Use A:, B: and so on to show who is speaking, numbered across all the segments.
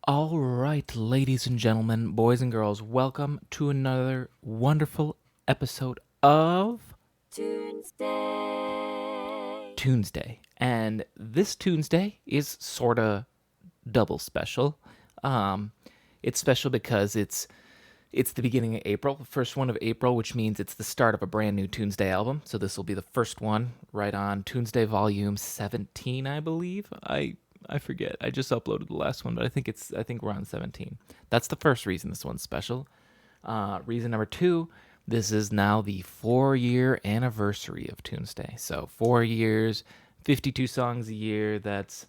A: All right, ladies and gentlemen, boys and girls, welcome to another wonderful episode of Tunesday. And this Tuesday is sort of double special. Um, it's special because it's the beginning of April, the first one of April, which means it's the start of a brand new Tuesday album. So this will be the first one right on Tuesday Volume 17, I believe. I forget. I just uploaded the last one, but I think we're on 17. That's the first reason this one's special. Reason number two, this is now the 4-year anniversary of Tuesday. So 4 years, 52 songs a year. That's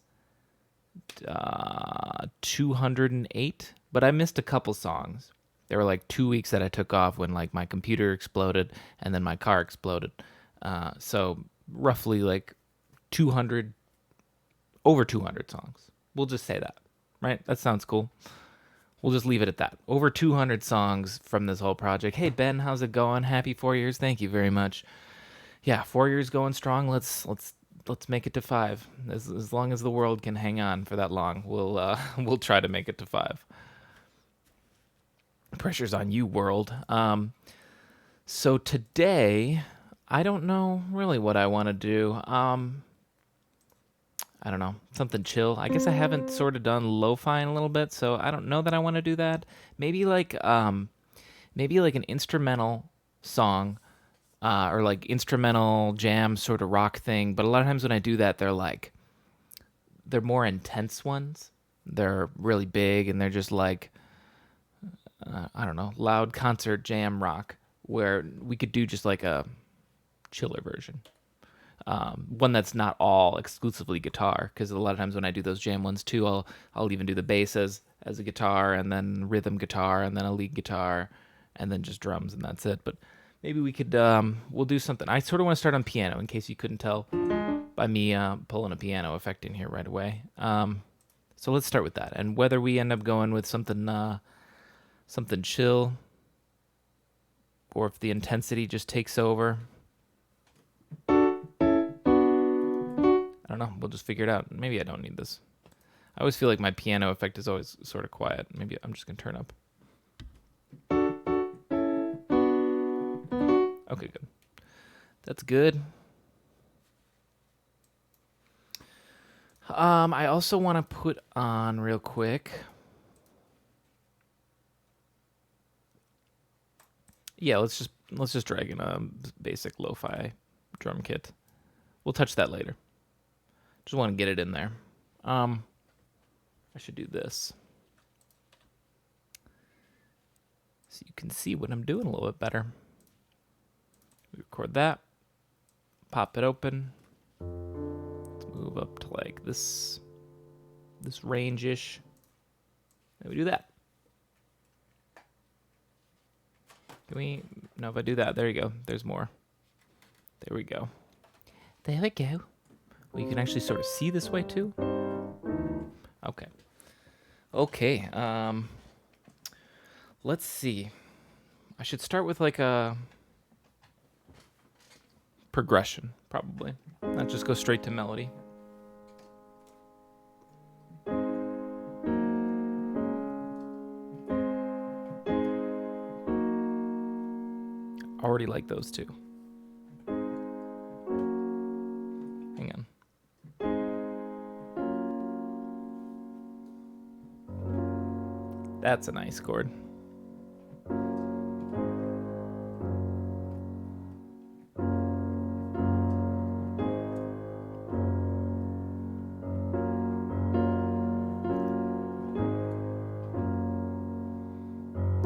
A: 208. But I missed a couple songs. There were like 2 weeks that I took off when like my computer exploded and then my car exploded. So roughly like 200, over 200 songs. We'll just say that, right? That sounds cool. We'll just leave it at that. Over 200 songs from this whole project. Hey Ben, how's it going? Happy 4 years. Thank you very much. Yeah, 4 years going strong. Let's make it to 5. As long as the world can hang on for that long, we'll try to make it to 5. Pressure's on you, world. So today, I don't know really what I want to do. I don't know, something chill. I guess I haven't sort of done lo-fi in a little bit, so I don't know that I want to do that. Maybe like an instrumental song, or like instrumental jam sort of rock thing. But a lot of times when I do that, they're more intense ones. They're really big and they're just like, I don't know, loud concert jam rock. Where we could do just like a chiller version. One that's not all exclusively guitar, because a lot of times when I do those jam ones too, I'll even do the bass as a guitar, and then rhythm guitar, and then a lead guitar, and then just drums, and that's it. But maybe we could we'll do something. I sort of want to start on piano, in case you couldn't tell by me pulling a piano effect in here right away. So let's start with that, and whether we end up going with something chill, or if the intensity just takes over, I don't know. We'll just figure it out. Maybe I don't need this. I always feel like my piano effect is always sort of quiet. Maybe I'm just going to turn up. Okay, good. That's good. I also want to put on real quick. Yeah, let's just drag in a basic lo-fi drum kit. We'll touch that later. Just want to get it in there. I should do this so you can see what I'm doing a little bit better. We record that, pop it open. Let's move up to like this range-ish. Then we do that. No, if I do that, there you go. There's more. There we go. There we go. Well, you can actually sort of see this way too. Okay. Let's see. I should start with like a progression, probably. Not just go straight to melody. Already like those two. Hang on. That's a nice chord.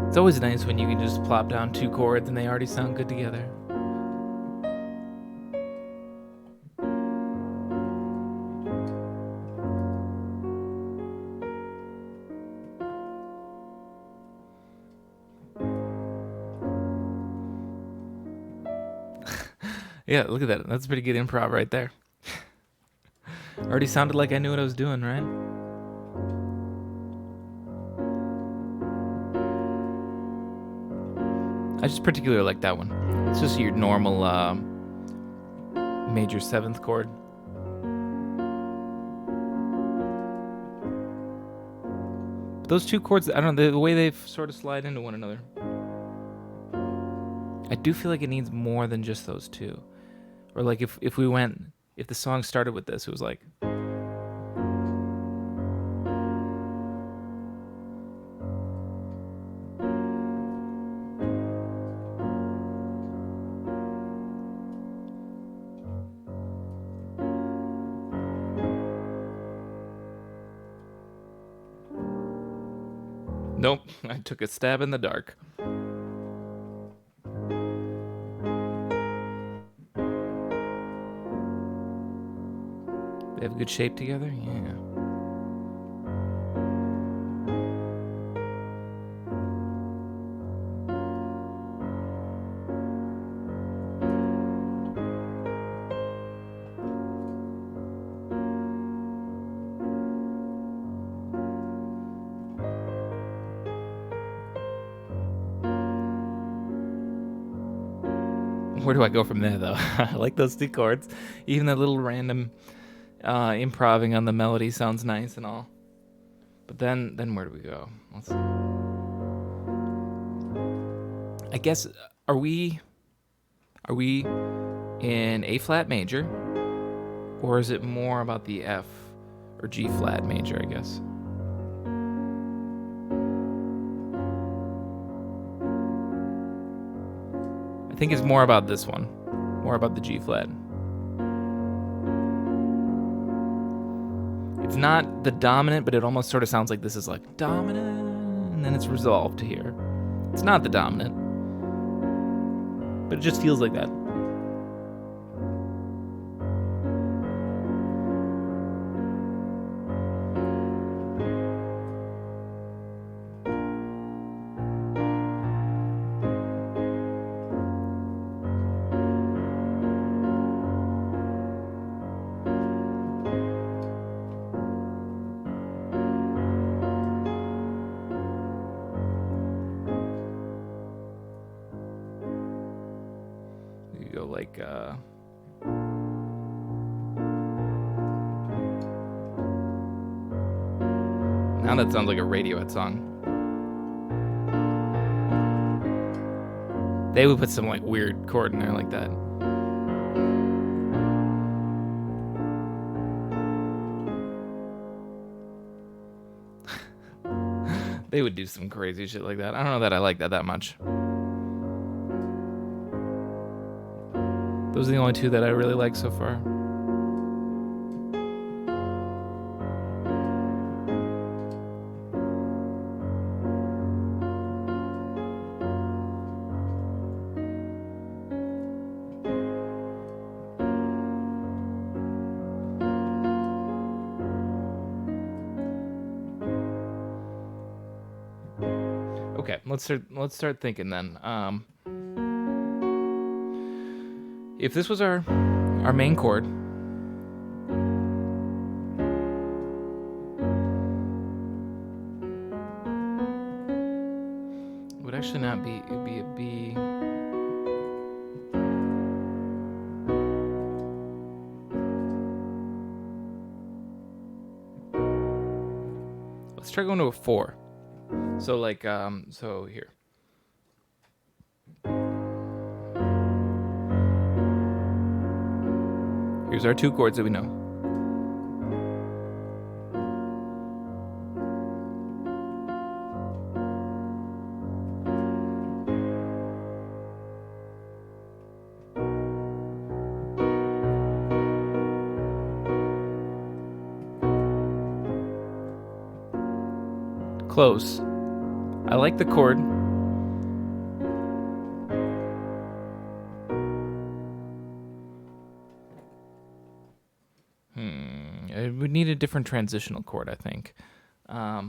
A: It's always nice when you can just plop down 2 chords and they already sound good together. Yeah, look at that. That's pretty good improv right there. Already sounded like I knew what I was doing, right? I just particularly like that one. It's just your normal major 7th chord. But those two chords, I don't know, the way they sort of slide into one another. I do feel like it needs more than just those two. Or like if the song started with this, it was like. Nope, I took a stab in the dark. They have good shape together? Yeah. Where do I go from there, though? I like those two chords. Even that little random improving on the melody sounds nice and all. But then where do we go? Let's see. I guess are we in A flat major, or is it more about the F or G flat major? I guess. I think it's more about this one, more about the G flat. It's not the dominant, but it almost sort of sounds like this is like dominant, and then it's resolved here. It's not the dominant, but it just feels like that. You go like now that sounds like a Radiohead song. They would put some like weird chord in there like that. They would do some crazy shit like that. I don't know that I like that much. Those are the only two that I really like so far. Okay, let's start thinking then. If this was our main chord, it would actually not be. It would be a B. Let's try going to a 4. So like so here. Here's our two chords that we know. Close. I like the chord. It would need a different transitional chord, I think. What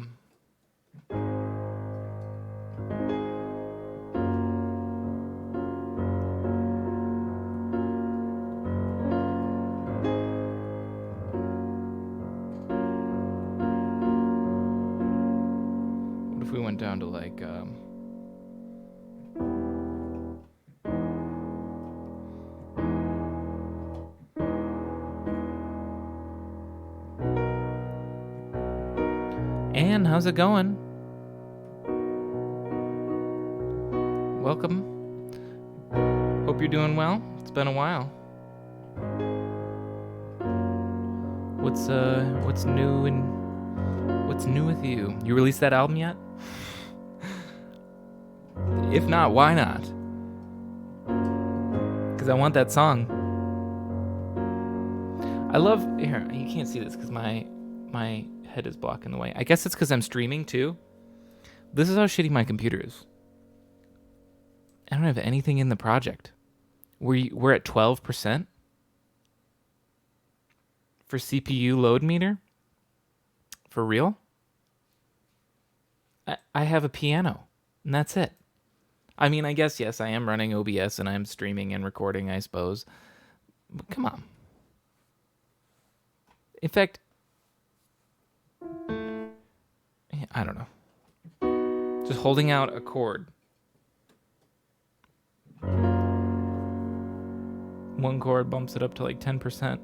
A: if we went down to like... Anne, how's it going? welcome. Hope you're doing well. It's been a while. What's new and what's new with you? You released that album yet? If not, why not? Because I want that song. I love here. You can't see this because my head is blocking the way. I guess it's because I'm streaming too. This is how shitty my computer is. I don't have anything in the project. We're at 12% for CPU load meter. For real? I have a piano, and that's it. I mean, I guess, yes, I am running OBS, and I'm streaming and recording, I suppose. But come on. In fact, I don't know. Just holding out a chord. One chord bumps it up to like 10%.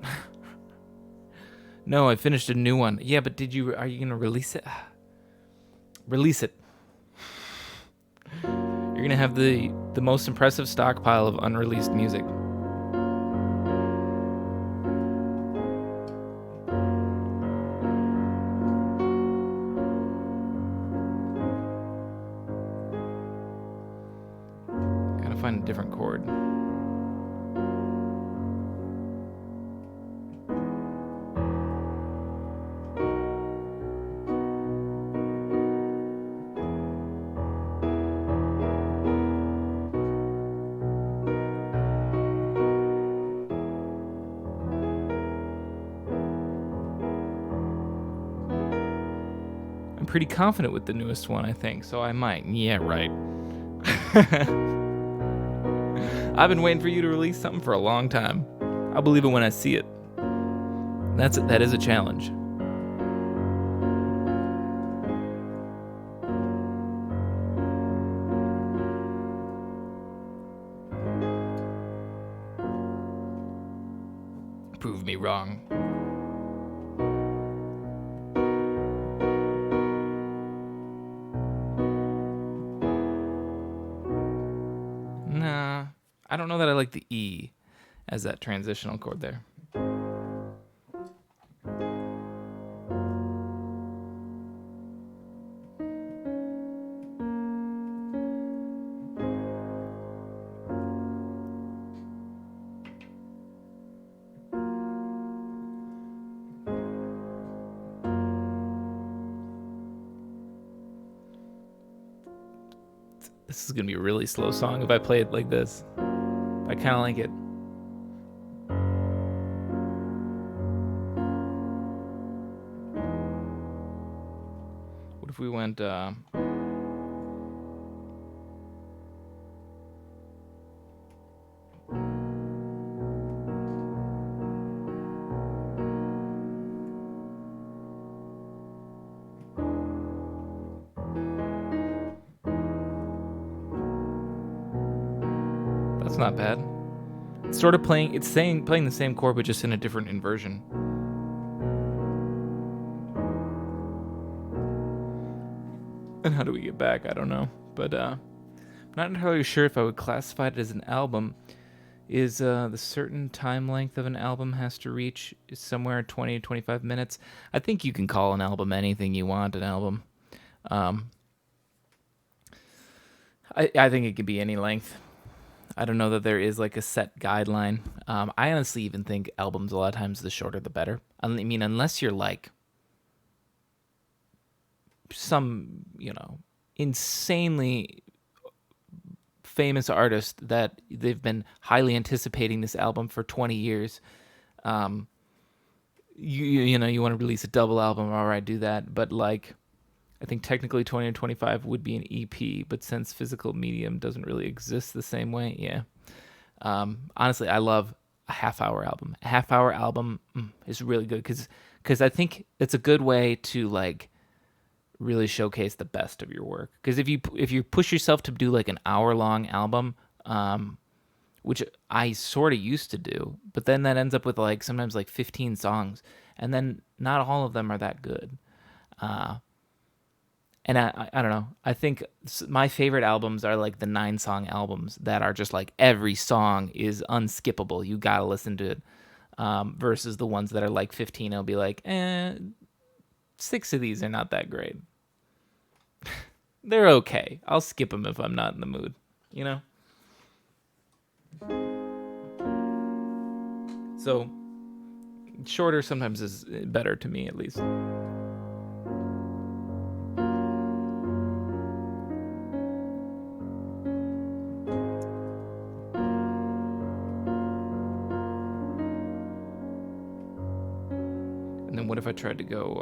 A: No, I finished a new one. Yeah, but are you going to release it? Release it. You're going to have the most impressive stockpile of unreleased music. Gotta find a different chord. Pretty confident with the newest one, I think, so I might. Yeah, right. I've been waiting for you to release something for a long time. I'll believe it when I see it. That is a challenge. Prove me wrong. I don't know that I like the E as that transitional chord there. This is going to be a really slow song if I play it like this. I kind of like it. What if we went... That's not bad. It's sort of playing the same chord but just in a different inversion. And how do we get back? I don't know. But I'm not entirely sure if I would classify it as an album. Is the certain time length of an album has to reach is somewhere 20 to 25 minutes. I think you can call an album anything you want an album. I think it could be any length. I don't know that there is like a set guideline. I honestly even think albums a lot of times the shorter the better. I mean, unless you're like some, insanely famous artist that they've been highly anticipating this album for 20 years. You want to release a double album, all right, do that. But like, I think technically 20 and 25 would be an EP, but since physical medium doesn't really exist the same way, yeah. Honestly, I love a half-hour album. A half-hour album is really good because I think it's a good way to like really showcase the best of your work. Because if you push yourself to do like an hour-long album, which I sort of used to do, but then that ends up with like sometimes like 15 songs, and then not all of them are that good. And I don't know. I think my favorite albums are like the 9-song albums that are just like every song is unskippable. You gotta listen to it. Versus the ones that are like 15. I'll be like, 6 of these are not that great. They're okay. I'll skip them if I'm not in the mood. You know. So shorter sometimes is better to me, at least. And then what if I tried to go?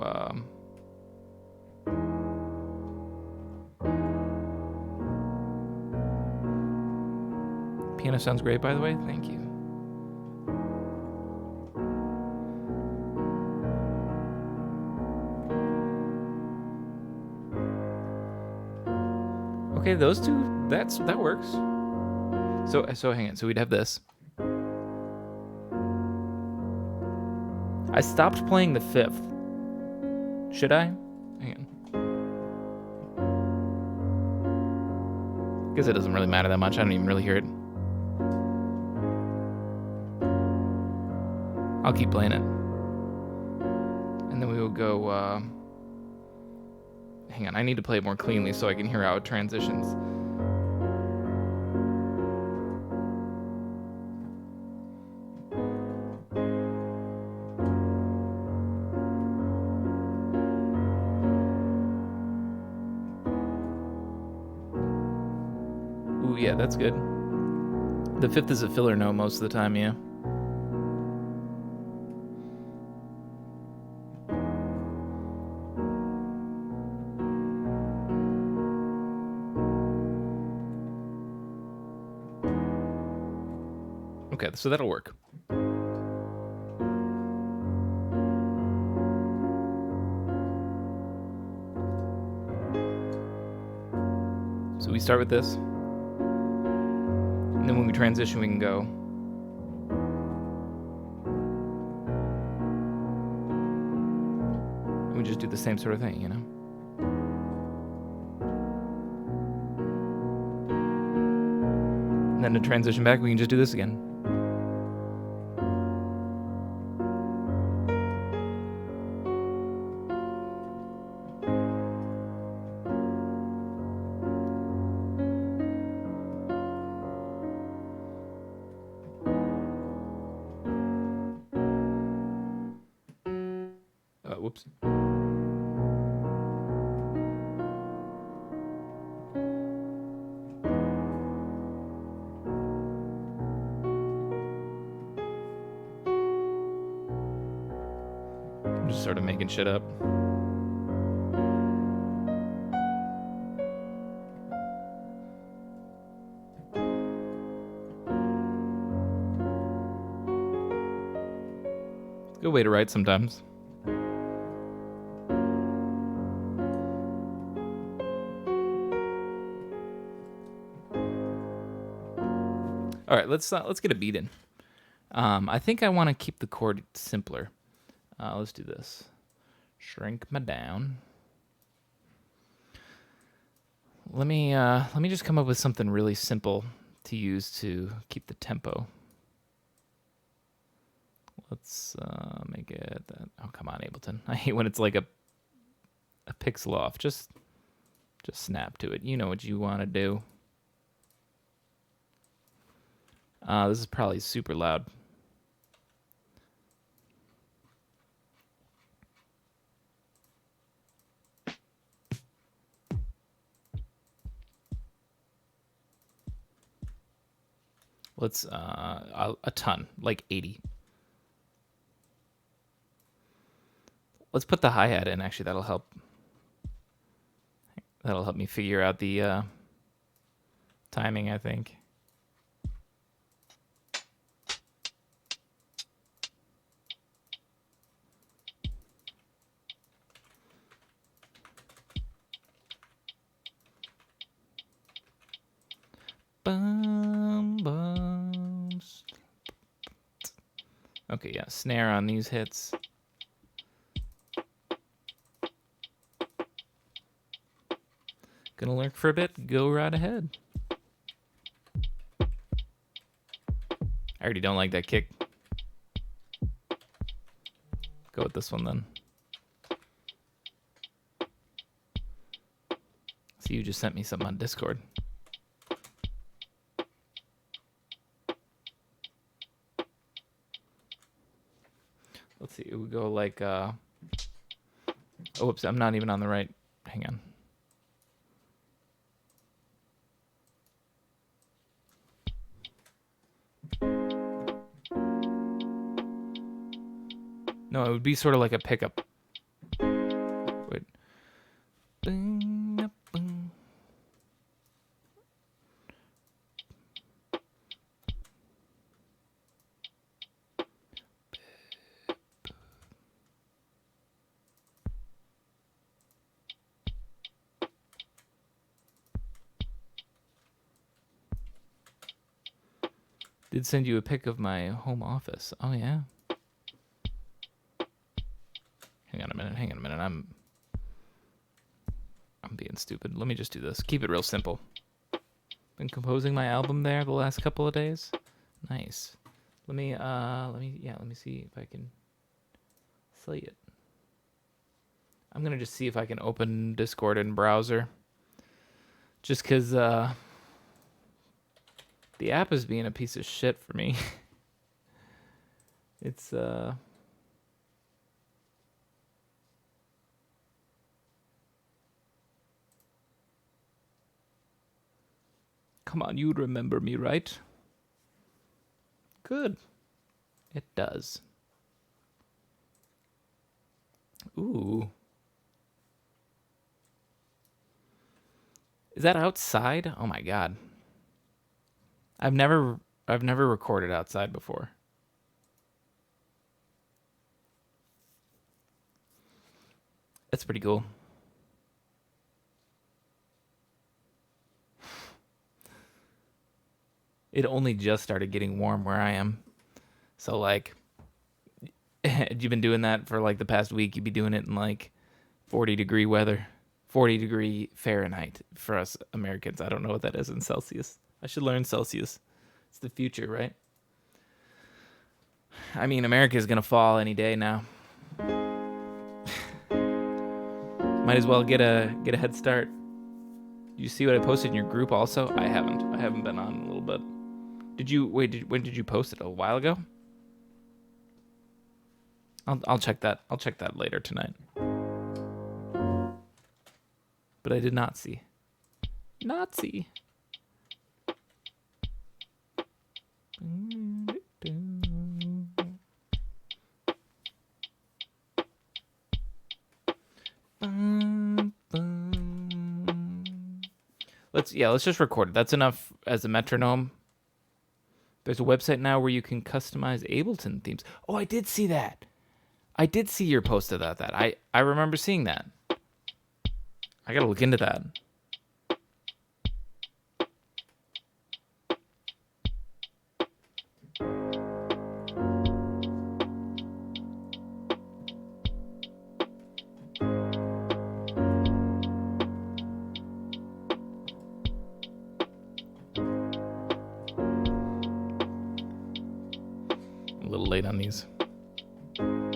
A: Piano sounds great, by the way. Thank you. Okay, those two. That works. So hang on. So we'd have this. I stopped playing the 5th. Should I? Hang on. Guess it doesn't really matter that much. I don't even really hear it. I'll keep playing it. And then we will go, hang on, I need to play it more cleanly so I can hear how it transitions. Ooh, yeah, that's good. The 5th is a filler note most of the time, yeah. Okay, so that'll work. So we start with this. And then when we transition, we can go. And we just do the same sort of thing, you know? And then to transition back, we can just do this again. Whoops. I'm just sort of making shit up. It's a good way to write sometimes. All right, let's get a beat in. I think I want to keep the chord simpler. Let's do this. Shrink me down. Let me just come up with something really simple to use to keep the tempo. Let's make it that. Oh, come on, Ableton. I hate when it's like a pixel off. Just snap to it. You know what you want to do. This is probably super loud. Let's a ton, like 80. Let's put the hi-hat in. Actually, that'll help. That'll help me figure out the timing, I think. Bum, bums. Okay, yeah, snare on these hits. Gonna lurk for a bit? Go right ahead. I already don't like that kick. Go with this one then. See, you just sent me something on Discord. Let's see. We go like. Oh, whoops! I'm not even on the right. Hang on. No, it would be sort of like a pickup. Wait. Did send you a pic of my home office. Oh yeah. Hang on a minute. I'm being stupid. Let me just do this. Keep it real simple. Been composing my album there the last couple of days. Nice. Let me see if I can see it. I'm gonna just see if I can open Discord in browser. Just cause the app is being a piece of shit for me. It's Come on, you remember me, right? Good. It does. Ooh. Is that outside? Oh my god. I've never recorded outside before. That's pretty cool. It only just started getting warm where I am. So like you've been doing that for like the past week, you'd be doing it in like 40-degree weather. 40-degree Fahrenheit for us Americans. I don't know what that is in Celsius. I should learn Celsius. It's the future, right? I mean, America is going to fall any day now. Might as well get a head start. You see what I posted in your group also? I haven't been on in a little bit. Did you when did you post it? A while ago? I'll check that. I'll check that later tonight. But I did not see. Nazi. Let's just record it. That's enough as a metronome. There's a website now where you can customize Ableton themes. Oh, I did see that. I did see your post about that. I remember seeing that. I gotta look into that. A little late on these. Hang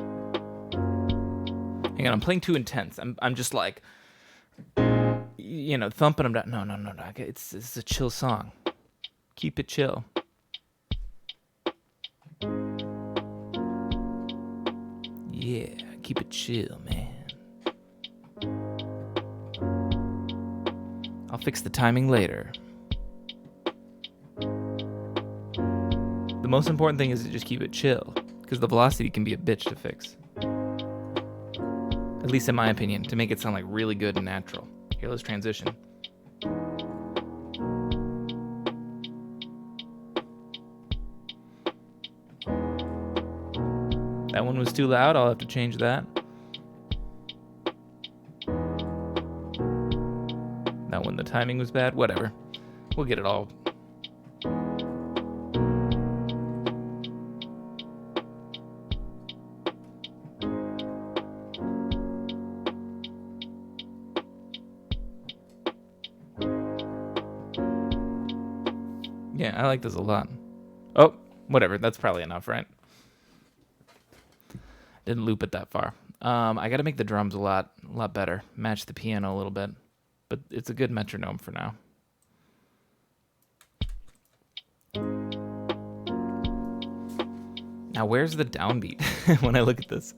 A: on, I'm playing too intense. I'm just like, you know, thumping them down. No. It's a chill song. Keep it chill. Yeah, keep it chill, man. I'll fix the timing later. The most important thing is to just keep it chill, because the velocity can be a bitch to fix. At least in my opinion, to make it sound like really good and natural. Here, let's transition. That one was too loud. I'll have to change that. That one, the timing was bad. Whatever. We'll get it all. Yeah, I like this a lot. Oh, whatever. That's probably enough, right? Didn't loop it that far. I got to make the drums a lot better. Match the piano a little bit. But it's a good metronome for now. Now, where's the downbeat when I look at this?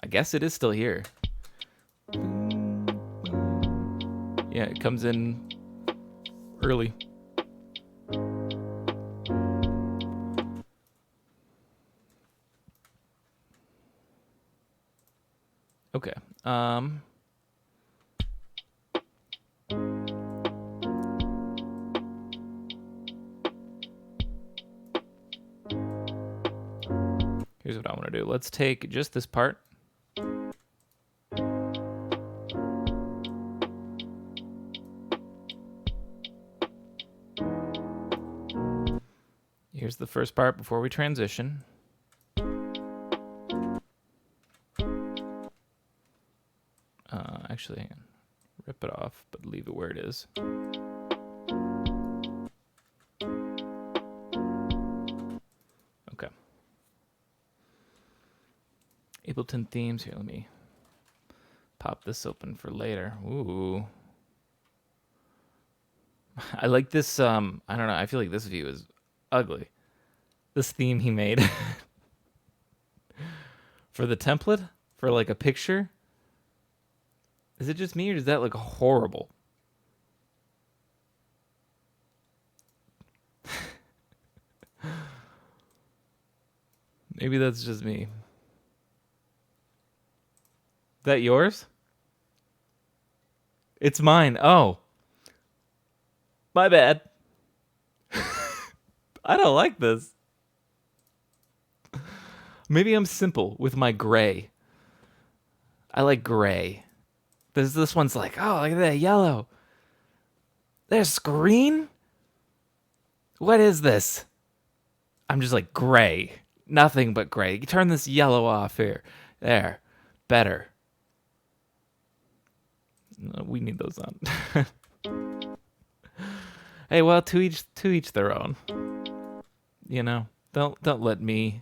A: I guess it is still here. Yeah, it comes in early. Okay. Here's what I want to do. Let's take just this part. Here's the first part before we transition. Actually, rip it off, but leave it where it is. Okay. Ableton themes. Here, let me pop this open for later. Ooh. I like this. I don't know. I feel like this view is ugly. This theme he made for the template, for like a picture. Is it just me or does that look horrible? Maybe that's just me. Is that yours? It's mine. Oh. My bad. I don't like this. Maybe I'm simple with my gray. I like gray. This one's like, oh, look at that yellow. There's green? What is this? I'm just like gray. Nothing but gray. You turn this yellow off here. There. Better. We need those on. Hey, well, to each their own. You know, don't let me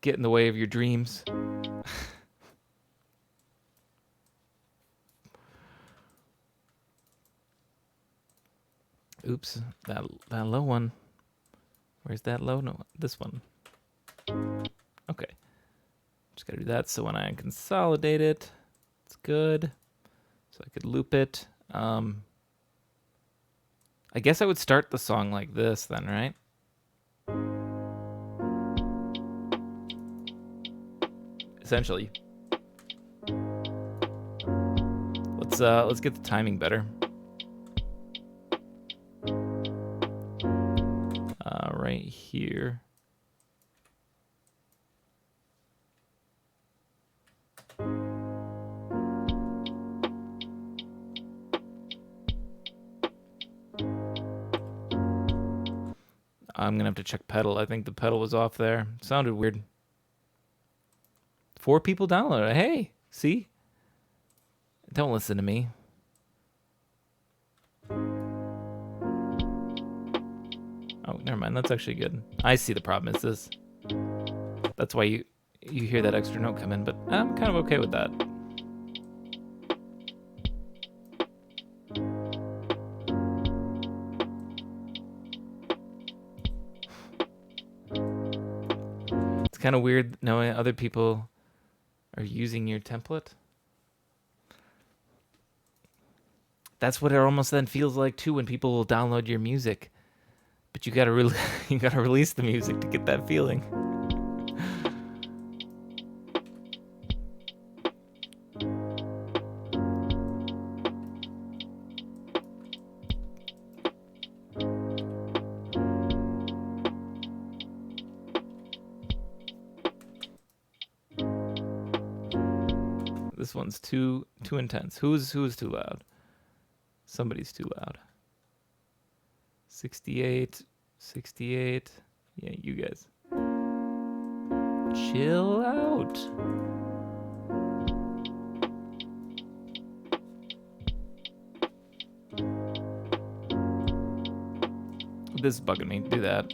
A: get in the way of your dreams. Oops, that low one. Where's that low? No, this one. Okay. Just gotta do that so when I consolidate it, it's good. So I could loop it. I guess I would start the song like this then, right? Essentially. Let's get the timing better. Right here. I'm gonna have to check pedal. I think the pedal was off there. Sounded weird. 4 people downloaded it. Hey, see? Don't listen to me. Oh, never mind. That's actually good. I see the problem is this. That's why you hear that extra note come in, but I'm kind of okay with that. It's kind of weird knowing other people are using your template. That's what it almost then feels like too when people will download your music. But you gotta release the music to get that feeling. This one's too intense. Who's too loud? Somebody's too loud. 68. Yeah, you guys. Chill out. This is bugging me. Do that.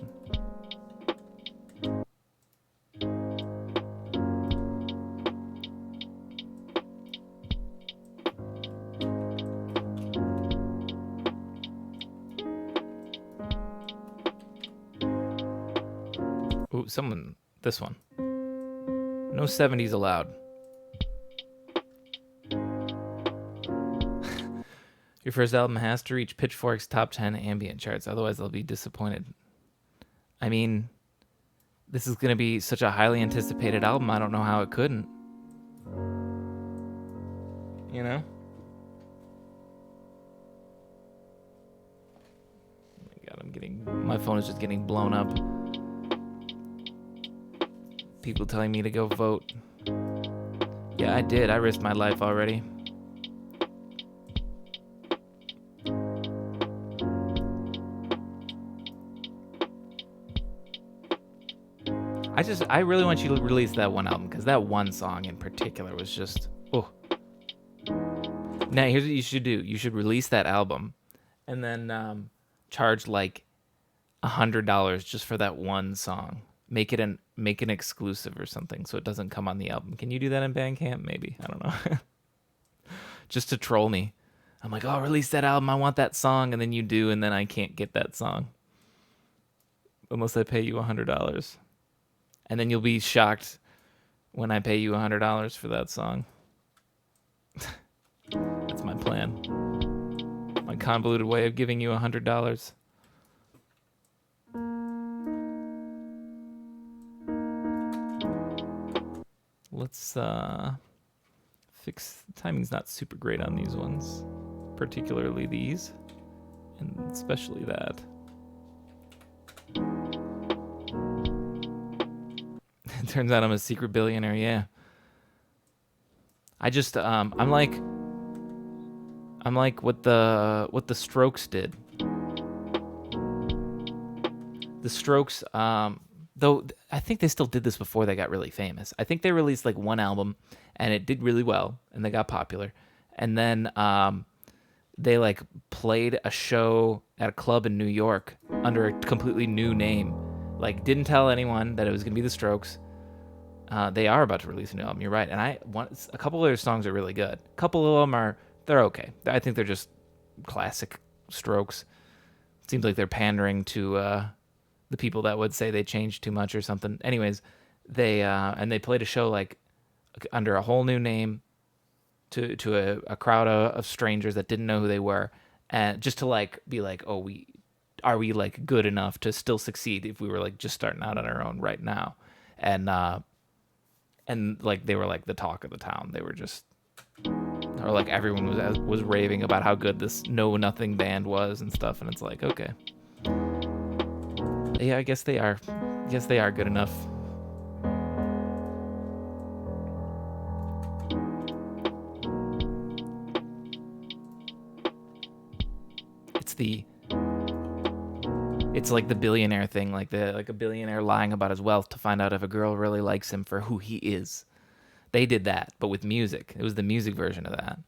A: Ooh, someone. This one. No 70s allowed. Your first album has to reach Pitchfork's top 10 ambient charts, otherwise they'll be disappointed. I mean, this is going to be such a highly anticipated album, I don't know how it couldn't. You know? Oh my god, my phone is just getting blown up. People telling me to go vote. Yeah, I did. I risked my life already. I really want you to release that one album, because that one song in particular was just, oh. Now, here's what you should do. You should release that album and then charge like $100 just for that one song. Make an exclusive or something so it doesn't come on the album. Can you do that in Bandcamp? Maybe. I don't know. Just to troll me. I'm like, oh, release that album. I want that song. And then you do, and then I can't get that song. Unless I pay you $100. And then you'll be shocked when I pay you $100 for that song. That's my plan. My convoluted way of giving you $100. Let's fix. Timing's not super great on these ones, particularly these, and especially that. It turns out I'm a secret billionaire. Yeah. I just I'm like what the Strokes did. The Strokes, though I think they still did this before they got really famous. I think they released like one album and it did really well and they got popular. And then they like played a show at a club in New York under a completely new name. Like didn't tell anyone that it was going to be the Strokes. They are about to release a new album. You're right. And a couple of their songs are really good. A couple of them they're okay. I think they're just classic Strokes. It seems like they're pandering to the people that would say they changed too much or something. Anyways, they played a show like under a whole new name to a crowd of strangers that didn't know who they were, and just to like be like, oh, are we like good enough to still succeed if we were like just starting out on our own right now, and like they were like the talk of the town. They were just, or like everyone was raving about how good this Know Nothing band was and stuff, and it's like, okay. Yeah, I guess they are. Good enough. It's like the billionaire thing, like a billionaire lying about his wealth to find out if a girl really likes him for who he is. They did that, but with music. It was the music version of that.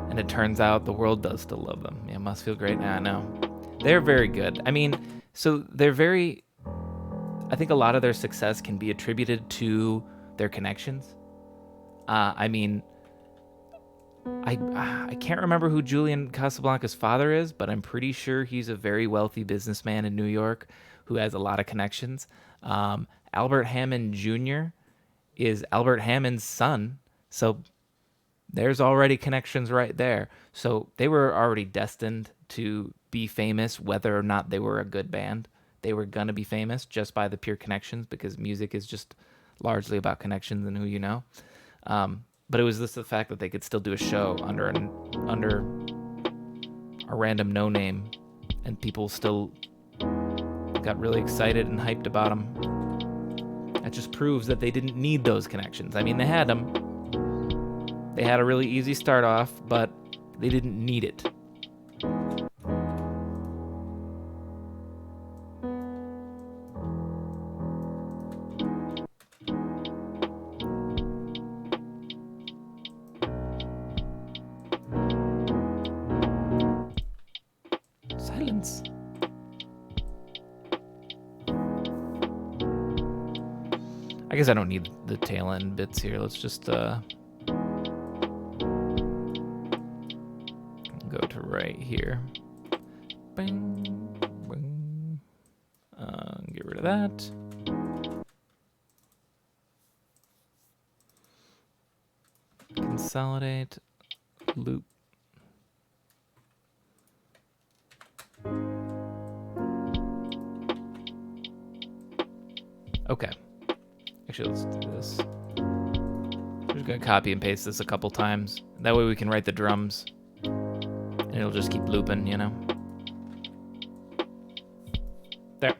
A: And it turns out the world does still love them. Yeah, must feel great now. I know. They're very good. I mean, so I think a lot of their success can be attributed to their connections. I mean, I can't remember who Julian Casablancas' father is, but I'm pretty sure he's a very wealthy businessman in New York who has a lot of connections. Albert Hammond Jr. is Albert Hammond's son, so there's already connections right there. So they were already destined to be famous, whether or not they were a good band. They were going to be famous just by the pure connections, because music is just largely about connections and who you know. But it was just the fact that they could still do a show under a random no name, and people still got really excited and hyped about them. That just proves that they didn't need those connections. I mean, they had them. They had a really easy start off, but they didn't need it. Silence. I guess I don't need the tail end bits here. Let's just go to right here. Bing, bing. Get rid of that. Consolidate, loop. Okay. Actually, let's do this. We're just gonna copy and paste this a couple times. That way we can write the drums. And it'll just keep looping, you know? There.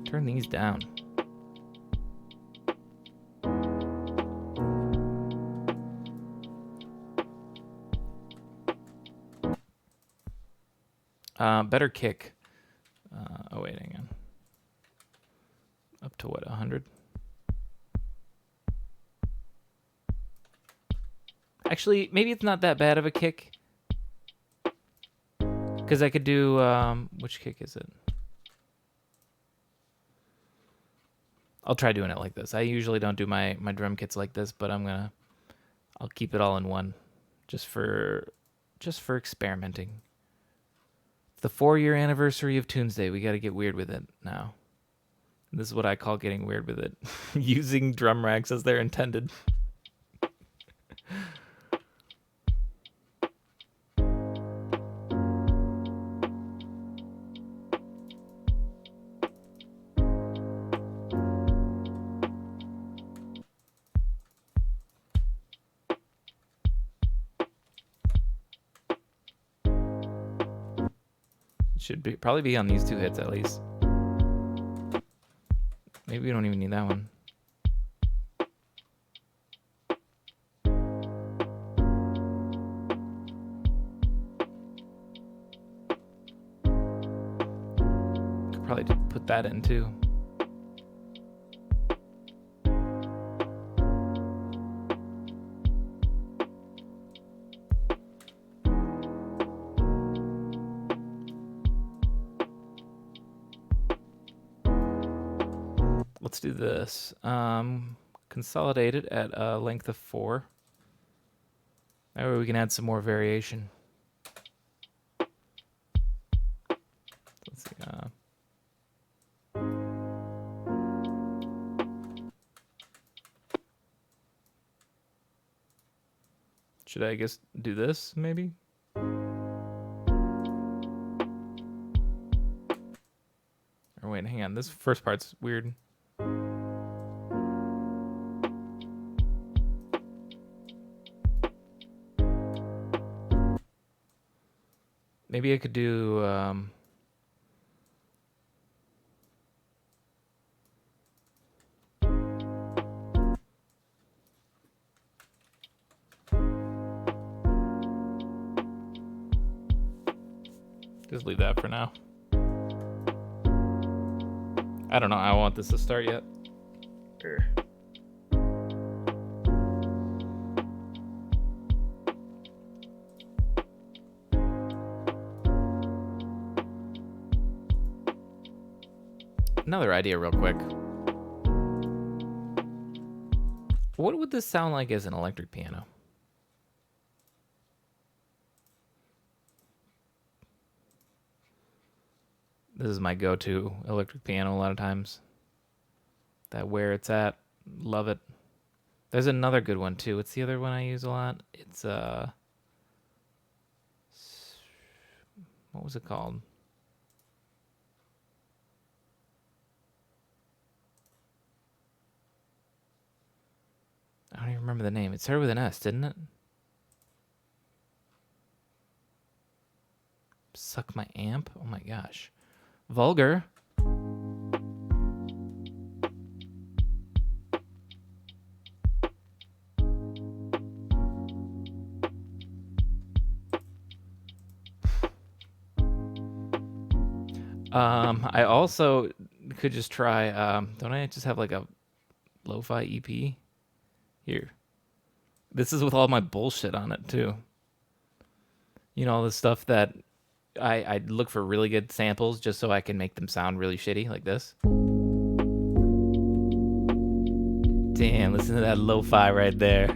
A: Turn these down. Better kick. Oh wait, hang on. Up to what, 100? Actually, maybe it's not that bad of a kick. Because I could do, which kick is it? I'll try doing it like this. I usually don't do my drum kits like this, but I'll keep it all in one. Just for experimenting. It's the 4-year anniversary of Tunesday. We got to get weird with it now. This is what I call getting weird with it. Using drum racks as they're intended. Should probably be on these 2 hits at least. Maybe we don't even need that one. Could probably put that in too. Let's do this. Consolidate it at a length of 4. That way we can add some more variation. Let's see. Should I guess do this maybe? Or wait, hang on. This first part's weird. Maybe I could do just leave that for now. I don't know how I want this to start yet. Another idea real quick. What would this sound like as an electric piano? This is my go-to electric piano a lot of times. That Where It's At. Love it. There's another good one too. What's the other one I use a lot? It's what was it called? I don't even remember the name. It started with an S, didn't it? Suck My Amp? Oh my gosh. Vulgar. I also could just try, don't I just have like a lo-fi EP? Here. This is with all my bullshit on it too. All the stuff that I look for really good samples just so I can make them sound really shitty, like this. Damn, listen to that lo-fi right there.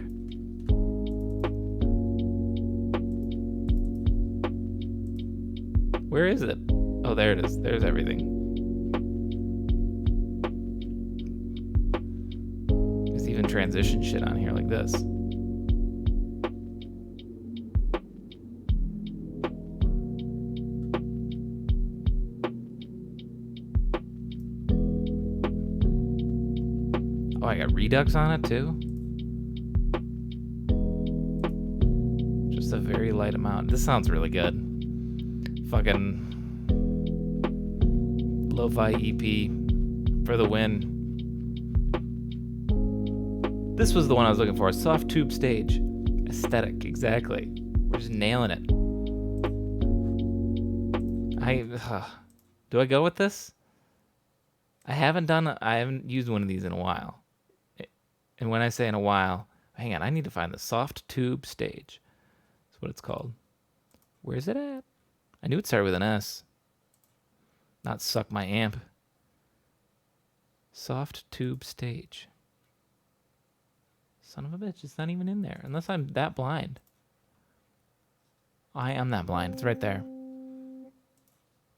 A: Where is it? Oh, there it is. There's everything. There's even transition shit on here like this. Oh, I got Redux on it too. Just a very light amount. This sounds really good. Fucking lo-fi EP for the win. This was the one I was looking for. Soft tube stage. Aesthetic, exactly. We're just nailing it. Do I go with this? I haven't used one of these in a while. And when I say in a while, hang on, I need to find the soft tube stage. That's what it's called. Where's it at? I knew it started with an S. Not suck my amp. Soft tube stage. Son of a bitch, it's not even in there. Unless I'm that blind. I am that blind. It's right there.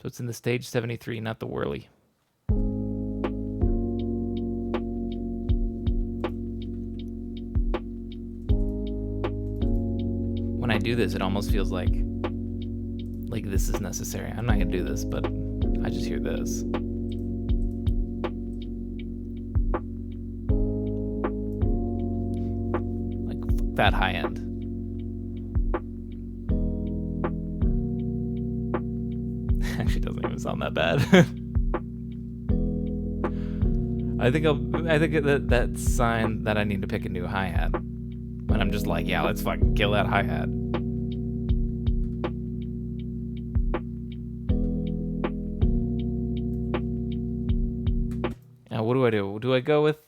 A: So it's in the stage 73, not the whirly. When I do this, it almost feels like this is necessary. I'm not gonna do this, but I just hear this. Like that high end. Actually, doesn't even sound that bad. I think that's a sign that I need to pick a new hi-hat. When I'm just like, yeah, let's fucking kill that hi-hat. Now, what do? Do I go with...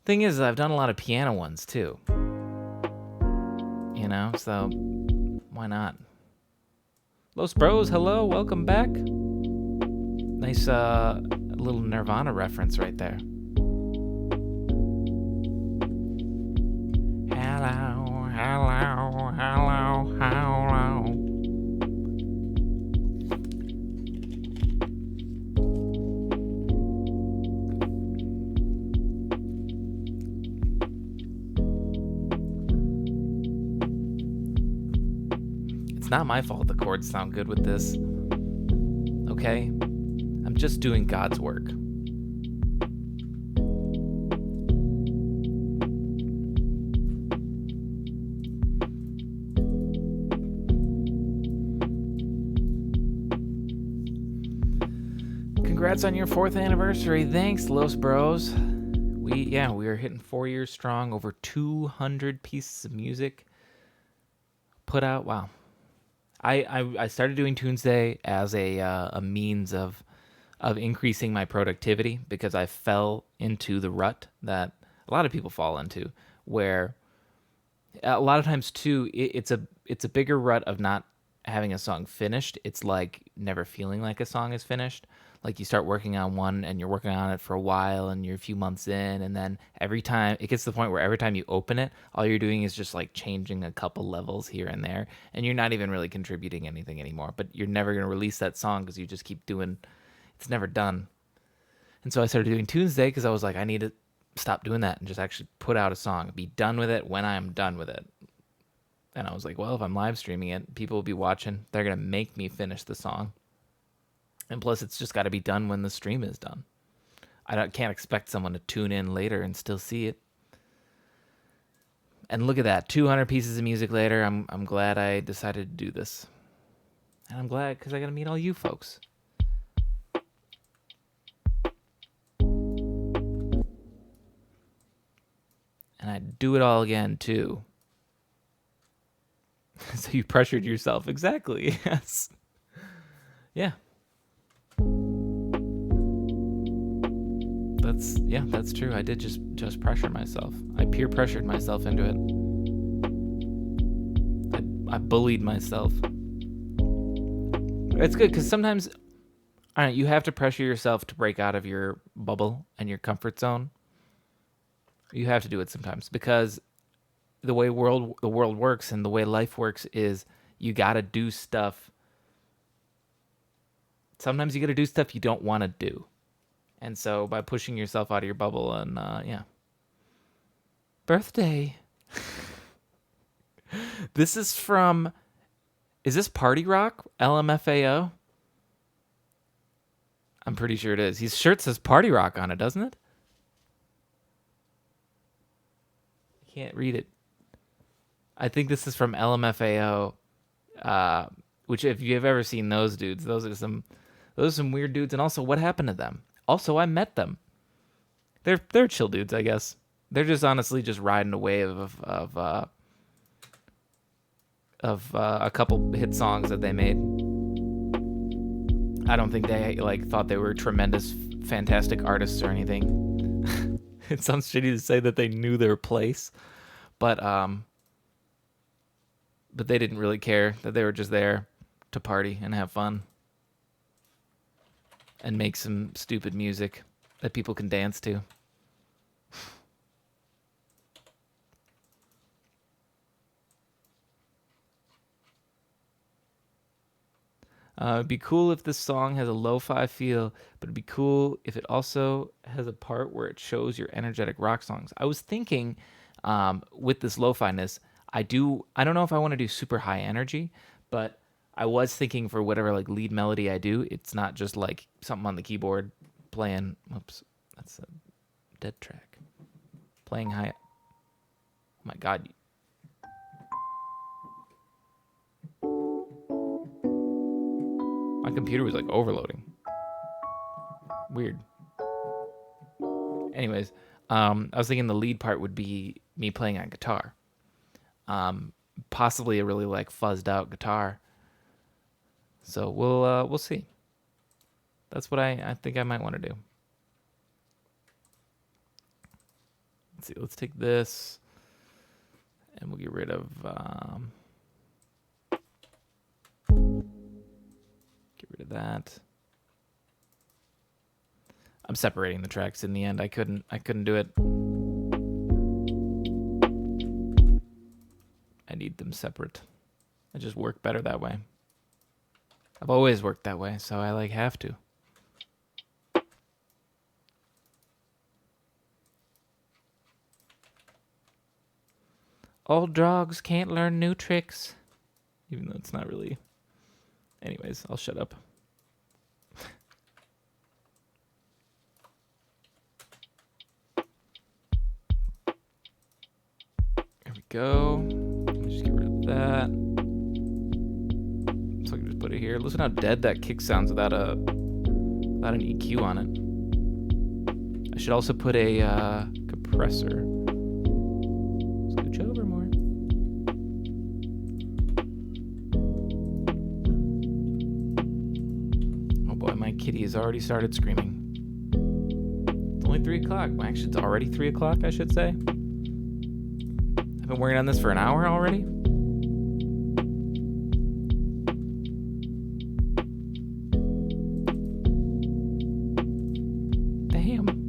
A: Thing is, I've done a lot of piano ones, too. So why not? Los Bros, hello, welcome back. Nice little Nirvana reference right there. Hello, hello, hello, hello. It's not my fault the chords sound good with this. Okay? I'm just doing God's work. Congrats on your 4th anniversary. Thanks, Los Bros. We are hitting 4 years strong, over 200 pieces of music put out. Wow. I started doing Tunesday as a means of increasing my productivity because I fell into the rut that a lot of people fall into, where a lot of times too it's a bigger rut of not having a song finished. It's like never feeling like a song is finished. Like you start working on one and you're working on it for a while and you're a few months in, and then every time it gets to the point where every time you open it, all you're doing is just like changing a couple levels here and there, and you're not even really contributing anything anymore. But you're never going to release that song because you just keep doing, it's never done. And so I started doing Tunesday because I was like, I need to stop doing that and just actually put out a song, be done with it when I'm done with it. And I was like, well, if I'm live streaming it, people will be watching. They're going to make me finish the song. And plus, it's just got to be done when the stream is done. Can't expect someone to tune in later and still see it. And look at that, 200 pieces of music later. I'm glad I decided to do this. And I'm glad because I got to meet all you folks. And I'd do it all again, too. So you pressured yourself. Exactly, yes. Yeah. That's true. I did just pressure myself. I peer pressured myself into it. bullied myself. It's good because sometimes, I don't know, you have to pressure yourself to break out of your bubble and your comfort zone. You have to do it sometimes because the way the world works and the way life works is you got to do stuff. Sometimes you got to do stuff you don't want to do. And so by pushing yourself out of your bubble and yeah. Birthday. This is from, is this Party Rock? LMFAO? I'm pretty sure it is. His shirt says Party Rock on it, doesn't it? I can't read it. I think this is from LMFAO, which if you've ever seen those dudes, those are some weird dudes. And also, what happened to them? Also, I met them. They're chill dudes, I guess. They're just honestly just riding a wave of a couple hit songs that they made. I don't think they like thought they were tremendous, fantastic artists or anything. It sounds shitty to say that they knew their place, but they didn't really care, that they were just there to party and have fun and make some stupid music that people can dance to. It'd be cool if this song has a lo-fi feel, but it'd be cool if it also has a part where it shows your energetic rock songs. I was thinking, with this lo-fi-ness, I don't know if I want to do super high energy, but I was thinking for whatever like lead melody I do, it's not just like something on the keyboard playing. Whoops, that's a dead track. Playing high. Oh my God. My computer was like overloading. Weird. Anyways, I was thinking the lead part would be me playing on guitar. Possibly a really like fuzzed out guitar. So we'll see. That's what I think I might want to do. Let's see. Let's take this, and we'll get rid of. Get rid of that. I'm separating the tracks in the end. I couldn't do it. I need them separate. I just work better that way. I've always worked that way, so I like have to. Old dogs can't learn new tricks. Even though it's not really. Anyways, I'll shut up. There we go. Let me just get rid of that. So I can just put it here. Listen how dead that kick sounds without an EQ on it. I should also put a compressor. Scooch over more. My kitty has already started screaming. It's only 3 o'clock. Well, actually, it's already 3 o'clock, I should say. I've been working on this for an hour already. Damn.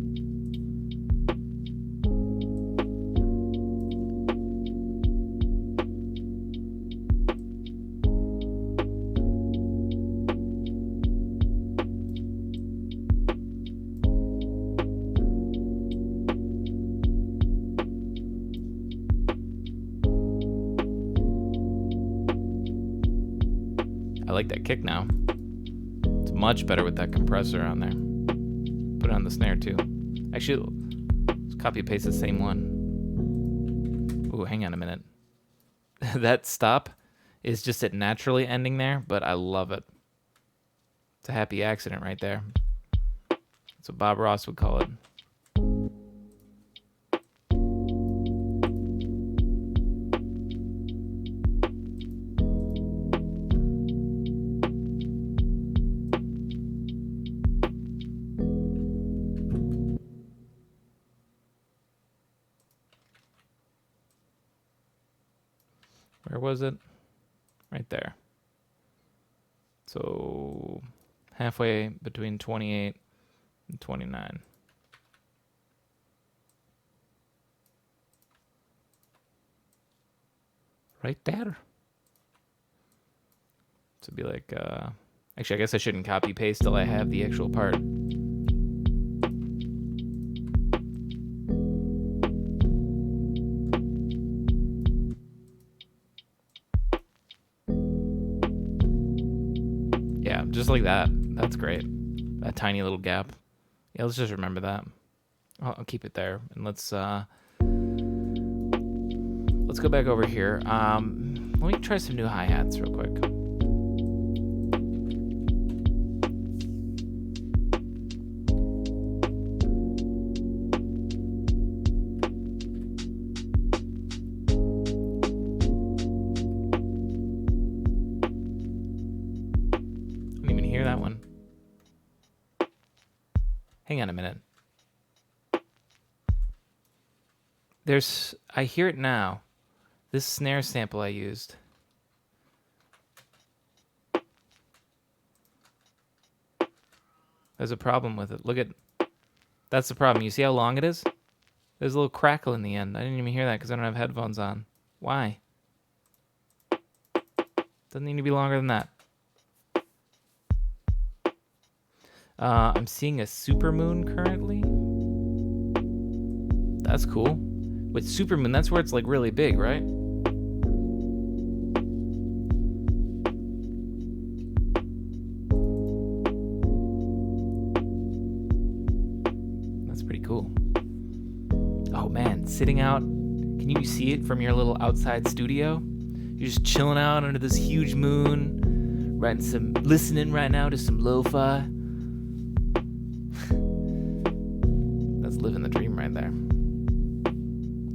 A: I like that kick now. It's much better with that compressor on there. Put it on the snare too. Actually, let's copy and paste the same one. Ooh, hang on a minute. That stop is just it naturally ending there, but I love it. It's a happy accident right there. That's what Bob Ross would call it. Where was it? right there. So halfway between 28 and 29. Right there. So it'd be like, actually, I guess I shouldn't copy paste till I have the actual part. Yeah, just like that. That's great. That tiny little gap. Yeah, let's just remember that. I'll keep it there, and let's go back over here. Let me try some new hi-hats real quick. Didn't even hear that one. Hang on a minute. I hear it now. This snare sample I used. There's a problem with it. That's the problem. You see how long it is? There's a little crackle in the end. I didn't even hear that because I don't have headphones on. Why? Doesn't need to be longer than that. I'm seeing a supermoon currently. That's cool. With supermoon, that's where it's like really big, right? That's pretty cool. Oh man, sitting out. Can you see it from your little outside studio? You're just chilling out under this huge moon, listening right now to some lo-fi. That's living the dream right there.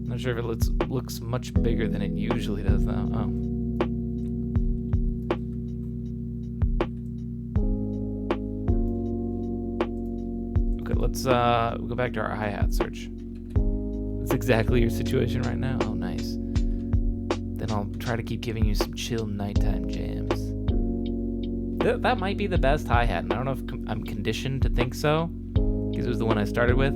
A: Not sure if it looks much bigger than it usually does, though. Oh. Okay, let's go back to our hi-hat search. That's exactly your situation right now. Oh, nice. Then I'll try to keep giving you some chill nighttime jams. That might be the best hi-hat, and I don't know if I'm conditioned to think so, because it was the one I started with.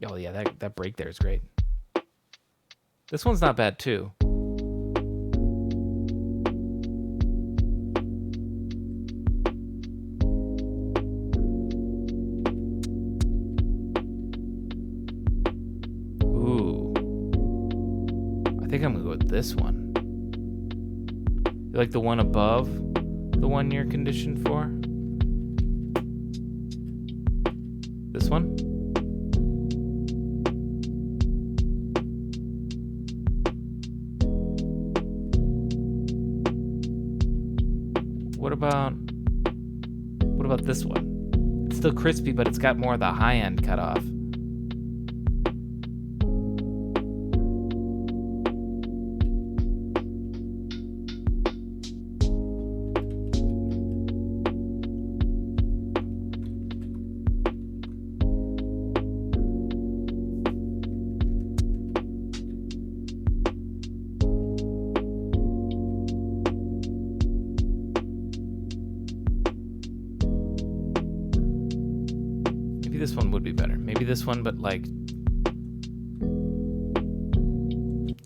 A: Oh yeah, that break there is great. This one's not bad too. Ooh. I think I'm gonna go with this one. You like the one above the one you're conditioned for? This one? What about this one? It's still crispy, but it's got more of the high end cut off. This one would be better. Maybe this one, but like...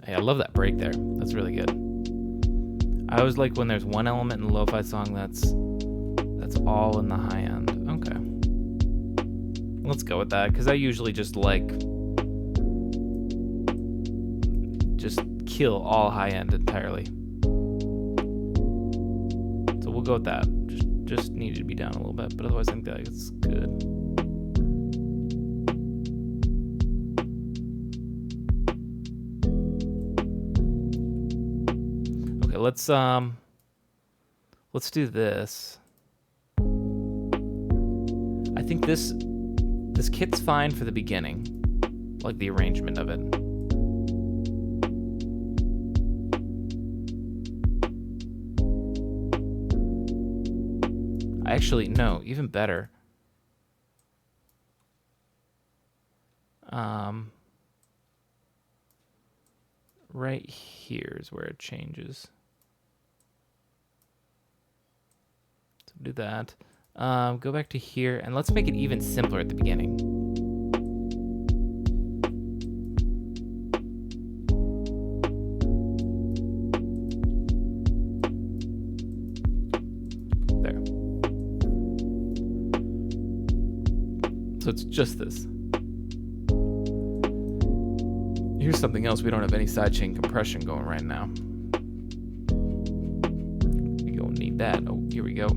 A: Hey, I love that break there. That's really good. I always like when there's one element in a lo-fi song that's all in the high end. Okay. Let's go with that, because I usually just kill all high end entirely. So we'll go with that. Just needed to be down a little bit, but otherwise I think that it's good. Let's do this. I think this kit's fine for the beginning, like the arrangement of it. Actually, no, even better. Right here is where it changes. So do that. Go back to here, and let's make it even simpler at the beginning. There. So it's just this. Here's something else. We don't have any sidechain compression going right now. We don't need that. Oh, here we go.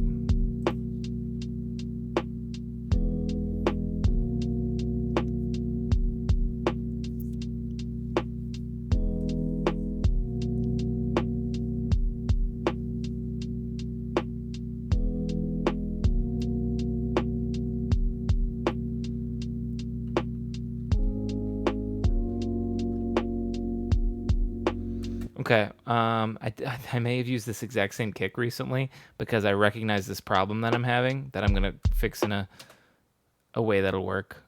A: Okay, I may have used this exact same kick recently because I recognize this problem that I'm having that I'm gonna fix in a way that'll work.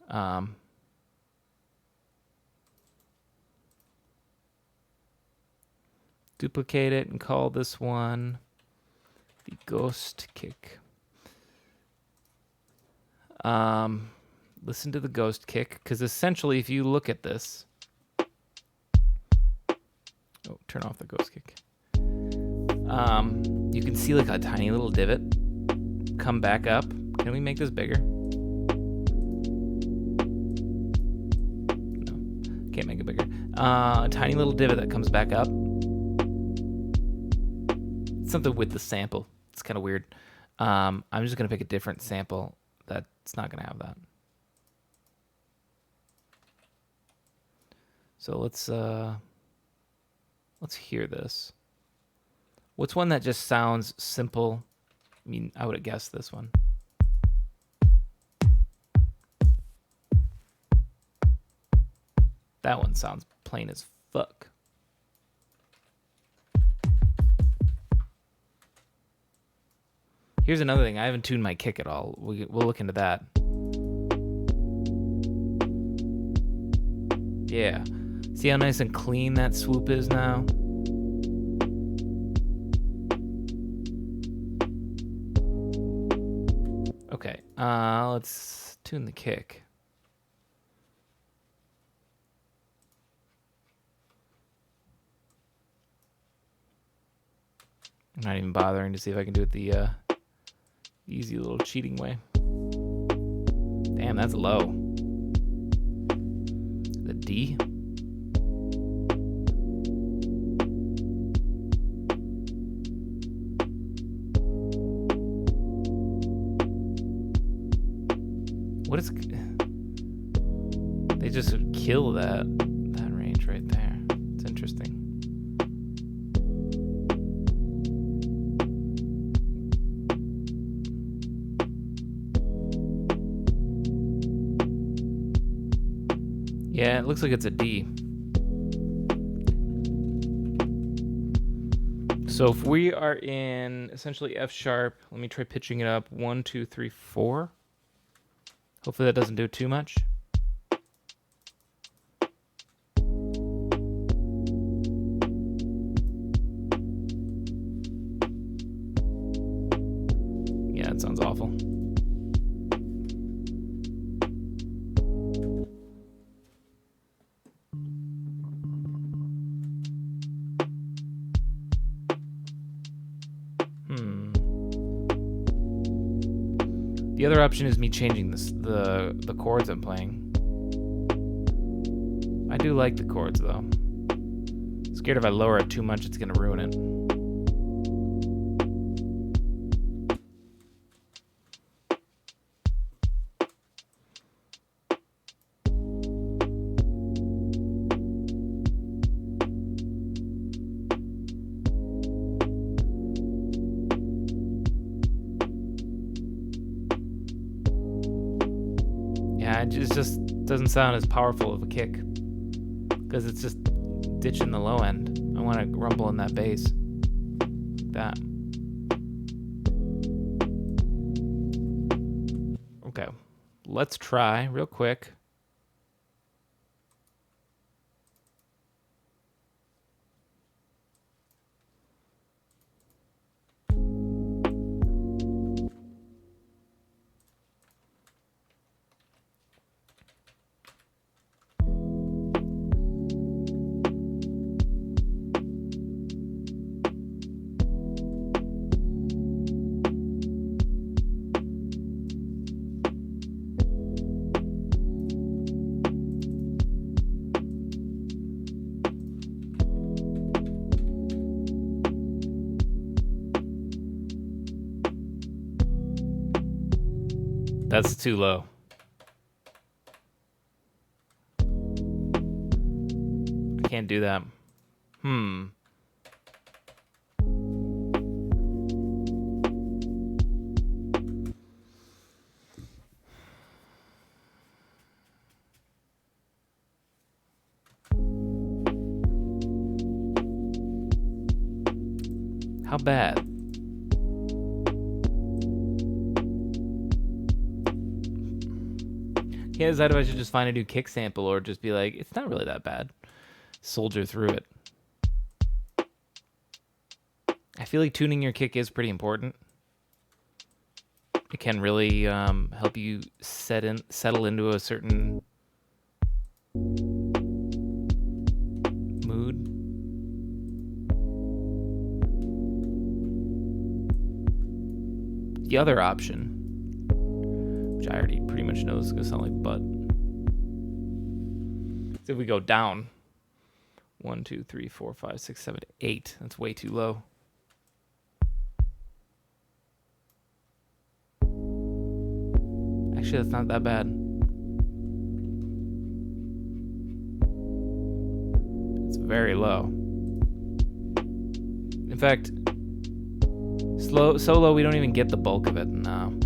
A: Duplicate it and call this one the ghost kick. Listen to the ghost kick, because essentially if you look at this, oh, turn off the ghost kick. You can see like a tiny little divot come back up. Can we make this bigger? No, can't make it bigger. A tiny little divot that comes back up. Something with the sample. It's kind of weird. I'm just gonna pick a different sample that's not gonna have that. So let's hear this. What's one that just sounds simple? I mean, I would have guessed this one. That one sounds plain as fuck. Here's another thing. I haven't tuned my kick at all. We'll look into that. Yeah. See how nice and clean that swoop is now? Okay. Let's tune the kick. I'm not even bothering to see if I can do it the easy little cheating way. Damn, that's low. The D. What is... They just kill that range right there. It's interesting. Yeah, it looks like it's a D. So if we are in essentially F sharp, let me try pitching it up. 1, 2, 3, 4. Hopefully that doesn't do too much. Yeah, it sounds awful. The other option is me changing the chords I'm playing. I do like the chords though. Scared if I lower it too much, it's gonna ruin it. It just doesn't sound as powerful of a kick because it's just ditching the low end. I want to rumble in that bass. Like that. Okay, let's try real quick. That's too low. I can't do that. How bad? Can't decide if I should just find a new kick sample or just be like, it's not really that bad. Soldier through it. I feel like tuning your kick is pretty important. It can really help you settle into a certain mood. The other option, which I already pretty much know is going to sound like butt. So if we go down, 1, 2, 3, 4, 5, 6, 7, 8. That's way too low. Actually, that's not that bad. It's very low. In fact, so low we don't even get the bulk of it. No.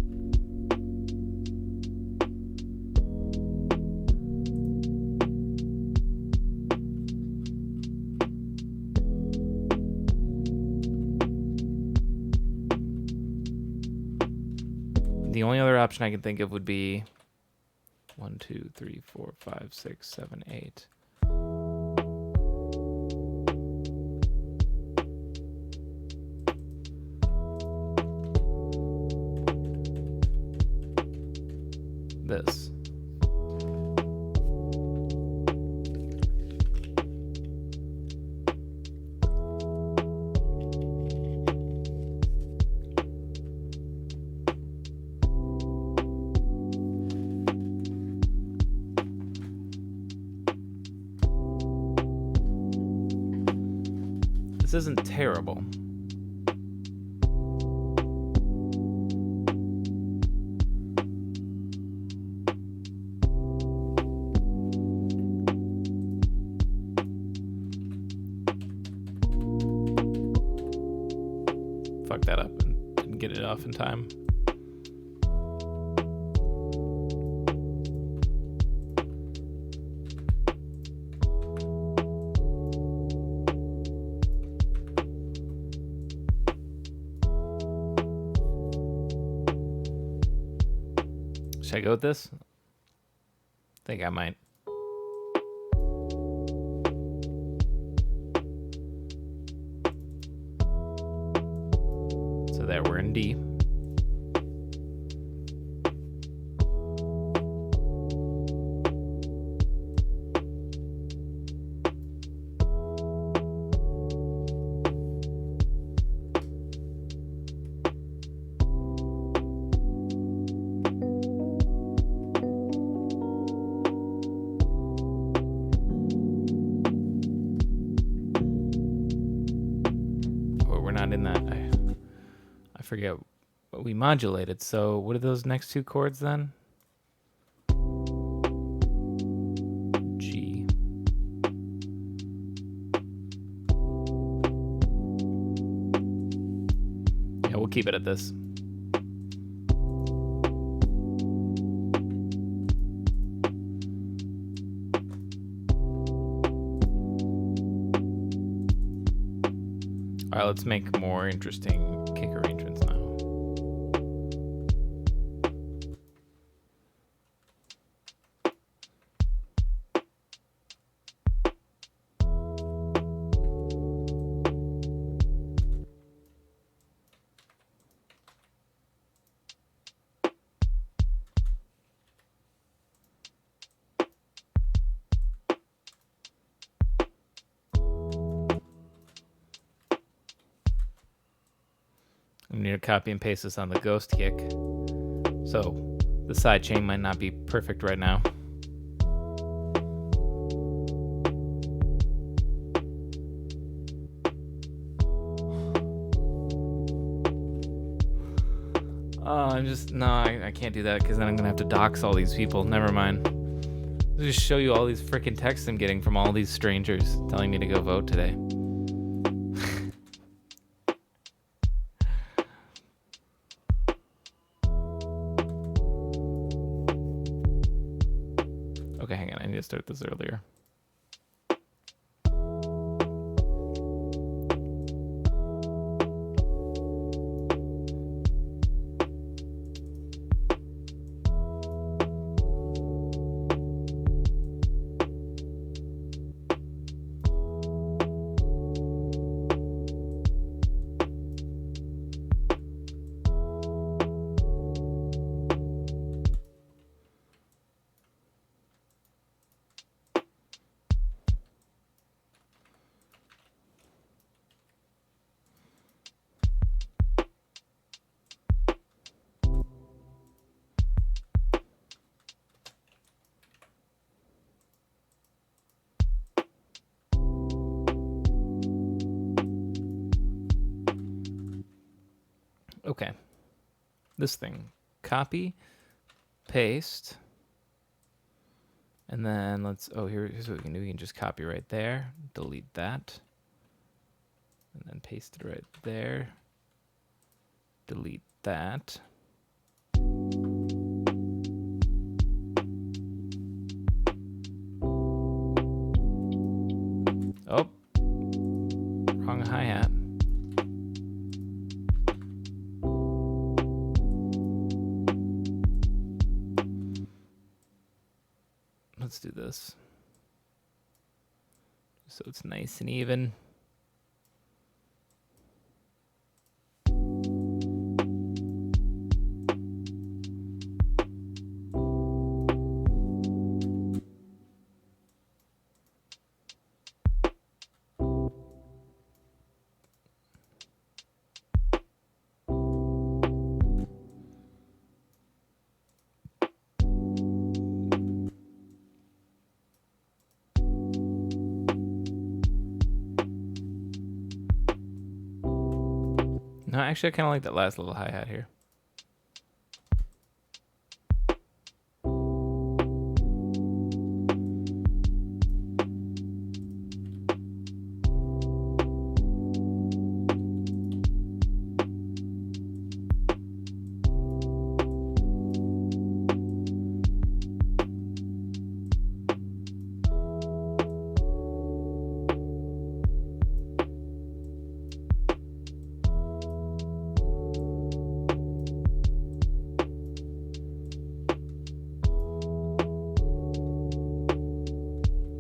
A: The only other option I can think of would be 1, 2, 3, 4, 5, 6, 7, 8. This. This isn't terrible. Fucked that up and didn't get it off in time. Should I go with this? I think I might. So there, we're in D. In that I forget what we modulated. So what are those next two chords then? G. Yeah, we'll keep it at this. All right, let's make more interesting kick arrangements now. need to copy and paste this on the ghost kick. So the side chain might not be perfect right now. I can't do that because then I'm going to have to dox all these people. Never mind. I'll just show you all these freaking texts I'm getting from all these strangers telling me to go vote today. Okay, hang on. I need to start this earlier. Okay. This thing. Copy, paste, and then here's what we can do. We can just copy right there, delete that, and then paste it right there, delete that. Oh, wrong hi-hat. Let's do this so it's nice and even. No, actually, I kind of like that last little hi-hat here.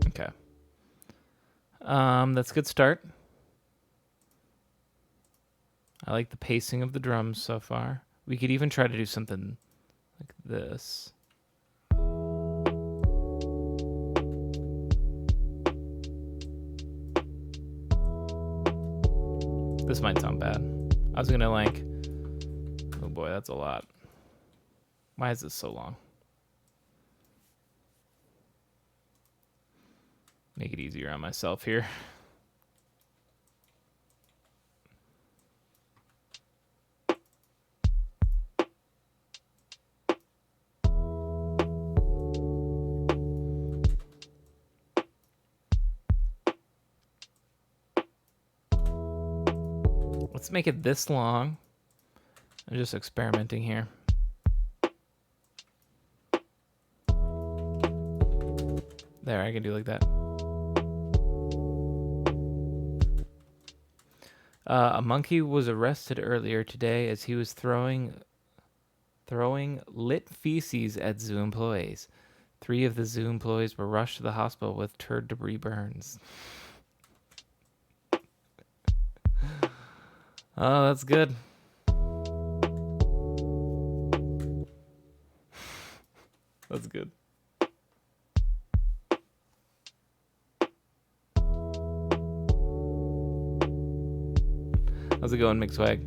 A: Okay. That's a good start. I like the pacing of the drums so far. We could even try to do something like this. This might sound bad. I was gonna oh boy, that's a lot. Why is this so long? Make it easier on myself here. Let's make it this long. I'm just experimenting here. There, I can do like that. A monkey was arrested earlier today as he was throwing lit feces at zoo employees. 3 of the zoo employees were rushed to the hospital with turd debris burns. Oh, that's good. That's good. How's it going, McSwag?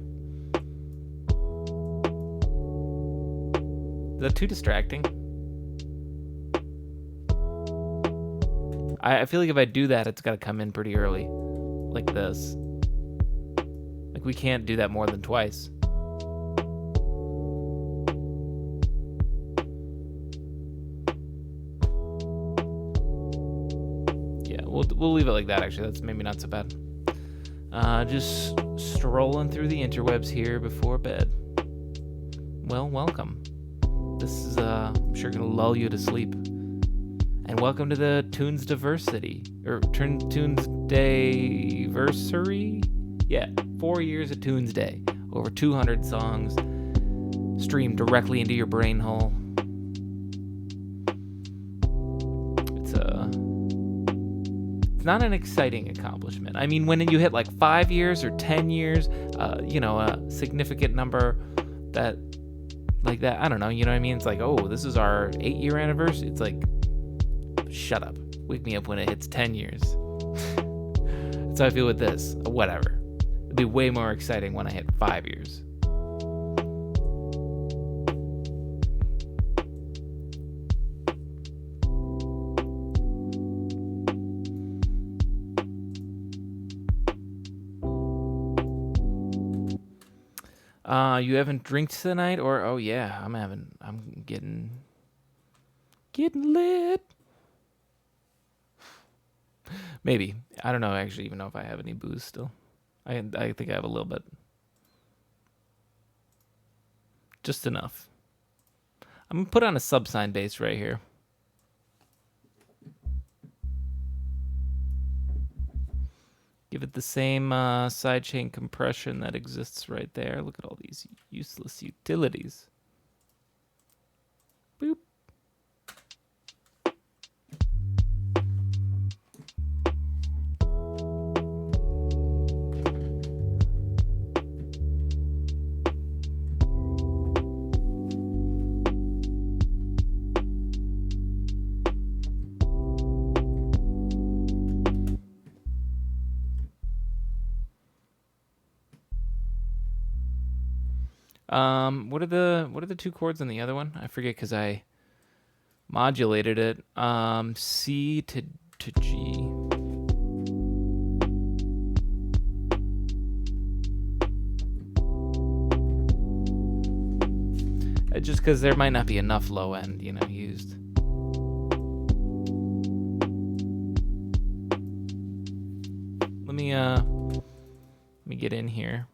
A: Is that too distracting? I feel like if I do that, it's got to come in pretty early. Like this. Like we can't do that more than twice. Yeah, we'll leave it like that, actually. That's maybe not so bad. Just strolling through the interwebs here before bed. Well, welcome. This is, I'm sure, going to lull you to sleep. And welcome to the Tunesday, or Tunesday versary? Yeah, 4 years of Tunesday. Over 200 songs streamed directly into your brain hole. It's not an exciting accomplishment. I mean, when you hit like 5 years or 10 years, a significant number that, like that, I don't know, you know what I mean? It's like, oh, this is our 8-year anniversary. It's like, shut up. Wake me up when it hits 10 years. That's how I feel with this. Whatever. It'd be way more exciting when I hit 5 years. You haven't drinks tonight? Or, oh yeah, I'm getting lit. Maybe. I don't know actually even know if I have any booze still. I think I have a little bit. Just enough. I'm going to put on a subsine bass right here. Give it the same sidechain compression that exists right there. Look at all these useless utilities. Boop. What are the two chords on the other one? I forget because I modulated it. C to G. Just because there might not be enough low end, used. Let me get in here.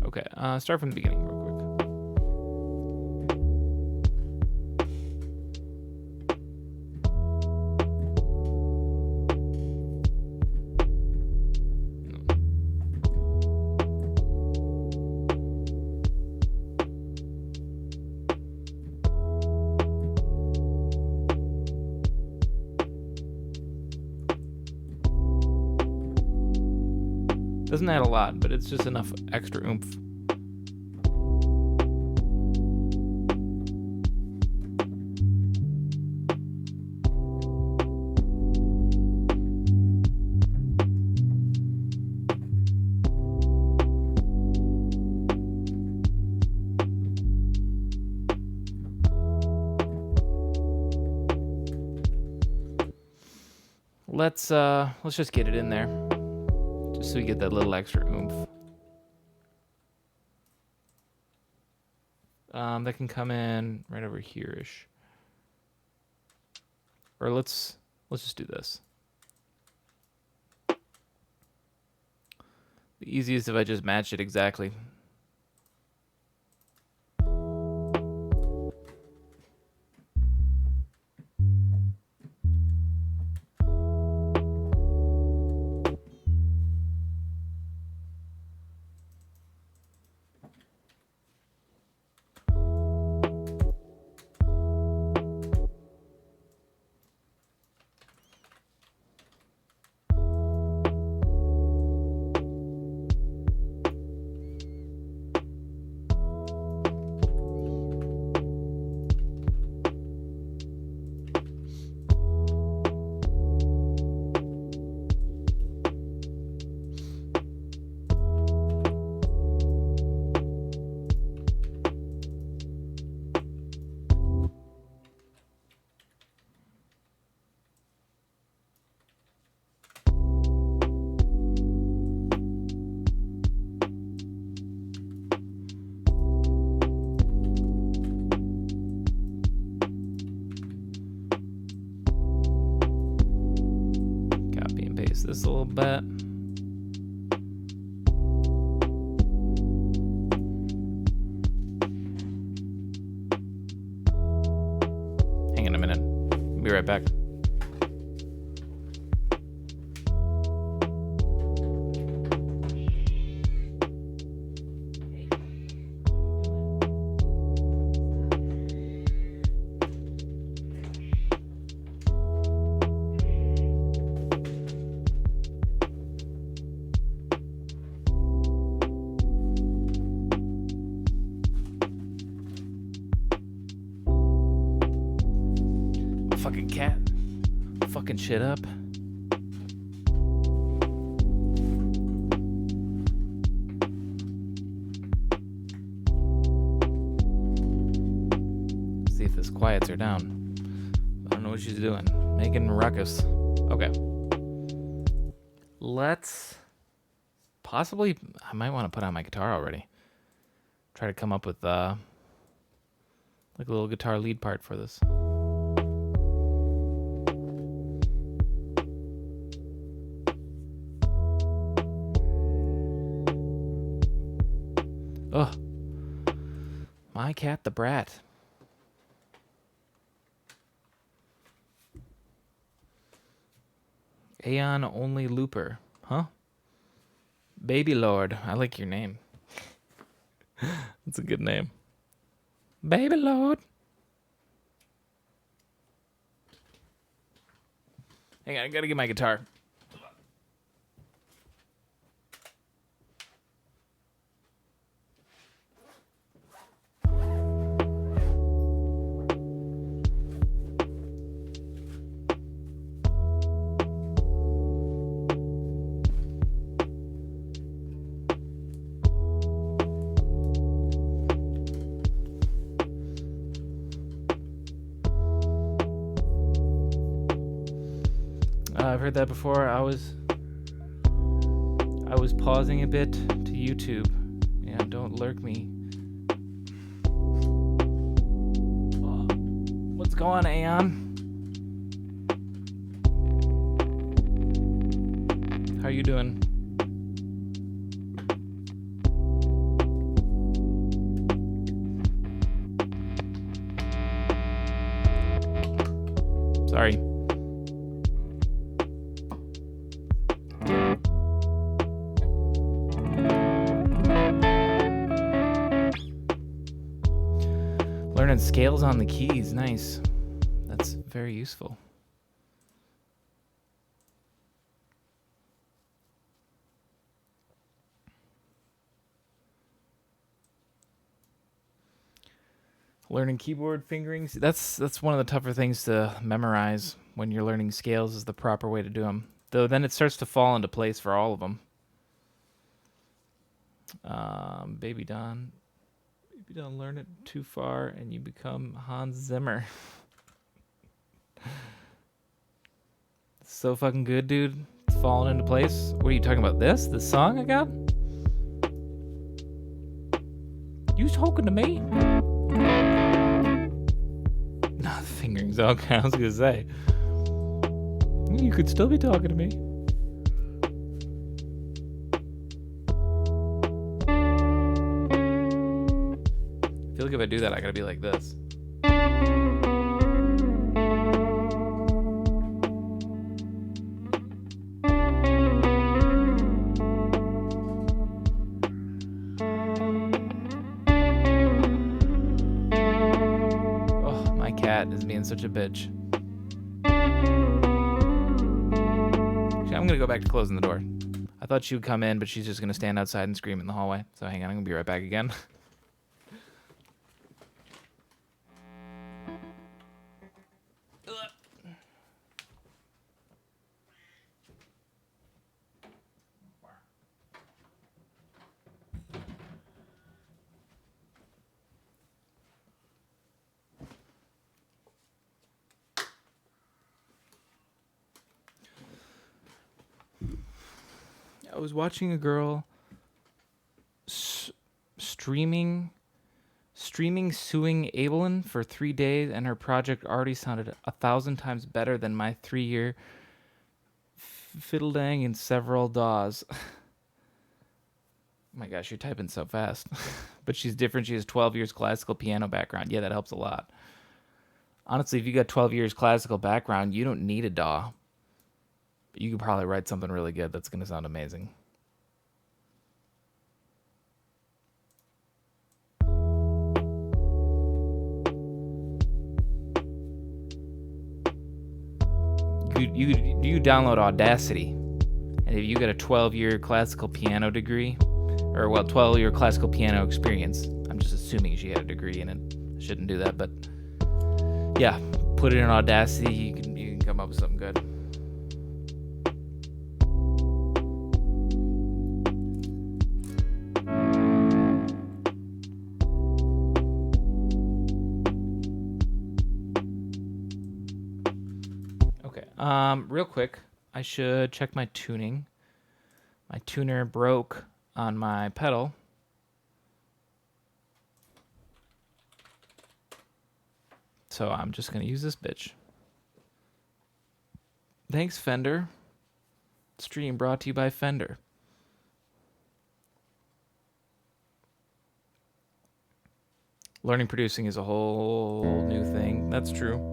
A: Okay, start from the beginning real quick. Doesn't add a lot, but it's just enough extra oomph. Let's just get it in there. Just so we get that little extra oomph. That can come in right over here-ish. Or let's just do this. The easiest if I just match it exactly. this a little bit. Hang on a minute. I'll be right back. Fucking cat. Fucking shit up. See if this quiets her down. I don't know what she's doing. Making ruckus. Okay. Let's possibly... I might want to put on my guitar already. Try to come up with like a little guitar lead part for this. Ugh. My cat the brat. Aeon only looper. Huh? Baby Lord. I like your name. That's a good name. Baby Lord. Hang on, I gotta get my guitar. I've heard that before. I was pausing a bit to YouTube. Yeah, don't lurk me. Oh, what's going on, Aeon? How are you doing? Sorry. Learning scales on the keys. Nice. That's very useful. Learning keyboard fingerings. That's one of the tougher things to memorize when you're learning scales, is the proper way to do them. Though then it starts to fall into place for all of them. Baby Don, learn it too far and you become Hans Zimmer. It's so fucking good, dude. It's falling into place. What are you talking about? This song I got? You talking to me? No, the fingerings. Okay, I was gonna say. You could still be talking to me. I feel like if I do that, I gotta be like this. Oh, my cat is being such a bitch. I'm gonna go back to closing the door. I thought she would come in, but she's just gonna stand outside and scream in the hallway. So hang on, I'm gonna be right back again. I was watching a girl streaming suing Abelin for 3 days, and her project already sounded 1,000 times better than my 3-year fiddle dang in several DAWs. Oh my gosh, you're typing so fast. But she's different. She has 12 years classical piano background. Yeah, that helps a lot. Honestly, if you got 12 years classical background, you don't need a DAW. But you could probably write something really good that's going to sound amazing. You download Audacity, and if you got a 12-year classical piano degree, or 12-year classical piano experience, I'm just assuming she had a degree in it. I shouldn't do that, but yeah, put it in Audacity. You can come up with something good. Real quick, I should check my tuning. My tuner broke on my pedal. So I'm just going to use this bitch. Thanks, Fender. Stream brought to you by Fender. Learning producing is a whole new thing. That's true.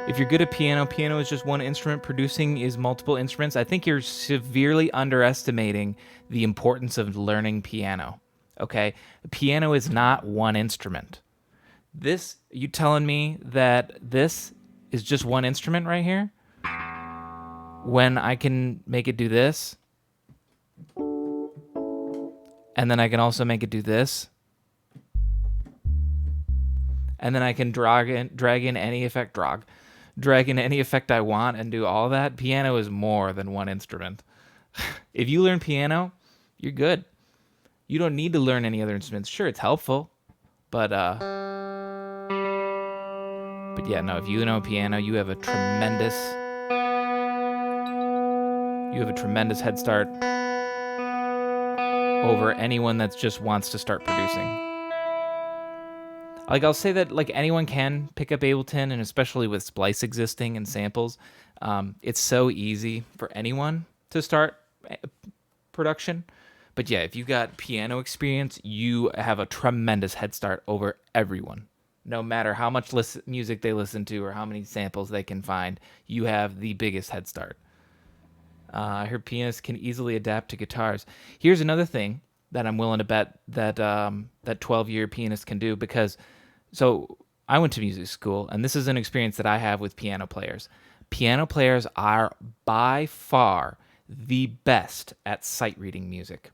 A: If you're good at piano is just one instrument. Producing is multiple instruments. I think you're severely underestimating the importance of learning piano. Okay? Piano is not one instrument. You telling me that this is just one instrument right here? When I can make it do this, and then I can also make it do this, and then I can drag in any effect I want and do all that. Piano is more than one instrument. If you learn piano, you're good. You don't need to learn any other instruments. Sure, it's helpful, but yeah, no. If you know piano, you have a tremendous head start over anyone that just wants to start producing. Like, I'll say that, like, anyone can pick up Ableton, and especially with Splice existing and samples, it's so easy for anyone to start production. But yeah, if you got piano experience, you have a tremendous head start over everyone. No matter how much music they listen to or how many samples they can find, you have the biggest head start. I heard pianists can easily adapt to guitars. Here's another thing that I'm willing to bet that that 12-year pianist can do, because so I went to music school, and this is an experience that I have with piano players. Piano players are by far the best at sight reading music.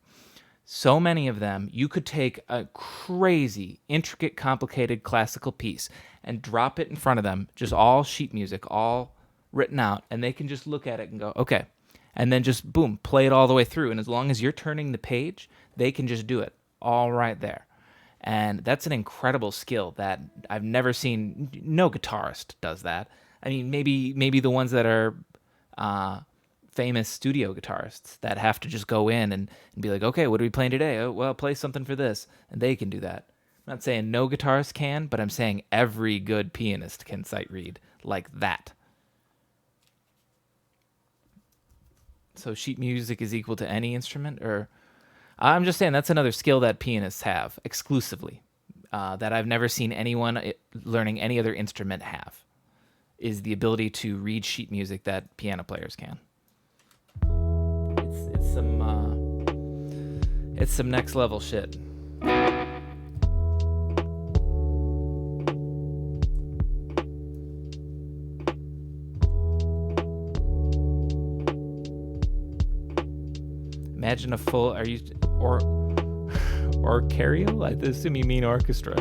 A: So many of them, you could take a crazy, intricate, complicated classical piece and drop it in front of them, just all sheet music, all written out, and they can just look at it and go, okay. And then just, boom, play it all the way through. And as long as you're turning the page, they can just do it all right there. And that's an incredible skill that I've never seen. No guitarist does that. I mean, maybe the ones that are famous studio guitarists that have to just go in and be like, okay, what are we playing today? Oh, well, play something for this. And they can do that. I'm not saying no guitarist can, but I'm saying every good pianist can sight read like that. So sheet music is equal to any instrument? Or I'm just saying that's another skill that pianists have exclusively, that I've never seen anyone learning any other instrument have, is the ability to read sheet music that piano players can. It's some next level shit. Imagine a full, orchestral? I assume you mean orchestra.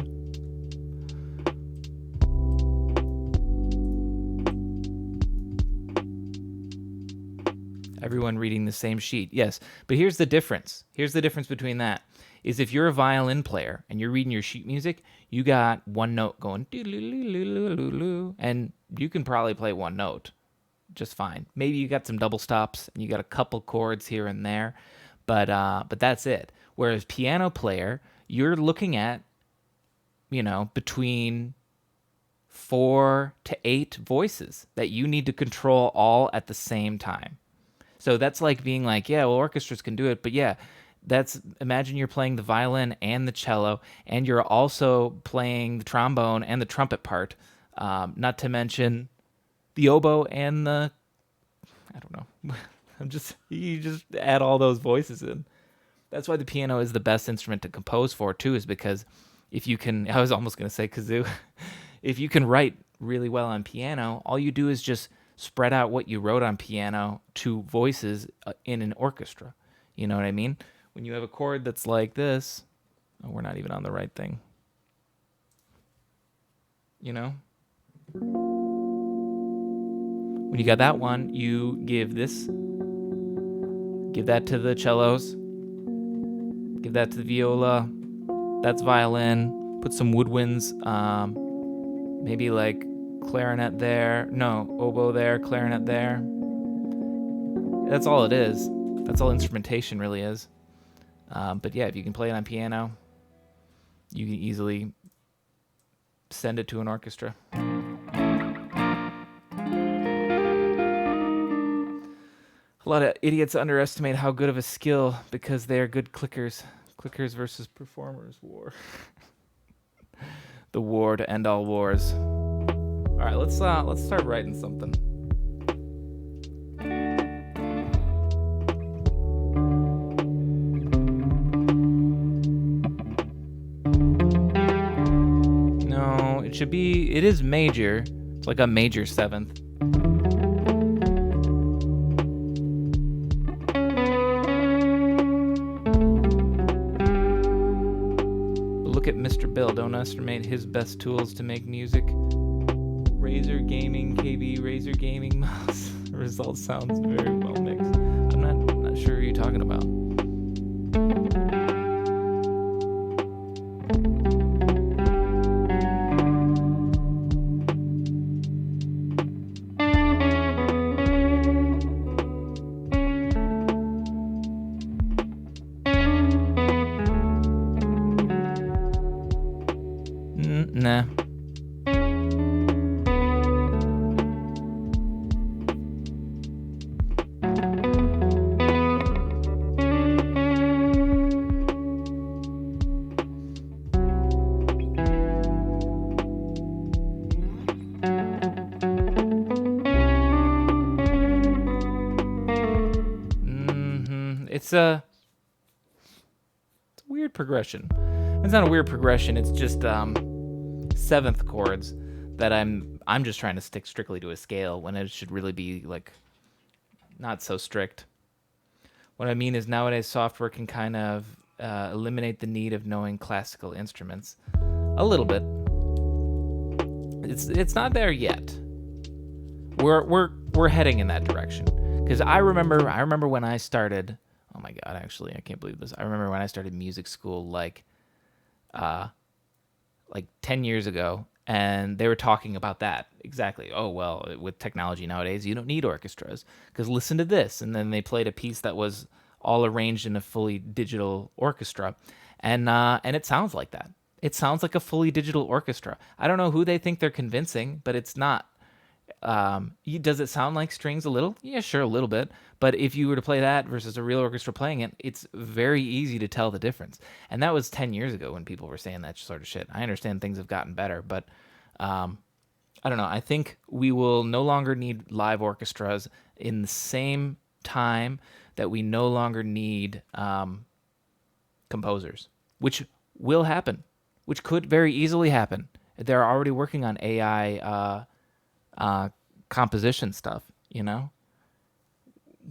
A: Everyone reading the same sheet. Yes, but here's the difference. Here's the difference between that. Is if you're a violin player and you're reading your sheet music, you got one note going, and you can probably play one note just fine. Maybe you got some double stops and you got a couple chords here and there, but that's it. Whereas piano player, you're looking at, between 4 to 8 voices that you need to control all at the same time. So that's like being like, yeah, well, orchestras can do it, but yeah, imagine you're playing the violin and the cello, and you're also playing the trombone and the trumpet part, not to mention the oboe and I don't know. You just add all those voices in. That's why the piano is the best instrument to compose for too, is because if you can, I was almost going to say kazoo, if you can write really well on piano, all you do is just spread out what you wrote on piano to voices in an orchestra. You know what I mean? When you have a chord that's like this, we're not even on the right thing. When you got that one, you give that to the cellos, give that to the viola, that's violin, put some woodwinds, maybe like clarinet there, no, oboe there, clarinet there. That's all it is. That's all instrumentation really is. But yeah, if you can play it on piano, you can easily send it to an orchestra. A lot of idiots underestimate how good of a skill because they are good clickers. Clickers versus performers war. The war to end all wars. All right, let's start writing something. No, it is major. It's like a major seventh. Look at Mr. Bill. Don't underestimate his best tools to make music. Razer Gaming KB Razer Gaming mouse. Result sounds very well mixed. I'm not sure who you're talking about. Nah. It's a weird progression. It's not a weird progression. It's just seventh chords that I'm just trying to stick strictly to a scale when it should really be like not so strict. What I mean is nowadays software can kind of eliminate the need of knowing classical instruments a little bit. It's not there yet. We're heading in that direction. Because I remember when I started. Oh my God! Actually, I can't believe this. I remember when I started music school, like 10 years ago, and they were talking about that exactly. Oh well, with technology nowadays, you don't need orchestras because listen to this, and then they played a piece that was all arranged in a fully digital orchestra, and it sounds like that. It sounds like a fully digital orchestra. I don't know who they think they're convincing, but it's not. Does it sound like strings a little? Yeah, sure, a little bit. But if you were to play that versus a real orchestra playing it, it's very easy to tell the difference. And that was 10 years ago when people were saying that sort of shit. I understand things have gotten better, but I don't know. I think we will no longer need live orchestras in the same time that we no longer need composers, which will happen, which could very easily happen. They're already working on AI composition stuff,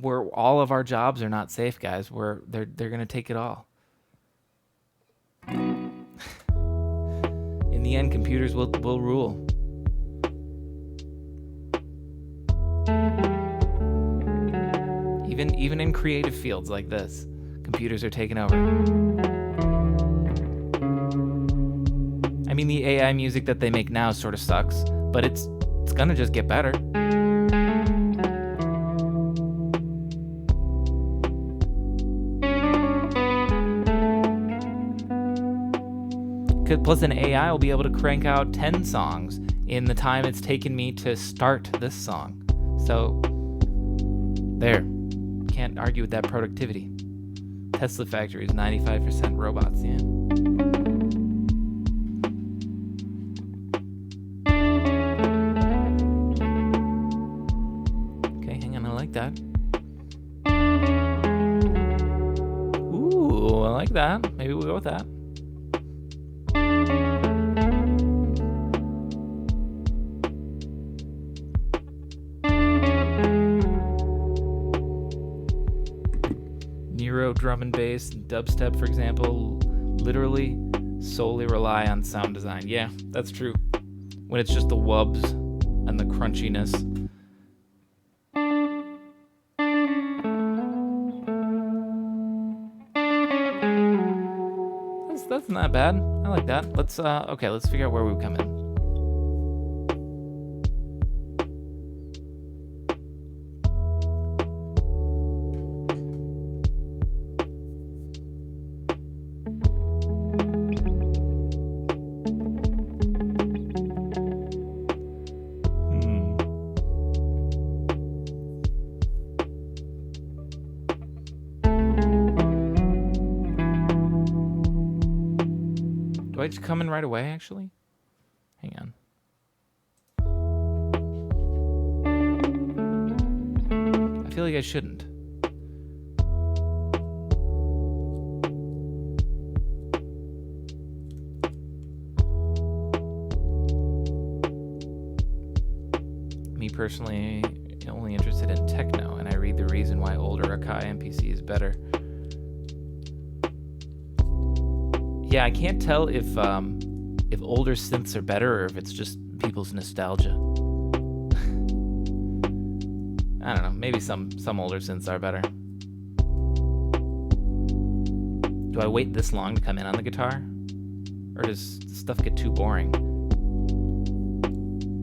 A: where all of our jobs are not safe, guys. They're gonna take it all. In the end, computers will rule. Even in creative fields like this, computers are taking over. I mean, the AI music that they make now sort of sucks, but it's It's gonna just get better. Plus an AI will be able to crank out 10 songs in the time it's taken me to start this song. So, there. Can't argue with that productivity. Tesla factory is 95% robots, yeah. Okay, hang on, I like that. Ooh, I like that. Maybe we'll go with that. Drum and bass, dubstep, for example, literally solely rely on sound design. Yeah, that's true. When it's just the wubs and the crunchiness. That's not bad. I like that. Let's figure out where we come in. Do I just come in right away, actually? Hang on. I feel like I shouldn't. Me personally, only interested in techno, and I read the reason why older Akai MPC is better. Yeah, I can't tell if older synths are better or if it's just people's nostalgia. I don't know. Maybe some older synths are better. Do I wait this long to come in on the guitar, or does stuff get too boring?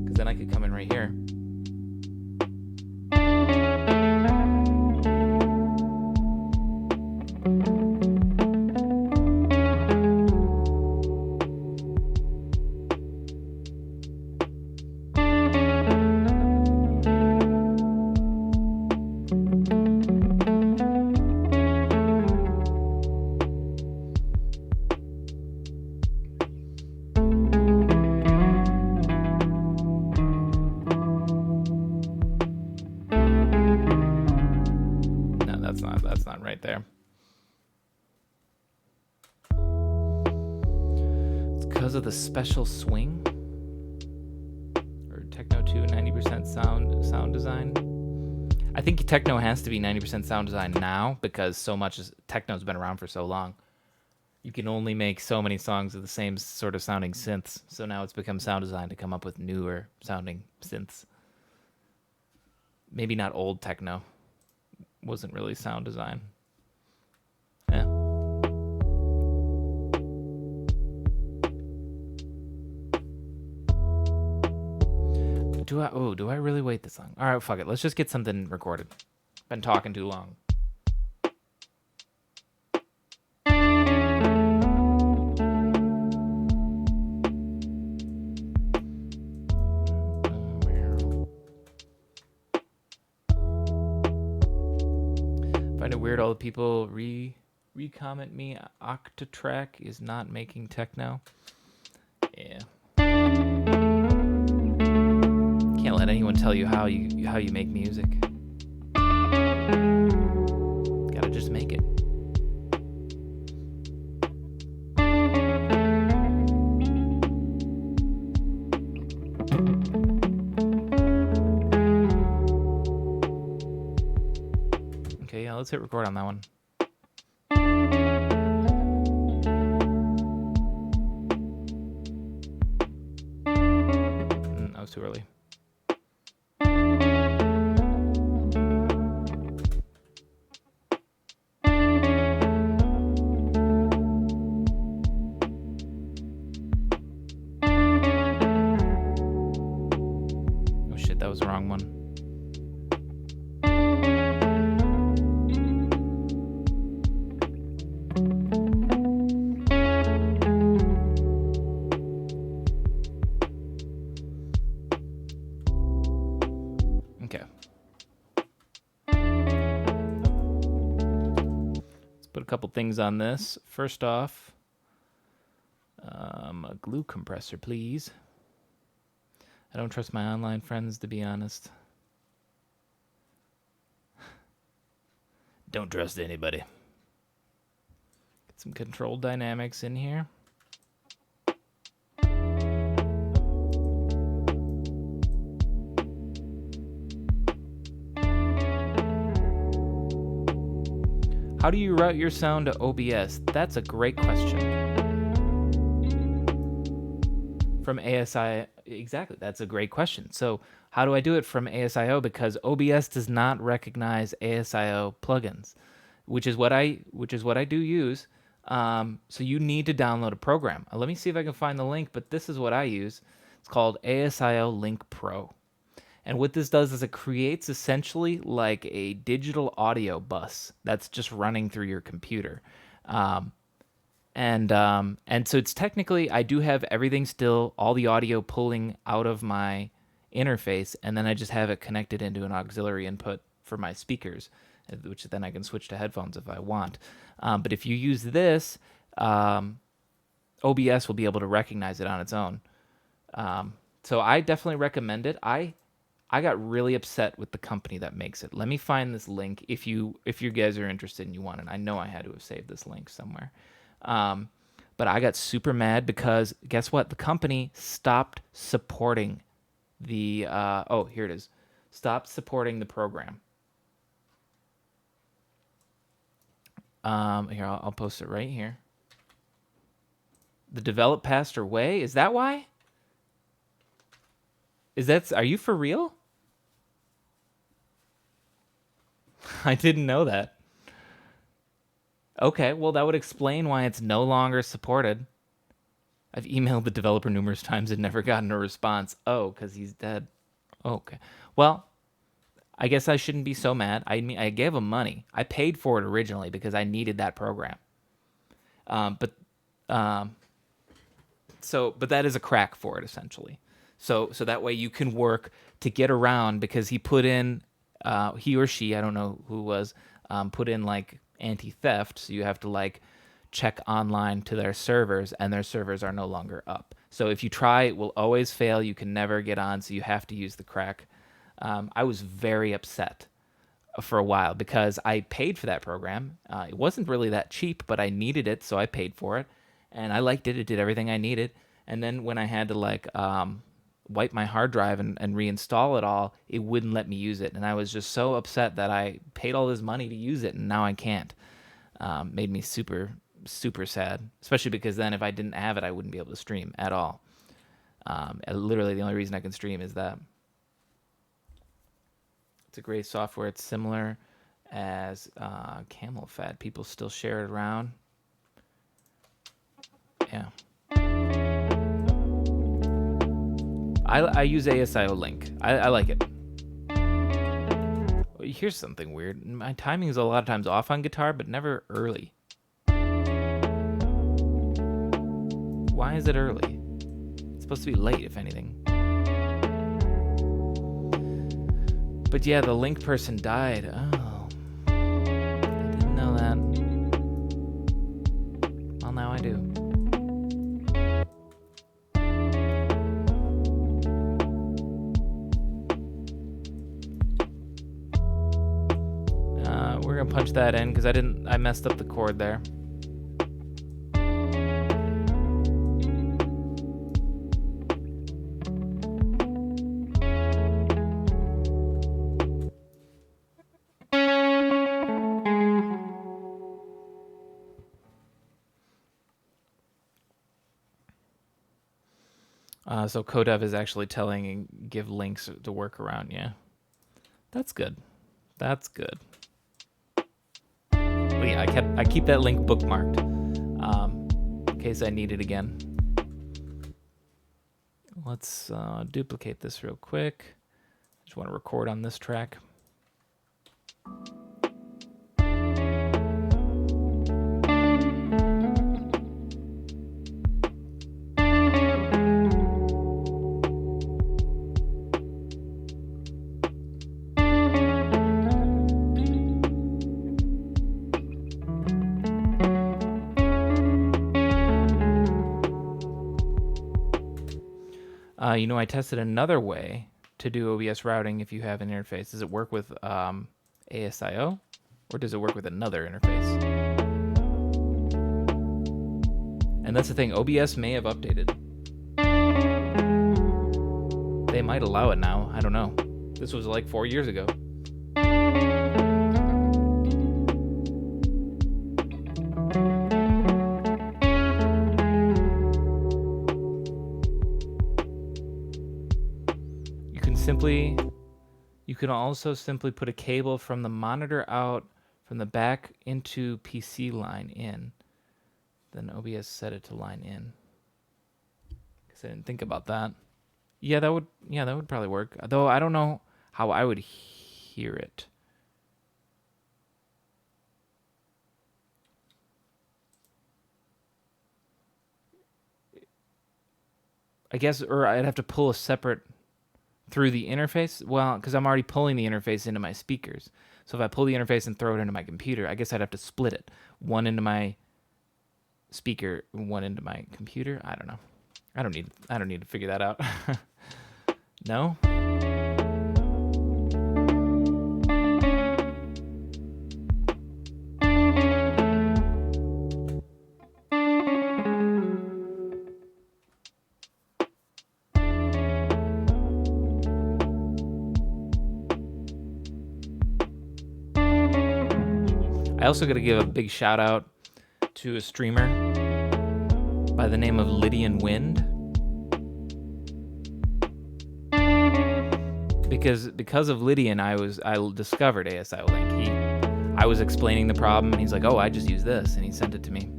A: Because then I could come in right here. That's not right there. It's because of the special swing, or techno 2 90% sound design. I think techno has to be 90% sound design now because so much techno's been around for so long. You can only make so many songs of the same sort of sounding synths. So now it's become sound design to come up with newer sounding synths. Maybe not old techno. Wasn't really sound design. Yeah. Do I really wait this long? All right, fuck it. Let's just get something recorded. Been talking too long. Find it weird all the people re-comment me. Octatrack is not making techno. Yeah. Can't let anyone tell you how you make music. Gotta just make it. Okay, yeah, let's hit record on that one. That was too early. couple things on this. First off, a glue compressor, please. I don't trust my online friends, to be honest. Don't trust anybody. Get some control dynamics in here. How do you route your sound to OBS? That's a great question. From ASI, exactly, that's a great question. So how do I do it from ASIO? Because OBS does not recognize ASIO plugins, which is what I do use. So you need to download a program. Let me see if I can find the link, but this is what I use. It's called ASIO Link Pro. And what this does is it creates essentially like a digital audio bus that's just running through your computer. And so it's technically, I do have everything still, all the audio pulling out of my interface, and then I just have it connected into an auxiliary input for my speakers, which then I can switch to headphones if I want. But if you use this, OBS will be able to recognize it on its own. So I definitely recommend it. I got really upset with the company that makes it. Let me find this link if you guys are interested and you want it. I know I had to have saved this link somewhere. But I got super mad because guess what? The company stopped supporting the here it is. Stopped supporting the program. Here, I'll post it right here. The develop pastor way? Is that why? Are you for real? I didn't know that. Okay, well, that would explain why it's no longer supported. I've emailed the developer numerous times and never gotten a response. Oh, because he's dead. Okay. Well, I guess I shouldn't be so mad. I gave him money. I paid for it originally because I needed that program. But that is a crack for it, essentially. So that way you can work to get around, because he put in, he or she, I don't know who it was, put in like anti-theft. So you have to like check online to their servers, and their servers are no longer up. So if you try, it will always fail. You can never get on. So you have to use the crack. I was very upset for a while because I paid for that program. It wasn't really that cheap, but I needed it. So I paid for it and I liked it. It did everything I needed. And then when I had to like, wipe my hard drive and reinstall it all, it wouldn't let me use it. And I was just so upset that I paid all this money to use it and now I can't. Made me super, super sad, especially because then if I didn't have it, I wouldn't be able to stream at all. Literally the only reason I can stream is that. It's a great software. It's similar as Camel Fat. People still share it around. Yeah. I use ASIO Link. I like it. Here's something weird. My timing is a lot of times off on guitar, but never early. Why is it early? It's supposed to be late, if anything. But yeah, the Link person died. Oh. I didn't know that. Well, now I do. We're gonna punch that in because I messed up the chord there. So Codev is actually telling and give links to work around. Yeah, that's good. That's good. But yeah, I keep that link bookmarked in case I need it again. Let's duplicate this real quick. Just want to record on this track. I tested another way to do OBS routing if you have an interface. Does it work with ASIO, or does it work with another interface? And that's the thing, OBS may have updated. They might allow it now, I don't know. This was like 4 years ago. You can also simply put a cable from the monitor out from the back into PC line in. Then OBS set it to line in. Because I didn't think about that. Yeah, that would probably work. Though I don't know how I would hear it. I guess, or I'd have to pull a separate through the interface. Well, because I'm already pulling the interface into my speakers. So if I pull the interface and throw it into my computer, I guess I'd have to split it. One into my speaker, one into my computer. I don't know. I don't need to figure that out. No? I also got to give a big shout out to a streamer by the name of Lydian Wind. Because of Lydian, I discovered ASIO Link. I was explaining the problem, and he's like, "Oh, I just use this," and he sent it to me.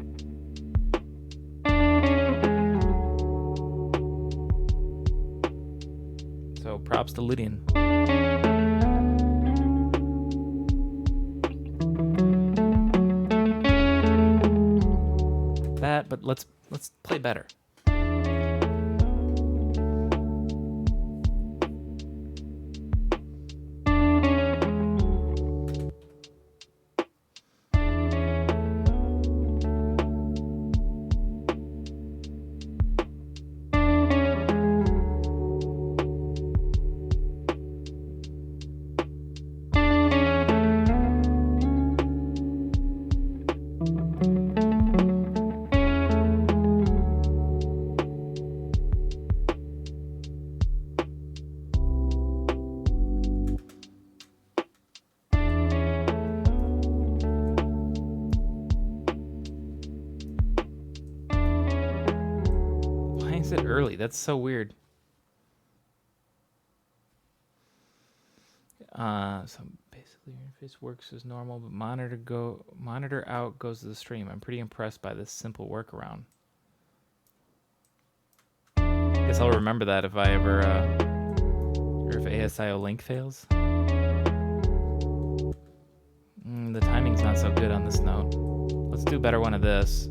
A: So props to Lydian. But let's play better. It early. That's so weird. So basically your interface works as normal, but monitor out goes to the stream. I'm pretty impressed by this simple workaround. Guess I'll remember that if I ever or if ASIO Link fails. The timing's not so good on this note. Let's do a better one of this.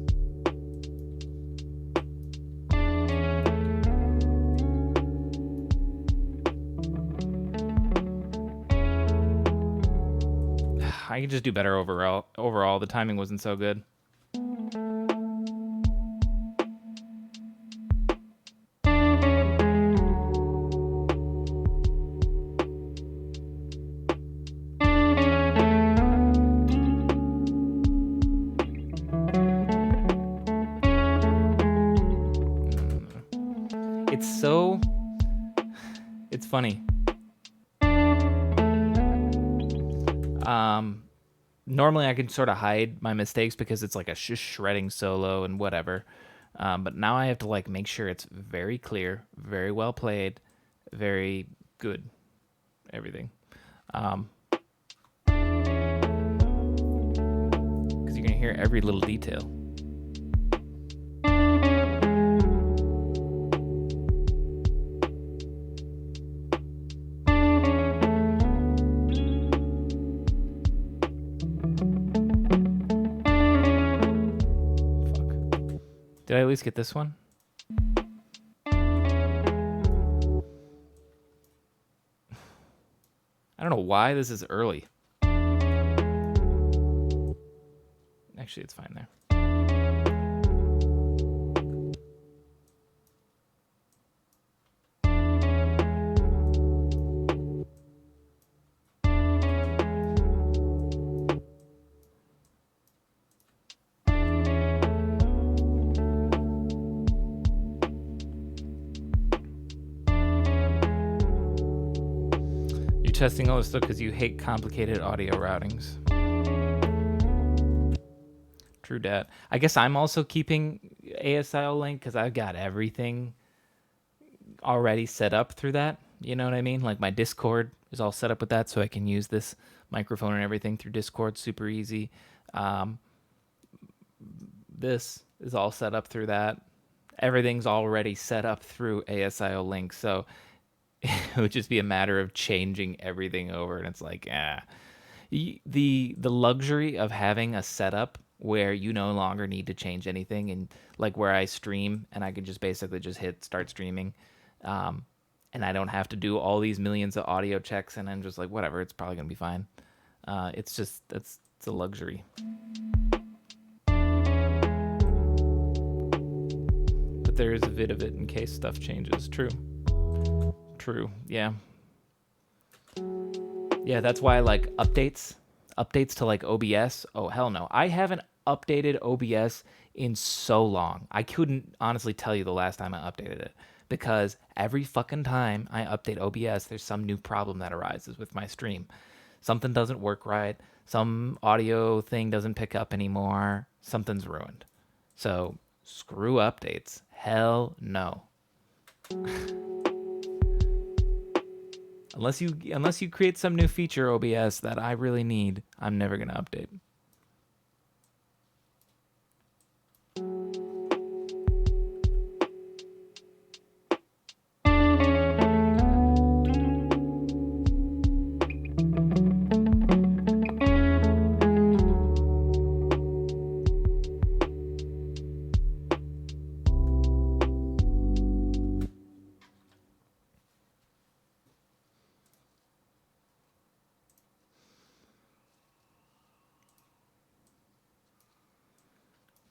A: I could just do better overall. The timing wasn't so good. It's funny. Normally I can sort of hide my mistakes because it's like a shredding solo and whatever. But now I have to like make sure it's very clear, very well played, very good, everything. Because you're gonna hear every little detail. Did I at least get this one? I don't know why this is early. Actually, it's fine there. testing all this stuff because you hate complicated audio routings. True dat. I guess I'm also keeping ASIO link because I've got everything already set up through that. You know what I mean? Like my Discord is all set up with that, so I can use this microphone and everything through Discord super easy. This is all set up through that. Everything's already set up through ASIO link, so it would just be a matter of changing everything over, and it's like, the luxury of having a setup where you no longer need to change anything, and like where I stream and I can just basically just hit start streaming, and I don't have to do all these millions of audio checks, and I'm just like, whatever, it's probably gonna be fine. It's a luxury. But there is a bit of it in case stuff changes. True. Yeah, that's why, like, updates to like OBS, oh hell no, I haven't updated OBS in so long. I couldn't honestly tell you the last time I updated it, because every fucking time I update OBS there's some new problem that arises with my stream. Something doesn't work right, some audio thing doesn't pick up anymore, something's ruined. So screw updates, hell no. Unless you create some new feature, OBS, that I really need, I'm never going to update.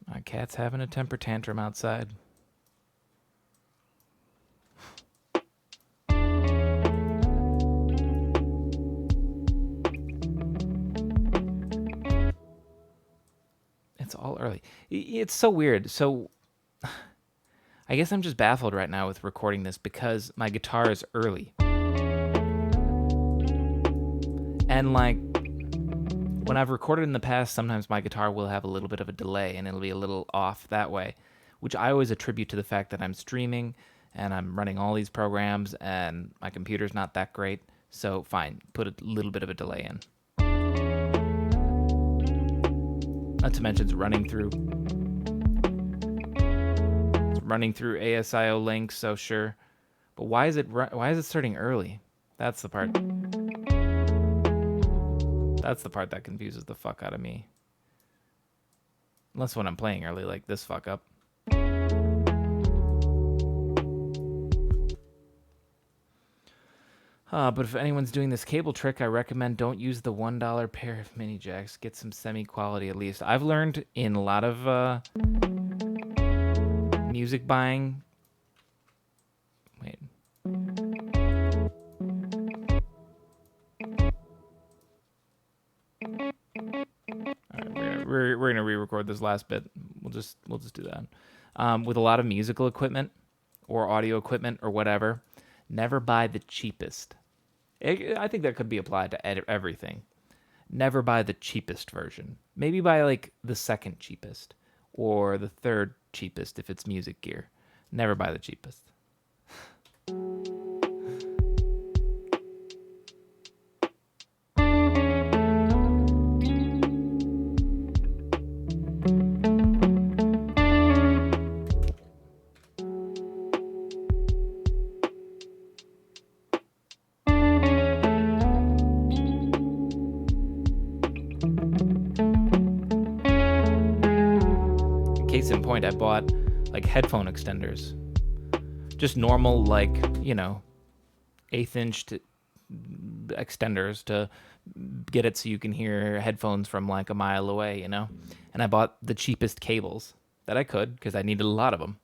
A: My cat's having a temper tantrum outside. It's all early. It's so weird. So I guess I'm just baffled right now with recording this because my guitar is early. And like, when I've recorded in the past, sometimes my guitar will have a little bit of a delay and it'll be a little off that way, which I always attribute to the fact that I'm streaming and I'm running all these programs and my computer's not that great. So fine, put a little bit of a delay in. Not to mention it's running through ASIO links, so sure. But why is it starting early? That's the part. That's the part that confuses the fuck out of me. Unless when I'm playing early, like this fuck up. But if anyone's doing this cable trick, I recommend don't use the $1 pair of mini jacks. Get some semi-quality at least. I've learned in a lot of music buying. Wait. We're gonna re-record this last bit. We'll just do that. With a lot of musical equipment or audio equipment or whatever, never buy the cheapest. I think that could be applied to everything. Never buy the cheapest version. Maybe buy like the second cheapest or the third cheapest if it's music gear. Never buy the cheapest. Case in point, I bought like headphone extenders, just normal, like, you know, 1/8 inch extenders to get it so you can hear headphones from like a mile away, you know. And I bought the cheapest cables that I could because I needed a lot of them.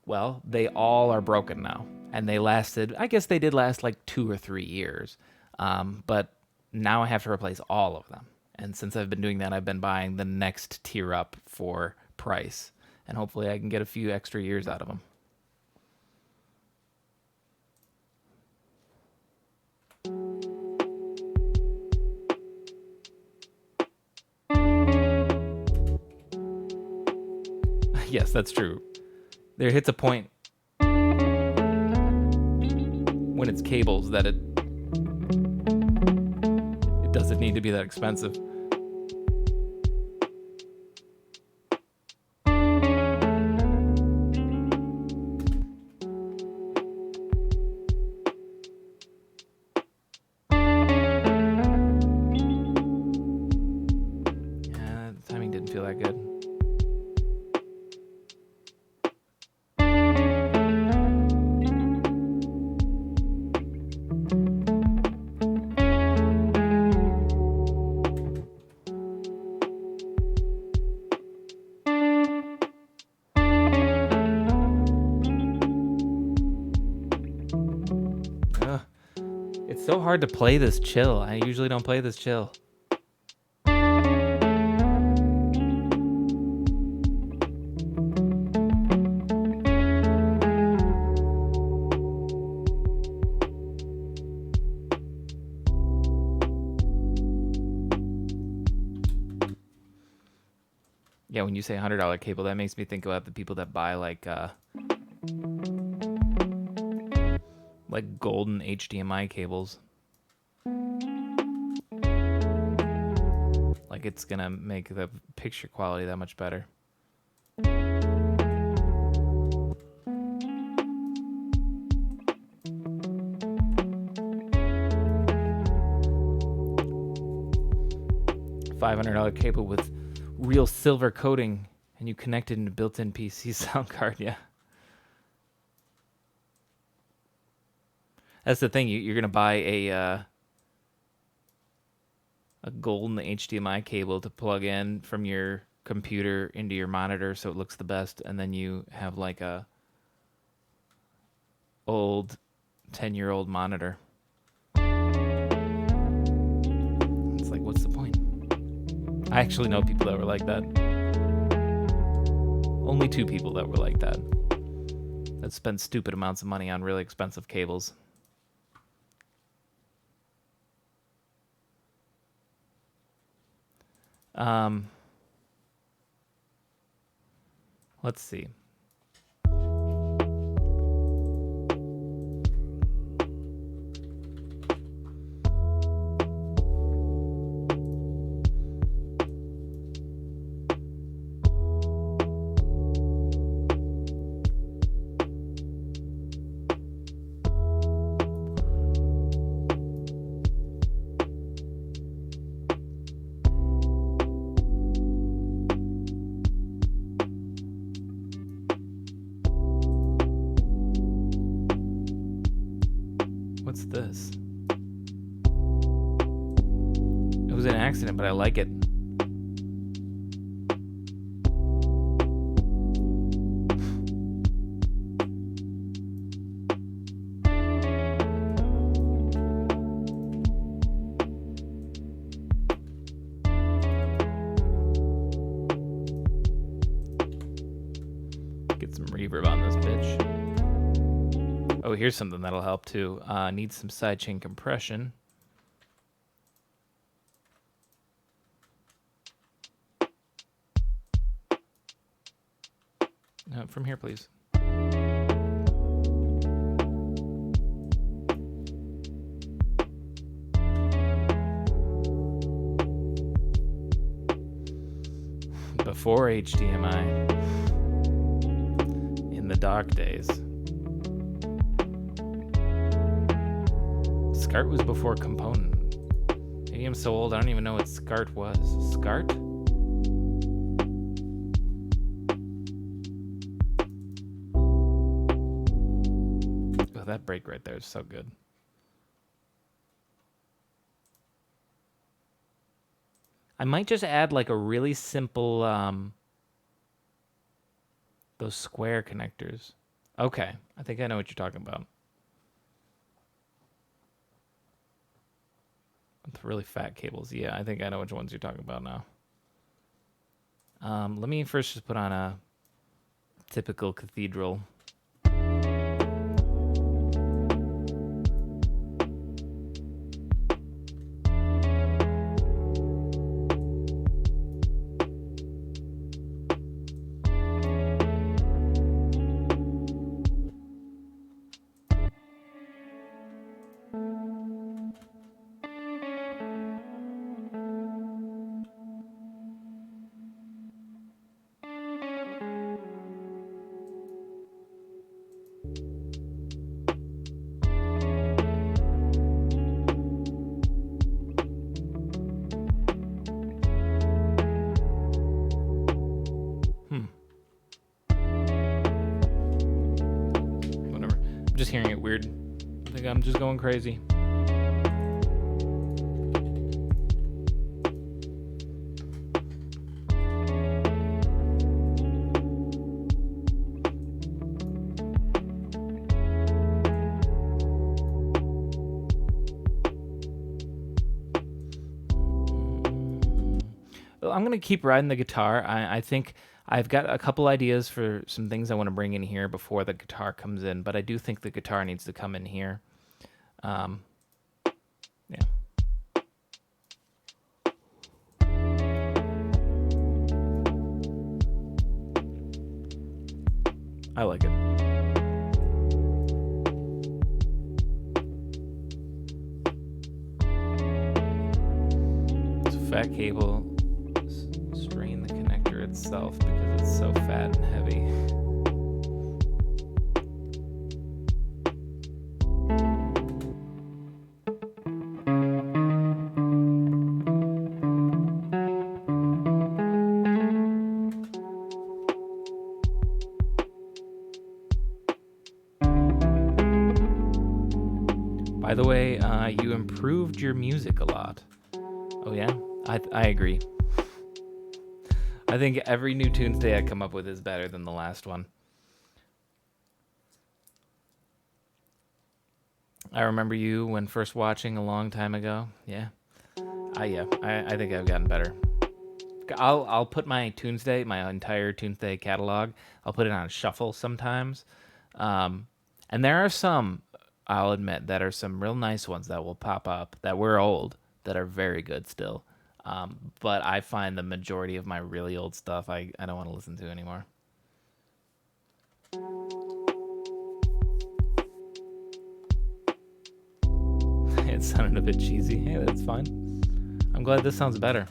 A: Well, they all are broken now, and they lasted, I guess they did last like 2 or 3 years, but now I have to replace all of them. And since I've been doing that, I've been buying the next tier up for price, and hopefully I can get a few extra years out of them. Yes, that's true. There hits a point when it's cables that it doesn't need to be that expensive. Yeah, the timing didn't feel that good. Ugh. It's so hard to play this chill. I usually don't play this chill. Yeah, when you say $100 cable, that makes me think about the people that buy like golden HDMI cables. Like it's gonna make the picture quality that much better. $500 cable with real silver coating, and you connect it into built-in PC sound card. Yeah, that's the thing. You're gonna buy a golden HDMI cable to plug in from your computer into your monitor, so it looks the best, and then you have like a old 10-year-old monitor. It's like, what's the point? I actually know people that were like that. Only 2 people that were like that. That spent stupid amounts of money on really expensive cables. Let's see. What's this? It was an accident, but I like it. Get some reverb on this bitch. Oh, here's something that'll help too. Needs some sidechain compression. From here, please. Before HDMI. In the dark days. SCART was before component. Maybe I'm so old I don't even know what SCART was. SCART? Oh, that break right there is so good. I might just add like a really simple those square connectors. Okay, I think I know what you're talking about. With really fat cables. Yeah, I think I know which ones you're talking about now. Let me first just put on a typical cathedral. just hearing it weird. I think I'm just going crazy. I'm going to keep riding the guitar. I think I've got a couple ideas for some things I want to bring in here before the guitar comes in, but I do think the guitar needs to come in here. Yeah. I like it. It's a fat cable. Strain the connector itself because it's so fat and heavy. By the way, you improved your music a lot. Oh yeah? I agree. I think every new Tunesday I come up with is better than the last one. I remember you when first watching a long time ago. Yeah. I think I've gotten better. I'll put my Tunesday, my entire Tunesday catalog, I'll put it on shuffle sometimes. And there are some, I'll admit, that are some real nice ones that will pop up that were old that are very good still. But I find the majority of my really old stuff I don't want to listen to anymore. It sounded a bit cheesy. Hey, that's fine. I'm glad this sounds better.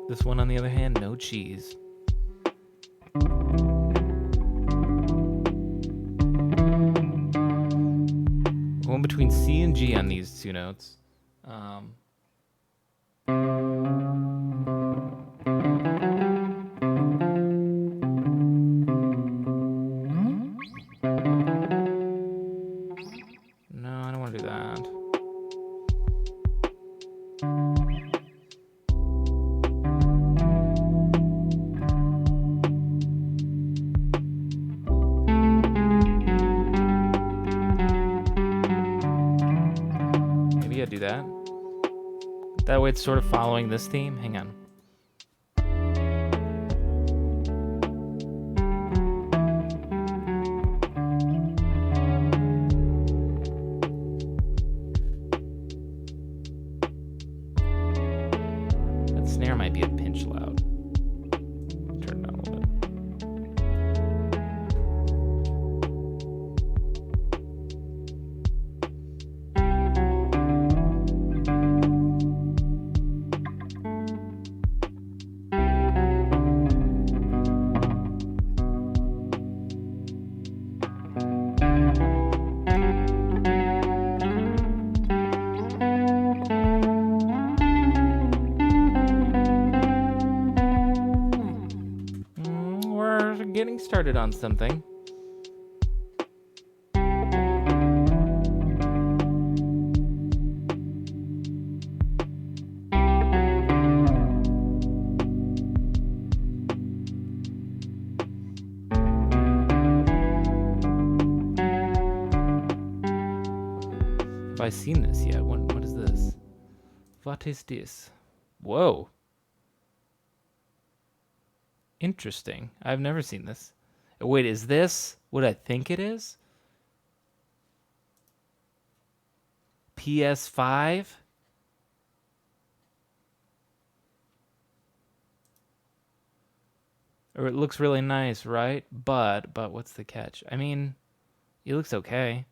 A: This one, on the other hand, no cheese. Going between C and G on these two notes. No, I don't want to do that. Maybe I do that. That way it's sort of following this theme. Hang on. That snare might be a pinch loud. Turn it down a little bit. We're getting started on something. Have I seen this yet? What is this? What is this? Whoa. Interesting. I've never seen this. Wait, is this what I think it is? PS5? Or it looks really nice, right? But what's the catch? I mean, it looks okay.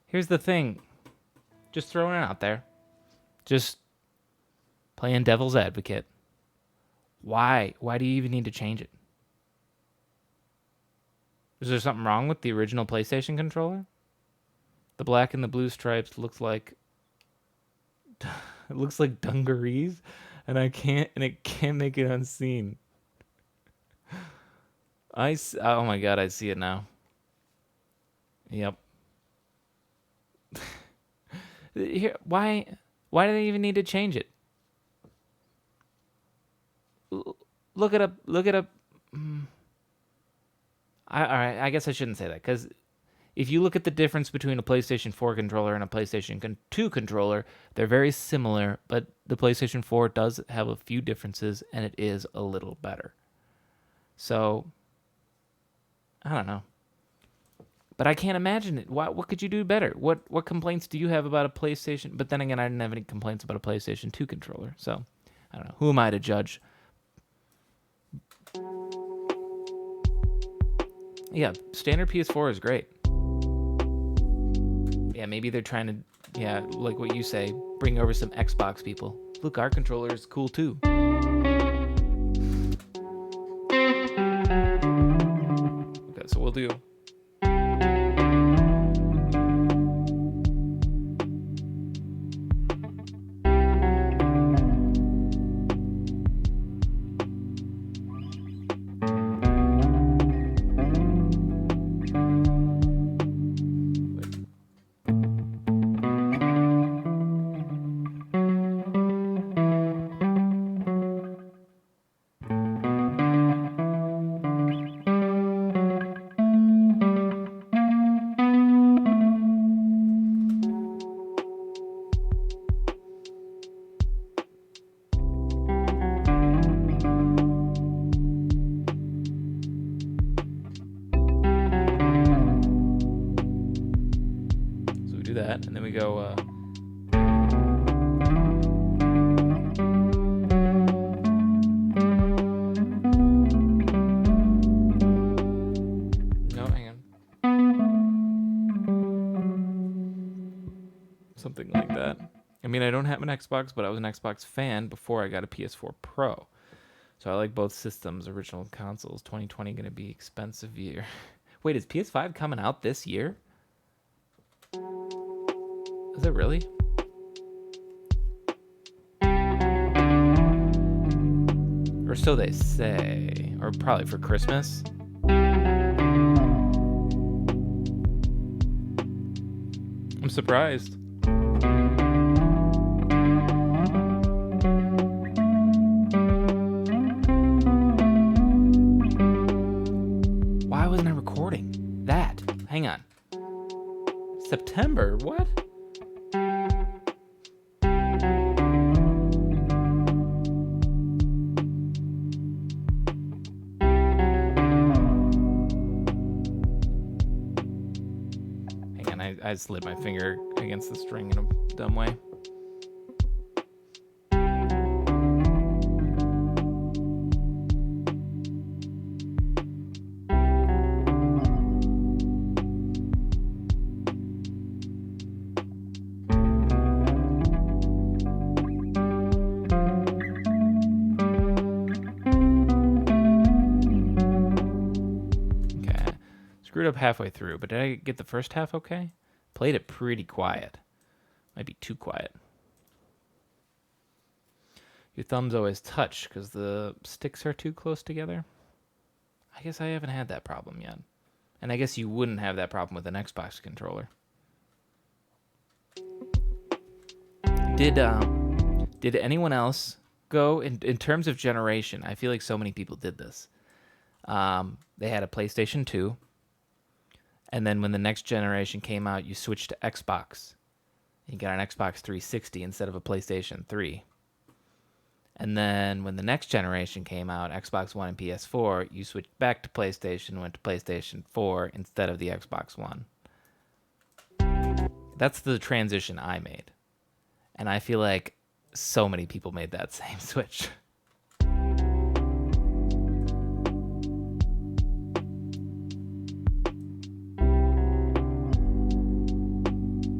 A: Here's the thing. Just throwing it out there. Just playing devil's advocate. Why? Why do you even need to change it? Is there something wrong with the original PlayStation controller? The black and the blue stripes looks like it looks like dungarees, and it can't make it unseen. Oh my god, I see it now. Yep. Here, why do they even need to change it? Look it up. Look it up. All right, I guess I shouldn't say that because if you look at the difference between a PlayStation 4 controller and a PlayStation 2 controller, they're very similar, but the PlayStation 4 does have a few differences and it is a little better. So, I don't know. But I can't imagine it. What could you do better? What complaints do you have about a PlayStation? But then again, I didn't have any complaints about a PlayStation 2 controller. So, I don't know. Who am I to judge? Yeah, standard PS4 is great. Yeah, maybe they're trying to, yeah, like what you say, bring over some Xbox people. Look, our controller is cool too. Okay, so we'll do. That, and then we go no, hang on. Something like that. I mean, I don't have an Xbox, but I was an Xbox fan before I got a PS4 Pro. So I like both systems, original consoles. 2020 going to be expensive year. Wait, is PS5 coming out this year? Is it really? Or so they say. Or probably for Christmas. I'm surprised. Why wasn't I recording that? Hang on. September? What? I slid my finger against the string in a dumb way. Okay, screwed up halfway through, but did I get the first half okay? Played it pretty quiet. Might be too quiet. Your thumbs always touch because the sticks are too close together. I guess I haven't had that problem yet. And I guess you wouldn't have that problem with an Xbox controller. Did anyone else go, in terms of generation, I feel like so many people did this. They had a PlayStation 2. And then when the next generation came out, you switched to Xbox. You got an Xbox 360 instead of a PlayStation 3. And then when the next generation came out, Xbox One and PS4, you switched back to PlayStation, went to PlayStation 4 instead of the Xbox One. That's the transition I made. And I feel like so many people made that same switch.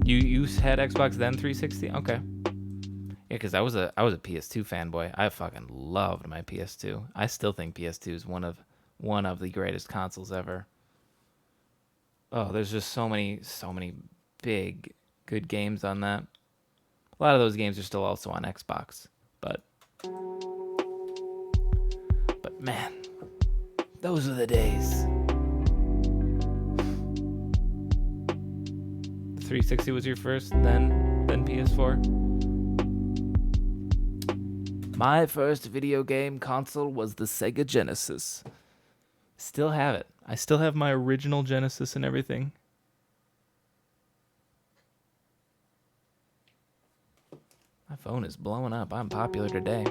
A: You had Xbox then 360? Okay. Yeah, because I was a PS2 fanboy. I fucking loved my PS2. I still think PS2 is one of the greatest consoles ever. Oh, there's just so many big, good games on that. A lot of those games are still also on Xbox, but man, those are the days. The 360 was your first, then PS4. My first video game console was the Sega Genesis. Still have it. I still have my original Genesis and everything. My phone is blowing up. I'm popular today.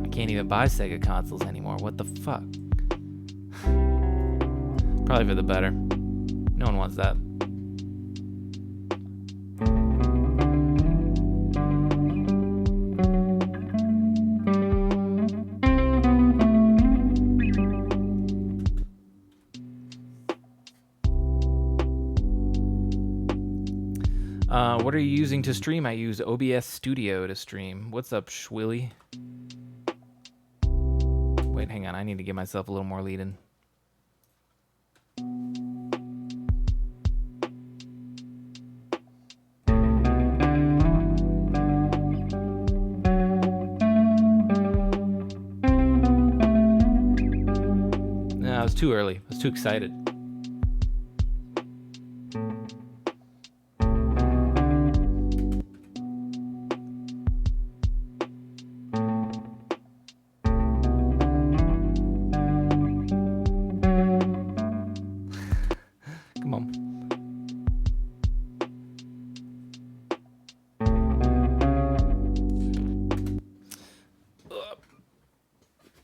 A: I can't even buy Sega consoles anymore. What the fuck? Probably for the better. No one wants that. What are you using to stream? I use OBS Studio to stream. What's up, Schwilly? Wait, hang on. I need to give myself a little more lead in. No, I was too early. I was too excited.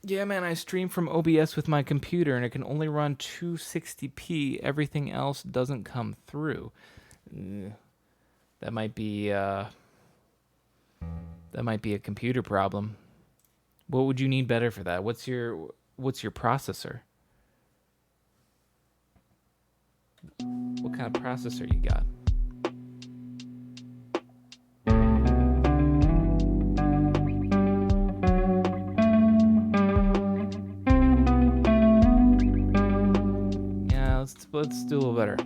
A: Yeah, man, I stream from OBS with my computer, and it can only run 260p. Everything else doesn't come through. That might be a computer problem. What would you need better for that? What's your processor? What kind of processor you got? Let's do a little better.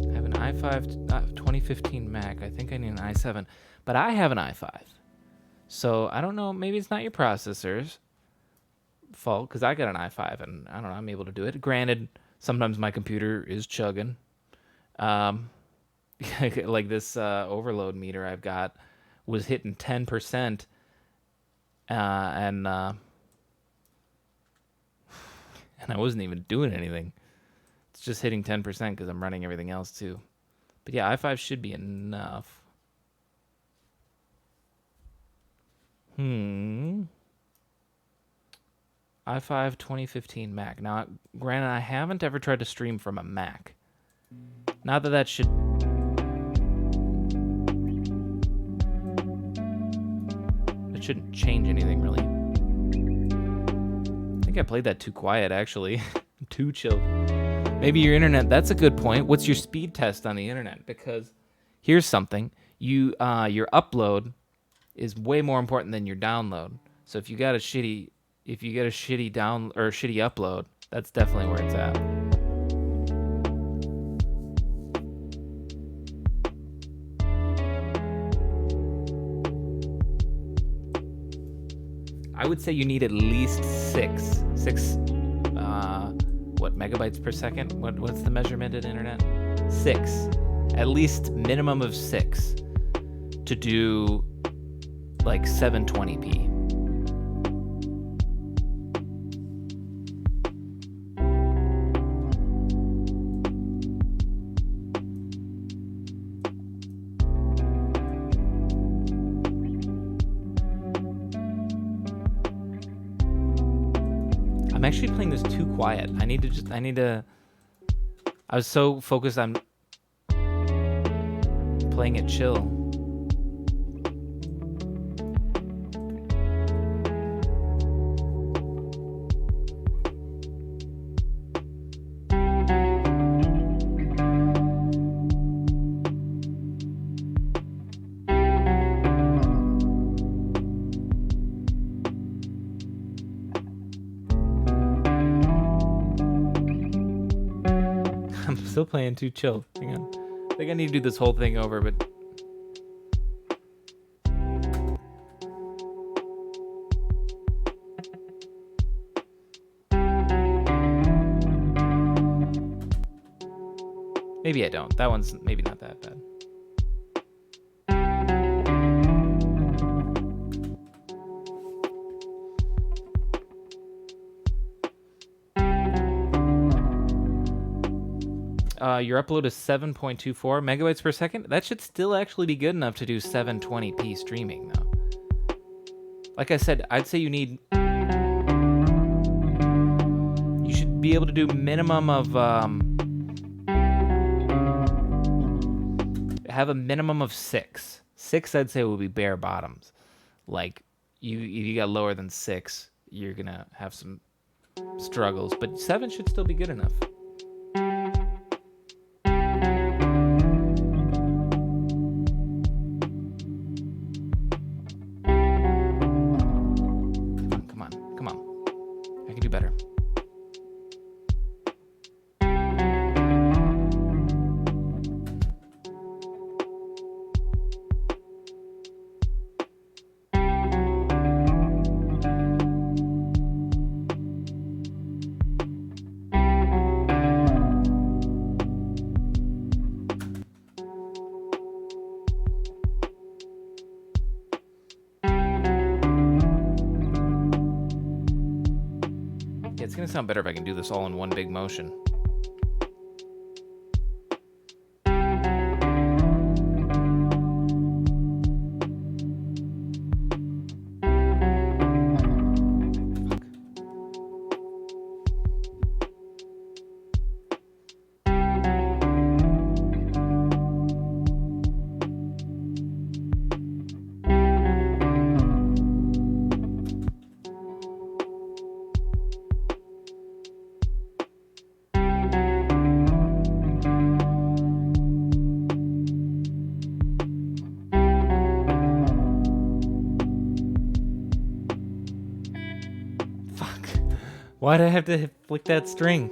A: I have an i5 2015 Mac. I think I need an i7, but I have an i5. So I don't know. Maybe it's not your processor's fault, because I got an i5 and I don't know, I'm able to do it. Granted, sometimes my computer is chugging. Like this overload meter I've got was hitting 10%, and I wasn't even doing anything. It's just hitting 10% because I'm running everything else too. But yeah, i5 should be enough. i5 2015 Mac. Now, granted, I haven't ever tried to stream from a Mac. Not that that should... It shouldn't change anything, really. I think I played that too quiet, actually. Too chill. Maybe your internet... That's a good point. What's your speed test on the internet? Because here's something. Your upload is way more important than your download. So if you got a shitty... If you get a shitty down or shitty upload, that's definitely where it's at. I would say you need at least six megabytes per second? What's the measurement at internet? 6. At least minimum of 6 to do like 720p. I'm actually playing this too quiet. I was so focused on playing it chill. still playing too. Chill. Hang on. I think I need to do this whole thing over, but maybe I don't. That one's maybe not that bad. Your upload is 7.24 megabytes per second. That should still actually be good enough to do 720p streaming, though. Like I said, I'd say you should be able to do minimum of, have a minimum of 6. 6, I'd say, would be bare bottoms. Like, if you got lower than 6, you're gonna have some struggles. But 7 should still be good enough. Come on. I can do better. It's gonna sound better if I can do this all in one big motion. Why'd I have to flick that string?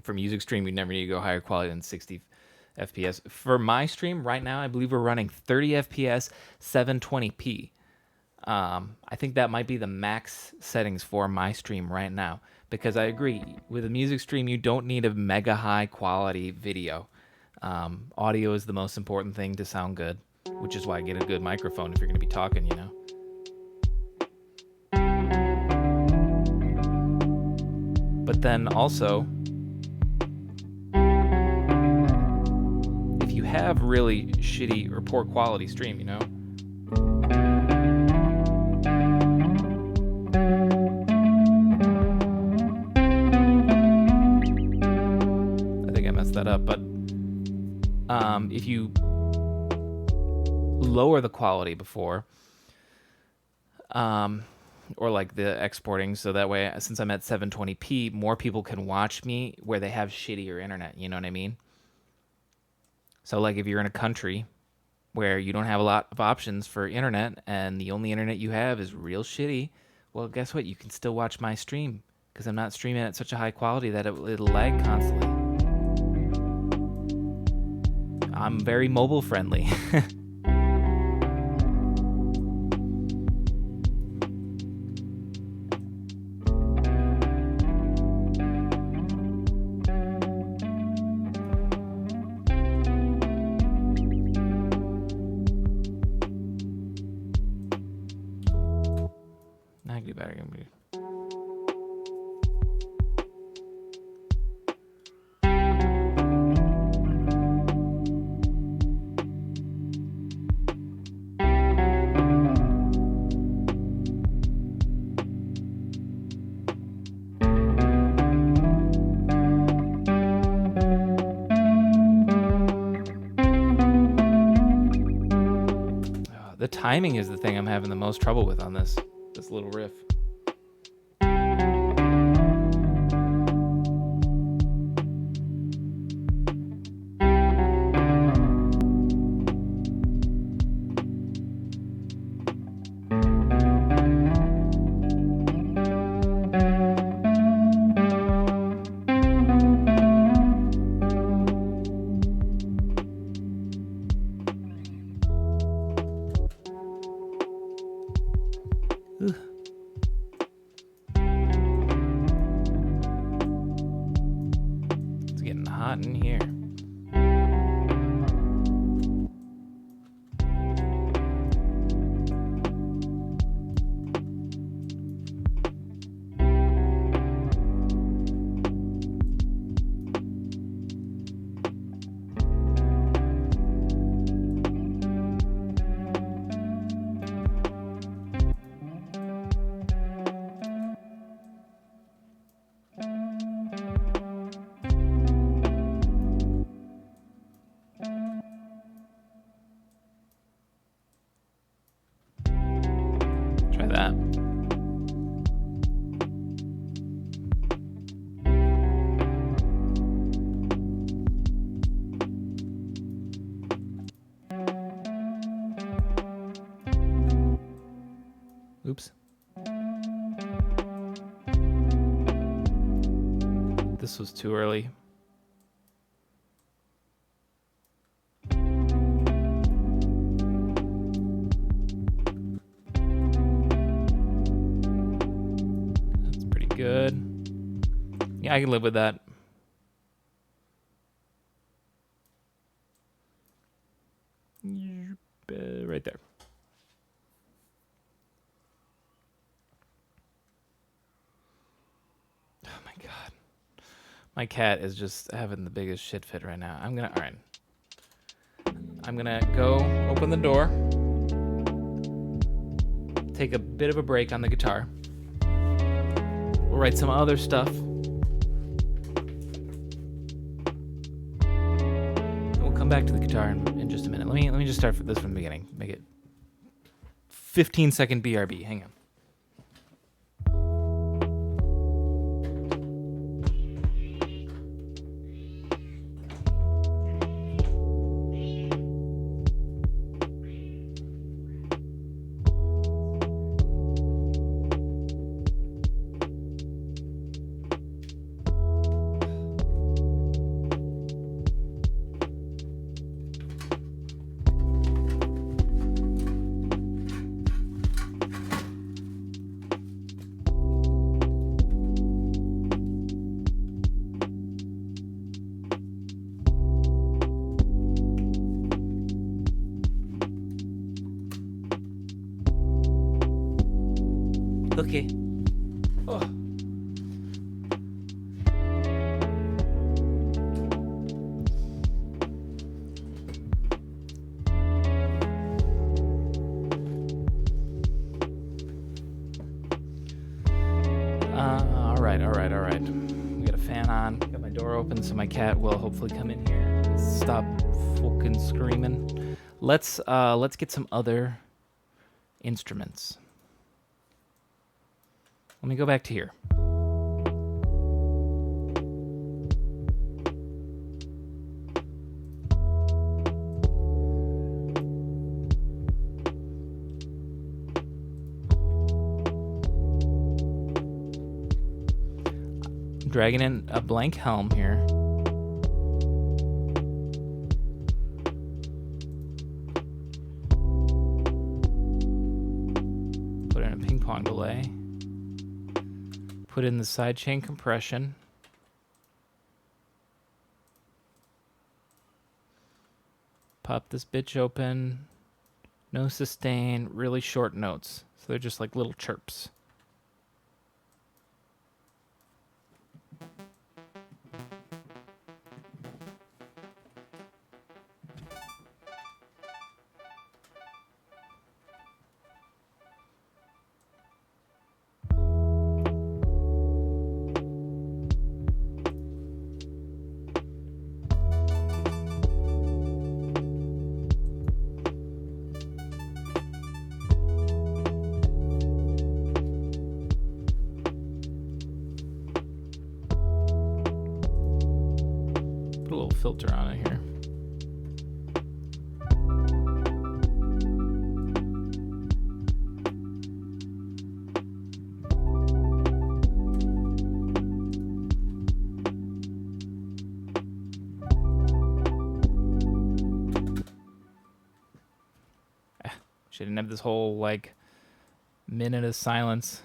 A: For music stream, you never need to go higher quality than 60 FPS. For my stream right now, I believe we're running 30 FPS, 720p. I think that might be the max settings for my stream right now, because I agree, with a music stream, you don't need a mega high quality video. Audio is the most important thing to sound good, which is why I get a good microphone if you're going to be talking, you know. But then also, if you have really shitty or poor quality stream, you know, I think I messed that up, but if you lower the quality before, or like the exporting, so that way, since I'm at 720p, more people can watch me where they have shittier internet, you know what I mean? So like if you're in a country where you don't have a lot of options for internet and the only internet you have is real shitty, well, guess what? You can still watch my stream because I'm not streaming at such a high quality that it'll lag constantly. I'm very mobile friendly. I can do better. The timing is the thing I'm having the most trouble with on this little riff. It's getting hot in here. Try that. Oops. This was too early. That's pretty good. Yeah, I can live with that. Right there. Oh my god. My cat is just having the biggest shit fit right now. All right. I'm gonna go open the door, take a bit of a break on the guitar. We'll write some other stuff. We'll come back to the guitar in just a minute. Let me just start this from the beginning. Make it 15-second BRB. Hang on. Okay. Oh. All right. We got a fan on. Got my door open, so my cat will hopefully come in here and stop fucking screaming. Let's get some other instruments. Let me go back to here. I'm dragging in a blank helm here. Put in a ping pong delay. Put in the sidechain compression. Pop this bitch open. No sustain, really short notes. So they're just like little chirps. filter on it here. Shouldn't have this whole like minute of silence.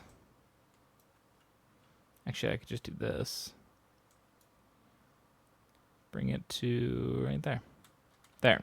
A: Actually, I could just do this. Bring it to right there. There.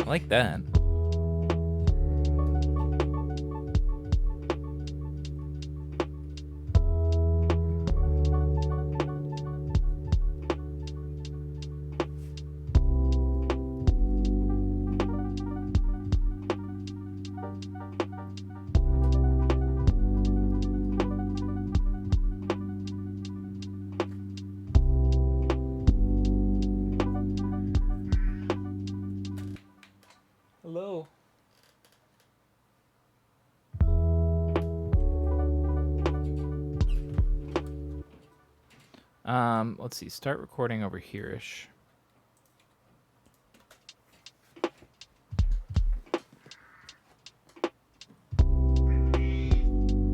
A: I like that. Hello. Let's see. Start recording over here-ish.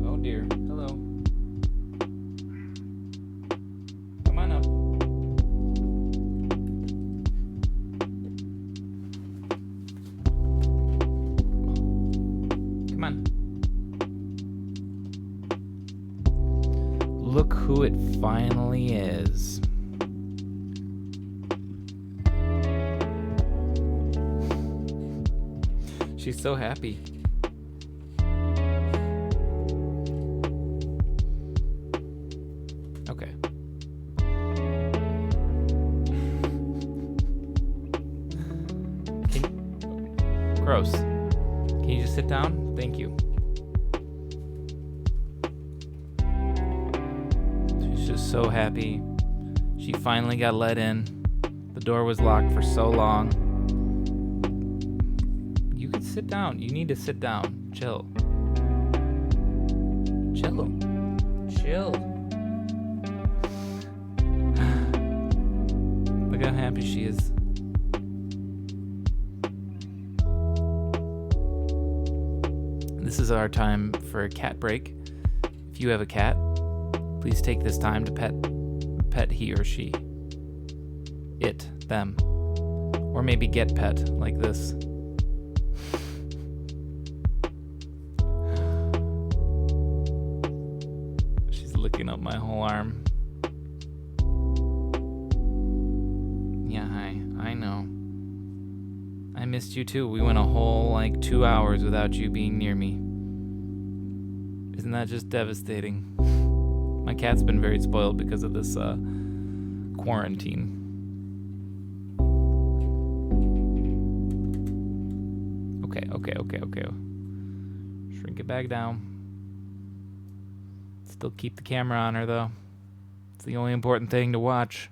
A: Oh dear. Hello. Come on up. Come on. Look who it finally is. She's so happy. Okay. Gross. Can you just sit down? Thank you. She's just so happy. She finally got let in. The door was locked for so long. You can sit down. You need to sit down. Chill. Chill. Chill. Look how happy she is. This is our time for a cat break. If you have a cat, please take this time to pet he or she. It, them. Or maybe get pet, like this. She's licking up my whole arm. Yeah, hi. I know. I missed you too. We went a whole 2 hours without you being near me. Isn't that just devastating? My cat's been very spoiled because of this quarantine. Okay. Shrink it back down. Still keep the camera on her though. It's the only important thing to watch.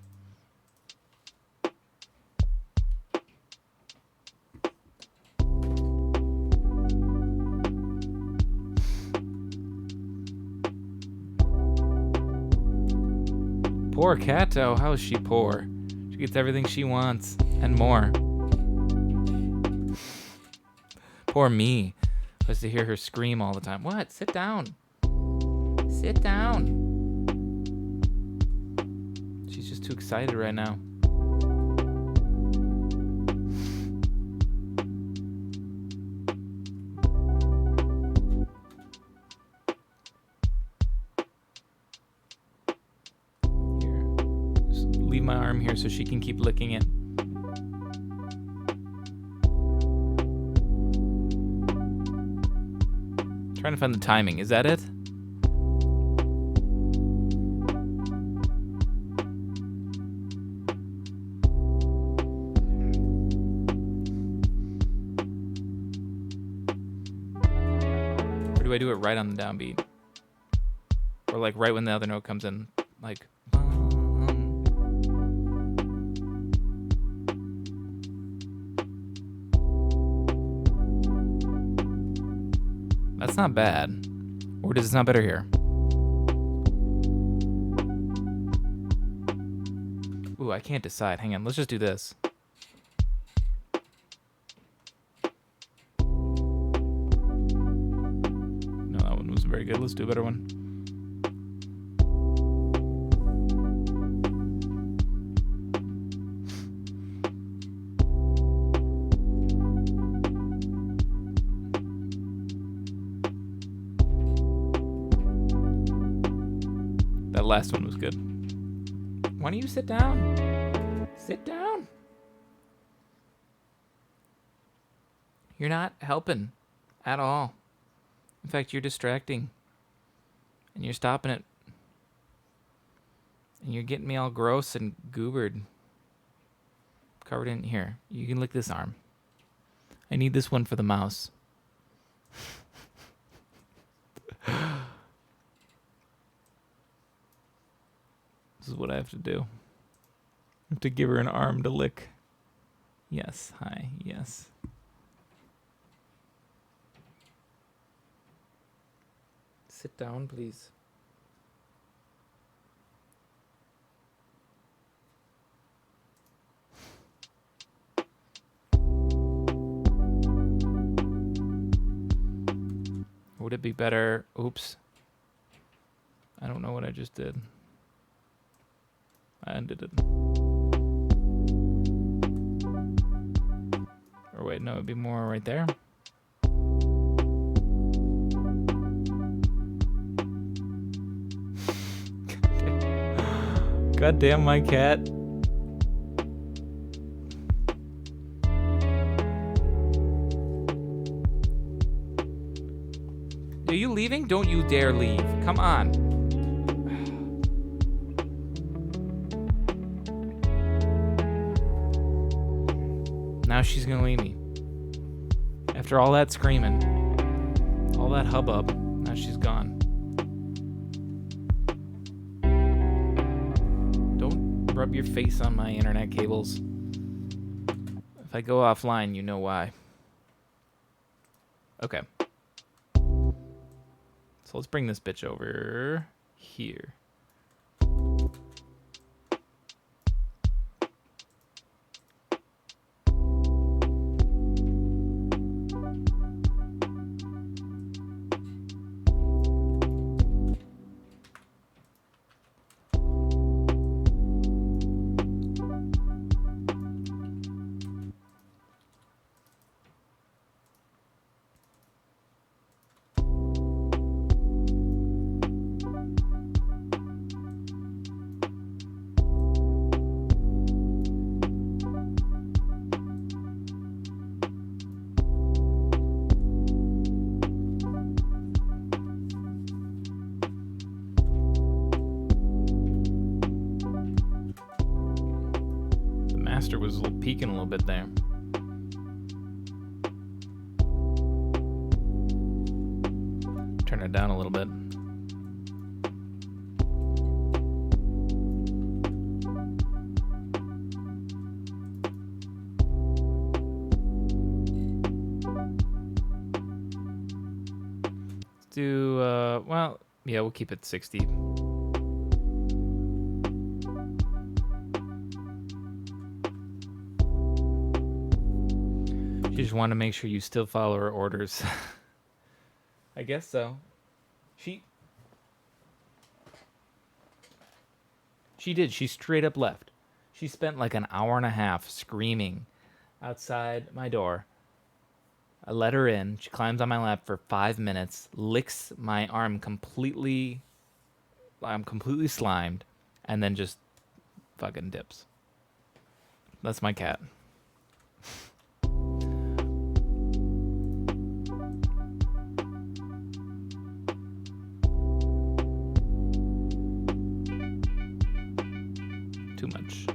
A: Poor Kato, how is she poor? She gets everything she wants, and more. Poor me. I was to hear her scream all the time. What? Sit down. Sit down. She's just too excited right now. leave my arm here so she can keep licking it. Trying to find the timing. Is that it? Or do I do it right on the downbeat? Or like right when the other note comes in? Like... That's not bad. Or does it sound better here? Ooh, I can't decide. Hang on, let's just do this. No, that one wasn't very good. Let's do a better one. That last one was good. Why don't you sit down? Sit down. You're not helping at all. In fact, you're distracting. And you're stopping it. And you're getting me all gross and goobered. Covered in here. You can lick this arm. I need this one for the mouse. This is what I have to do. I have to give her an arm to lick. Yes, hi, yes. Sit down, please. Would it be better? Oops. I don't know what I just did. I undid it. Or wait, no, it'd be more right there. God damn my cat. Are you leaving? Don't you dare leave. Come on. Now she's gonna leave me. After all that screaming, all that hubbub, now she's gone. Don't rub your face on my internet cables. If I go offline, you know why. Okay. So let's bring this bitch over here. Was peeking a little bit there. Turn it down a little bit. Let's do, well, yeah, we'll keep it 60. She just wanted to make sure you still follow her orders. I guess so. She did. She straight up left. She spent like an hour and a half screaming outside my door. I let her in. She climbs on my lap for 5 minutes, licks my arm completely. I'm completely slimed, and then just fucking dips. That's my cat. Too much.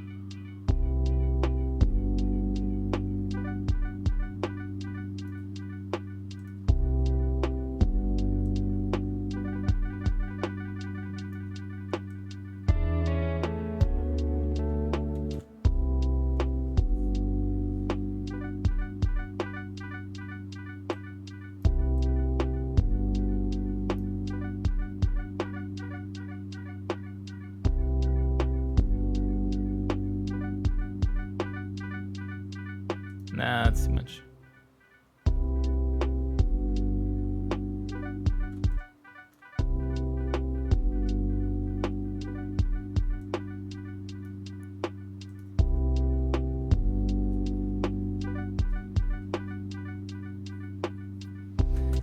A: Nah, that's too much.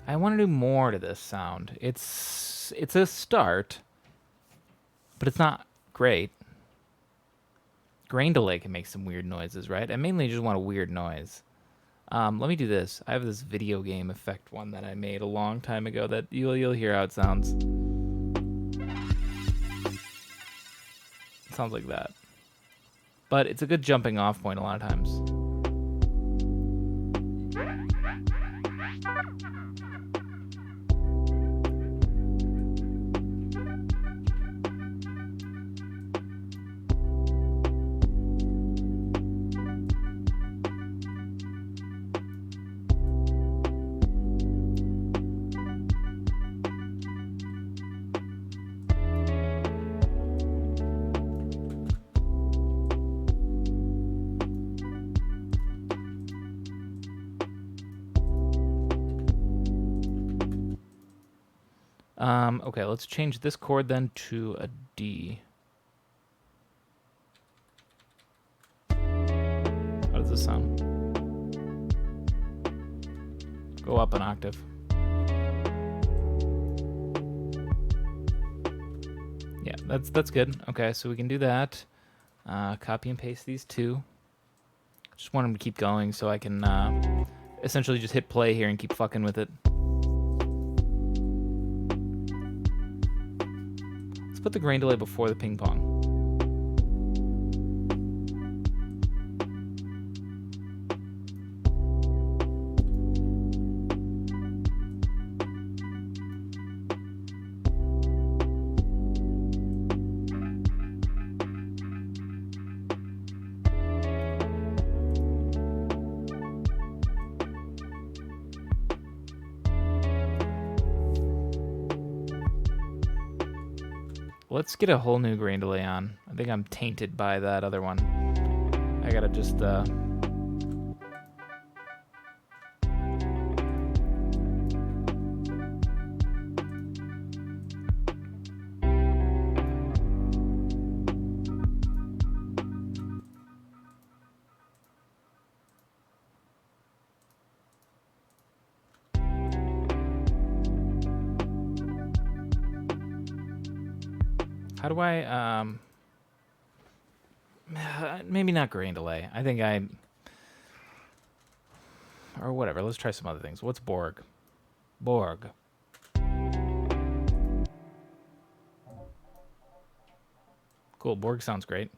A: I want to do more to this sound. It's a start, but it's not great. Grain delay can make some weird noises, right? I mainly just want a weird noise. Let me do this. I have this video game effect one that I made a long time ago that you'll hear how it sounds. It sounds like that. But it's a good jumping off point a lot of times. Okay, let's change this chord then to a D. How does this sound? Go up an octave. Yeah, that's good. Okay, so we can do that. Copy and paste these two. Just want them to keep going so I can essentially just hit play here and keep fucking with it. Put the grain delay before the ping pong. Let's get a whole new grain delay on. I think I'm tainted by that other one. I gotta just how do I, maybe not grain delay. I think or whatever. Let's try some other things. What's Borg? Borg. Cool, Borg sounds great.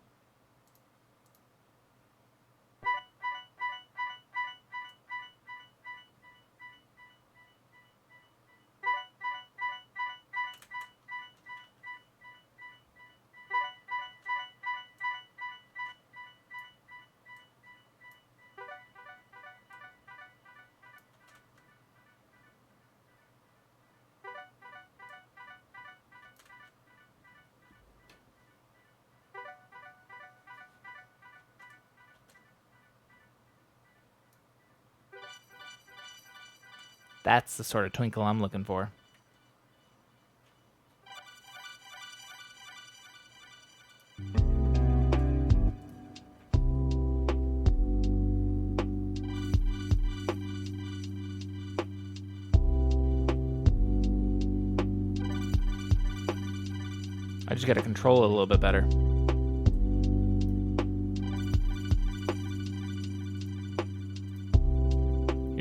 A: That's the sort of twinkle I'm looking for. I just got to control it a little bit better.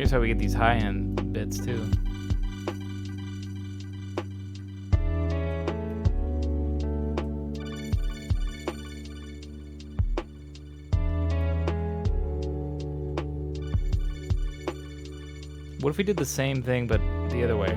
A: Here's how we get these high-end bits too. What if we did the same thing but the other way?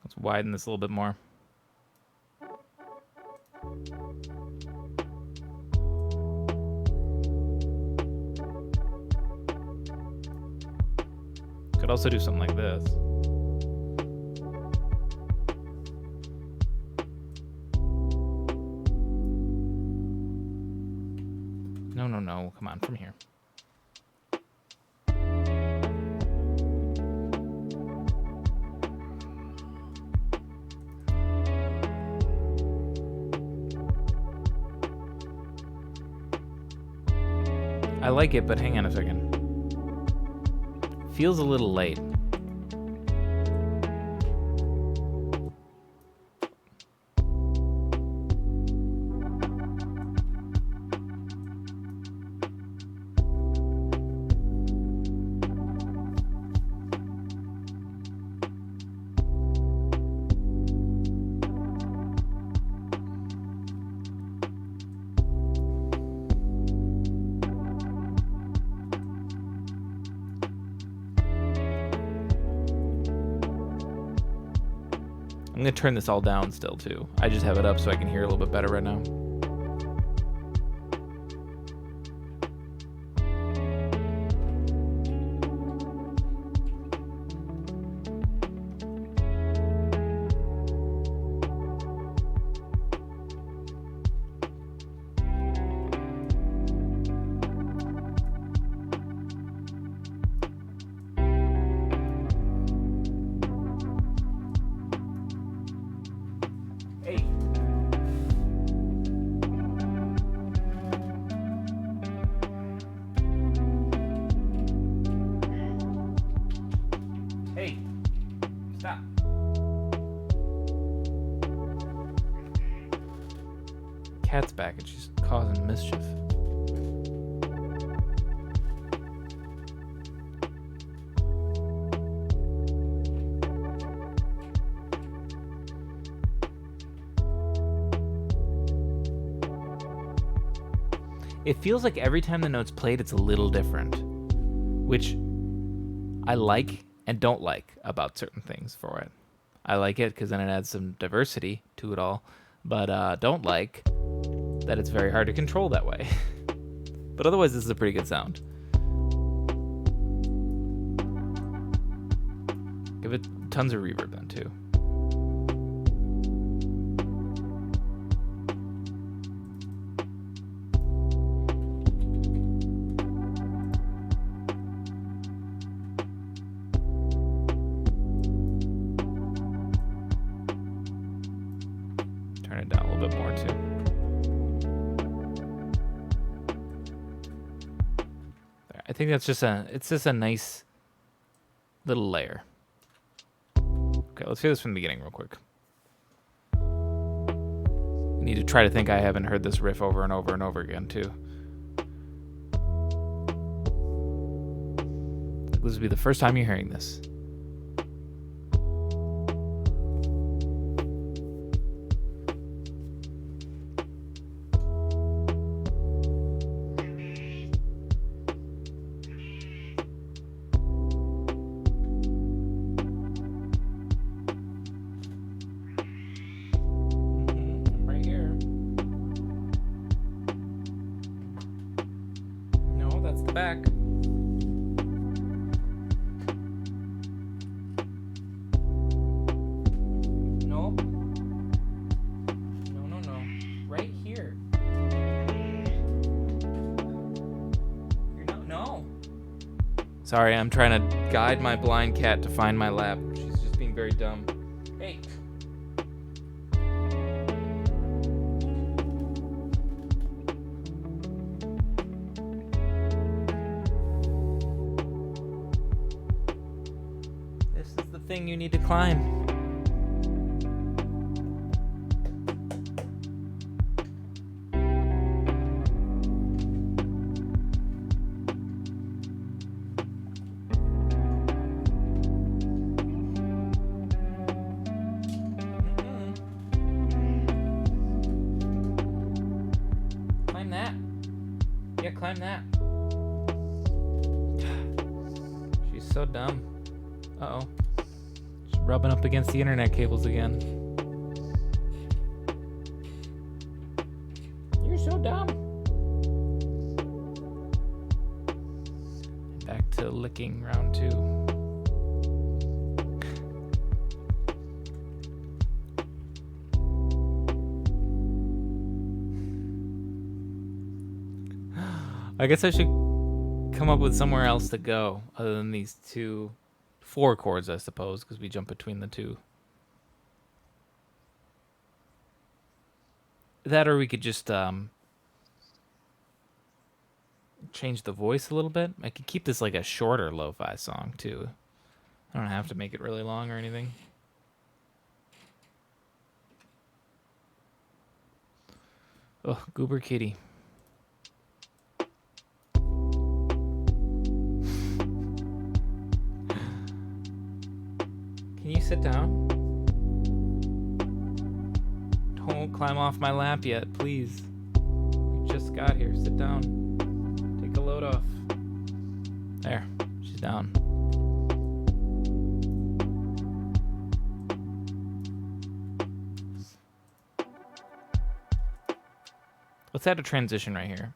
A: Let's widen this a little bit more. Could also do something like this. No, come on, from here. I like it, but hang on a second. Feels a little late. I'm gonna turn this all down still too. I just have it up so I can hear a little bit better right now. Cat's back and she's causing mischief. It feels like every time the note's played, it's a little different, which I like and don't like about certain things for it. I like it because then it adds some diversity to it all, but don't like that it's very hard to control that way. But otherwise, this is a pretty good sound. Give it tons of reverb then, too. Turn it down a little bit more, too. I think that's just a nice little layer. Because Okay, let's hear this from the beginning real quick. I need to try to think I haven't heard this riff over and over and over again, too. This will be the first time you're hearing this. Back. No. No. Right here. You're no. Sorry, I'm trying to guide my blind cat to find my lap. She's just being very dumb. Hey. Thing you need to climb. Climb that. Yeah, climb that. She's so dumb. Uh-oh. Rubbing up against the internet cables again. You're so dumb. Back to licking round 2. I guess I should come up with somewhere else to go other than these 4 chords, I suppose, because we jump between the 2. That, or we could just change the voice a little bit. I could keep this like a shorter lo-fi song, too. I don't have to make it really long or anything. Oh, Goober Kitty. Can you sit down? Don't climb off my lap yet, please. We just got here. Sit down. Take a load off. There. She's down. Let's add a transition right here.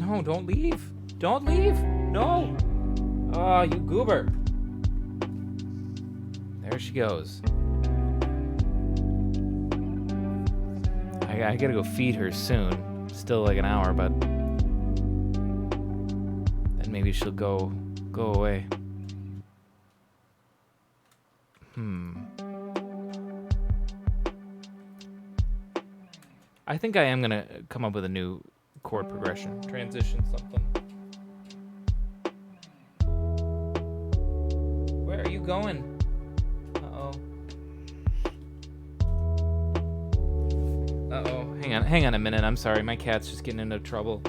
A: No, don't leave. Don't leave. No. Oh, you goober. There she goes. I gotta go feed her soon. Still like an hour, but then maybe she'll go away. I think I am gonna come up with a new chord progression, transition something. Where are you going? Uh-oh. Hang on a minute. I'm sorry. My cat's just getting into trouble.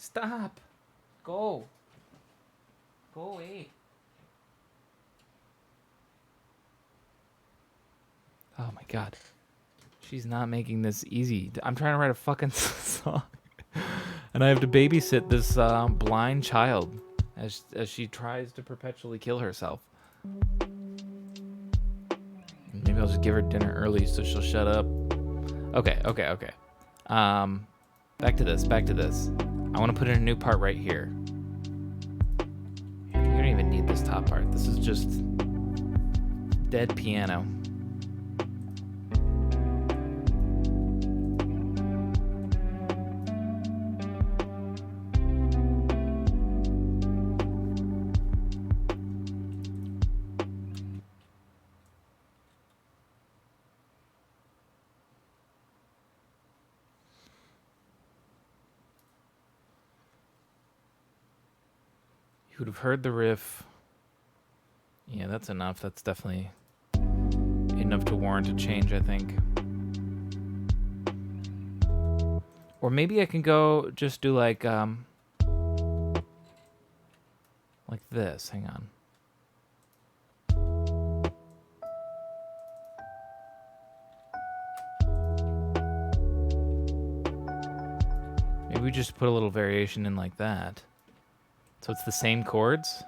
A: Stop. Go. Go away. Oh my god. She's not making this easy. I'm trying to write a fucking song. And I have to babysit this blind child as she tries to perpetually kill herself. Maybe I'll just give her dinner early so she'll shut up. Okay. Back to this. I want to put in a new part right here. You don't even need this top part. This is just dead piano. You would have heard the riff. Yeah, that's enough. That's definitely enough to warrant a change, I think. Or maybe I can go just do like this. Hang on. Maybe we just put a little variation in like that. So it's the same chords.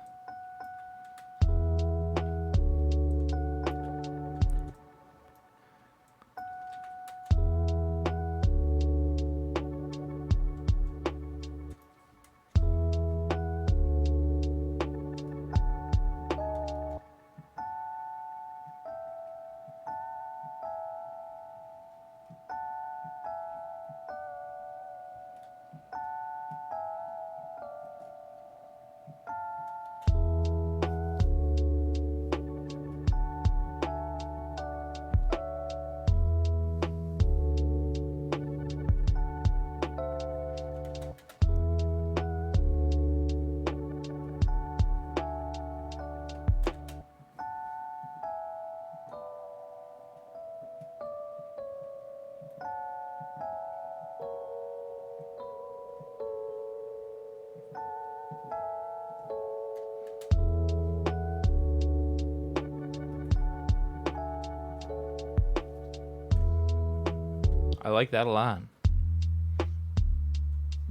A: I like that a lot.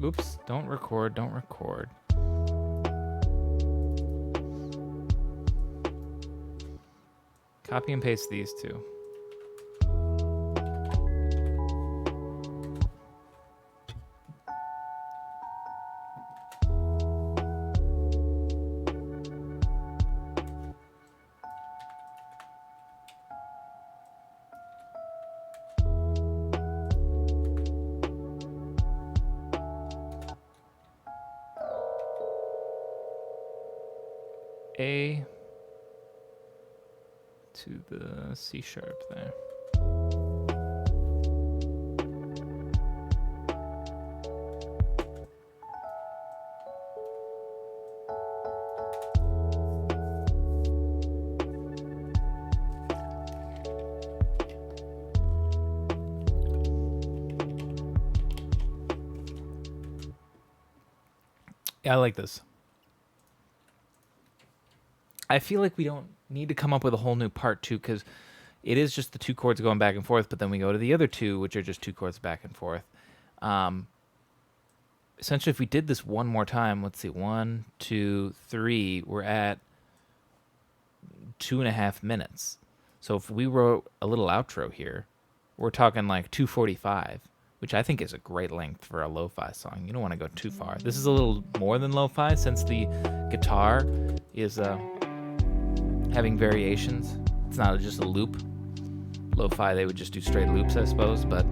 A: Oops, don't record. Copy and paste these two. A to the C sharp there. Yeah, I like this. I feel like we don't need to come up with a whole new part two because it is just the two chords going back and forth, but then we go to the other two, which are just two chords back and forth. Essentially, if we did this one more time, let's see, 1, 2, 3, we're at 2.5 minutes. So if we wrote a little outro here, we're talking like 2:45, which I think is a great length for a lo-fi song. You don't want to go too far. This is a little more than lo-fi since the guitar is having variations. It's not just a loop. Lo-fi, they would just do straight loops, I suppose, but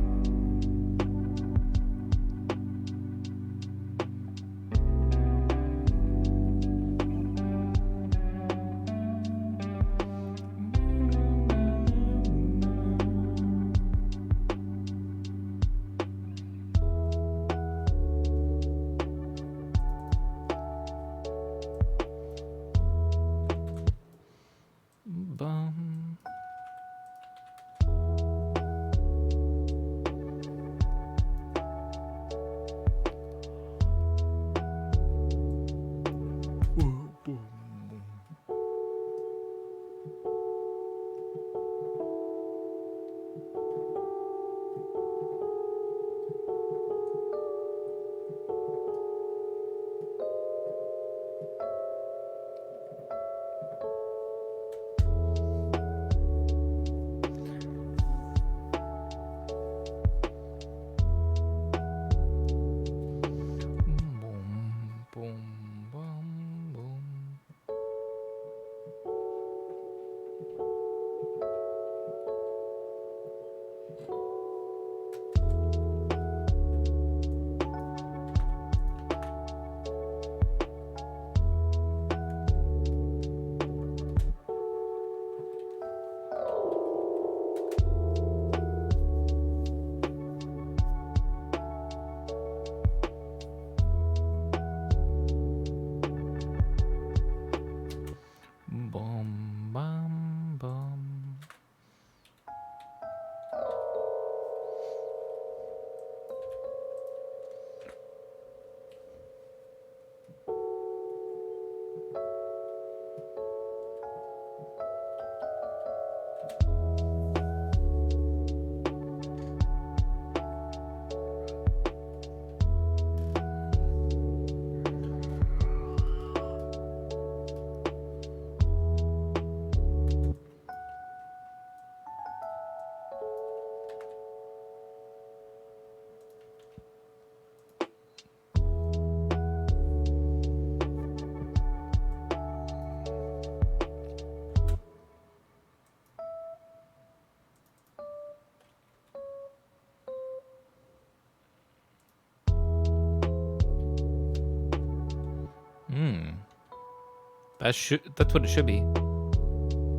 A: That's what it should be,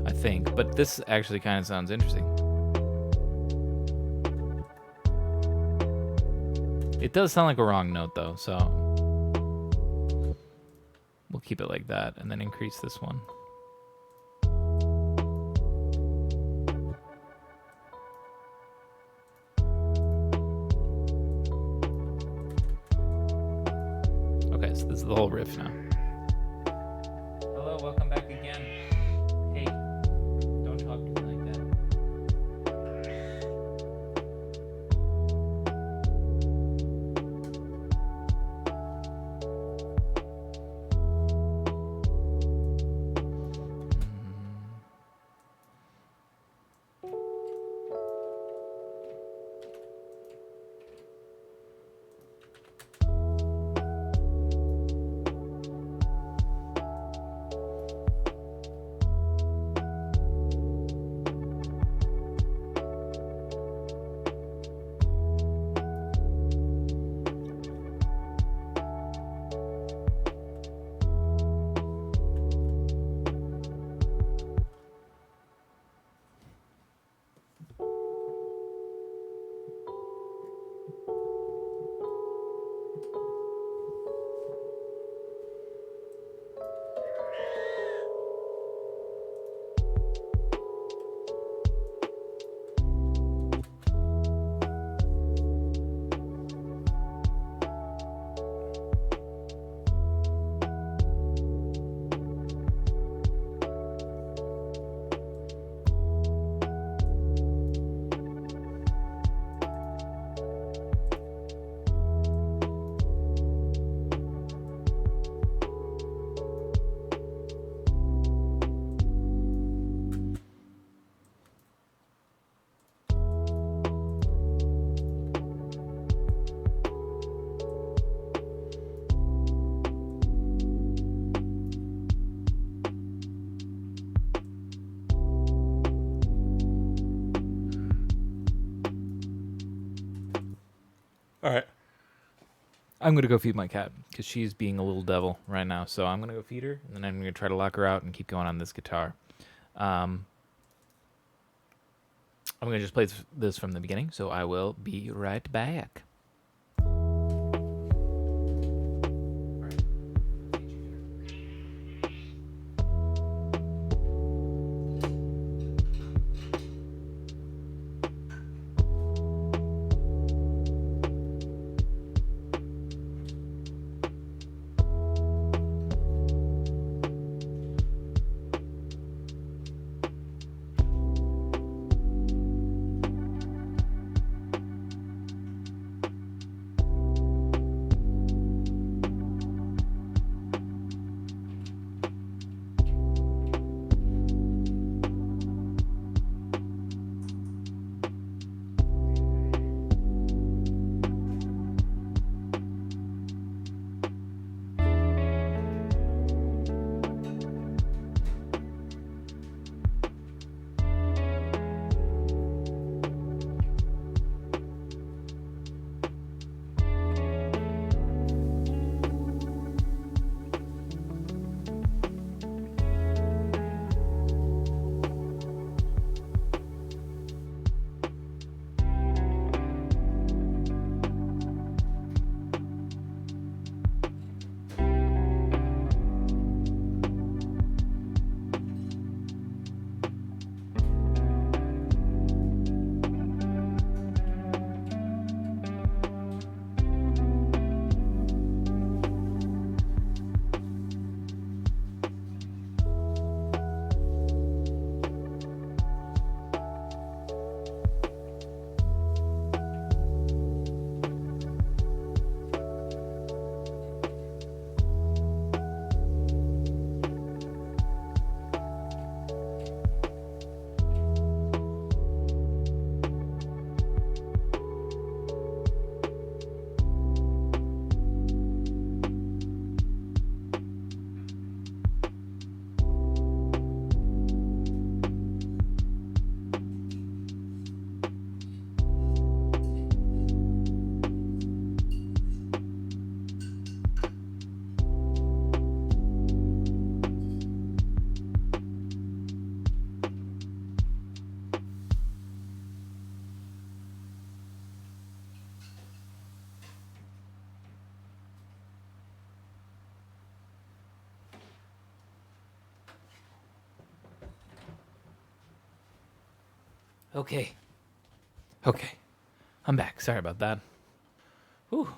A: I think. But this actually kind of sounds interesting. It does sound like a wrong note though, so we'll keep it like that and then increase this one. Okay, so this is the whole riff now. Hello, welcome back again. Hey, don't talk to me like that. All right. I'm going to go feed my cat because she's being a little devil right now. So I'm going to go feed her, and then I'm going to try to lock her out and keep going on this guitar. I'm going to just play this from the beginning, so I will be right back. Okay. Okay. I'm back. Sorry about that. Whew.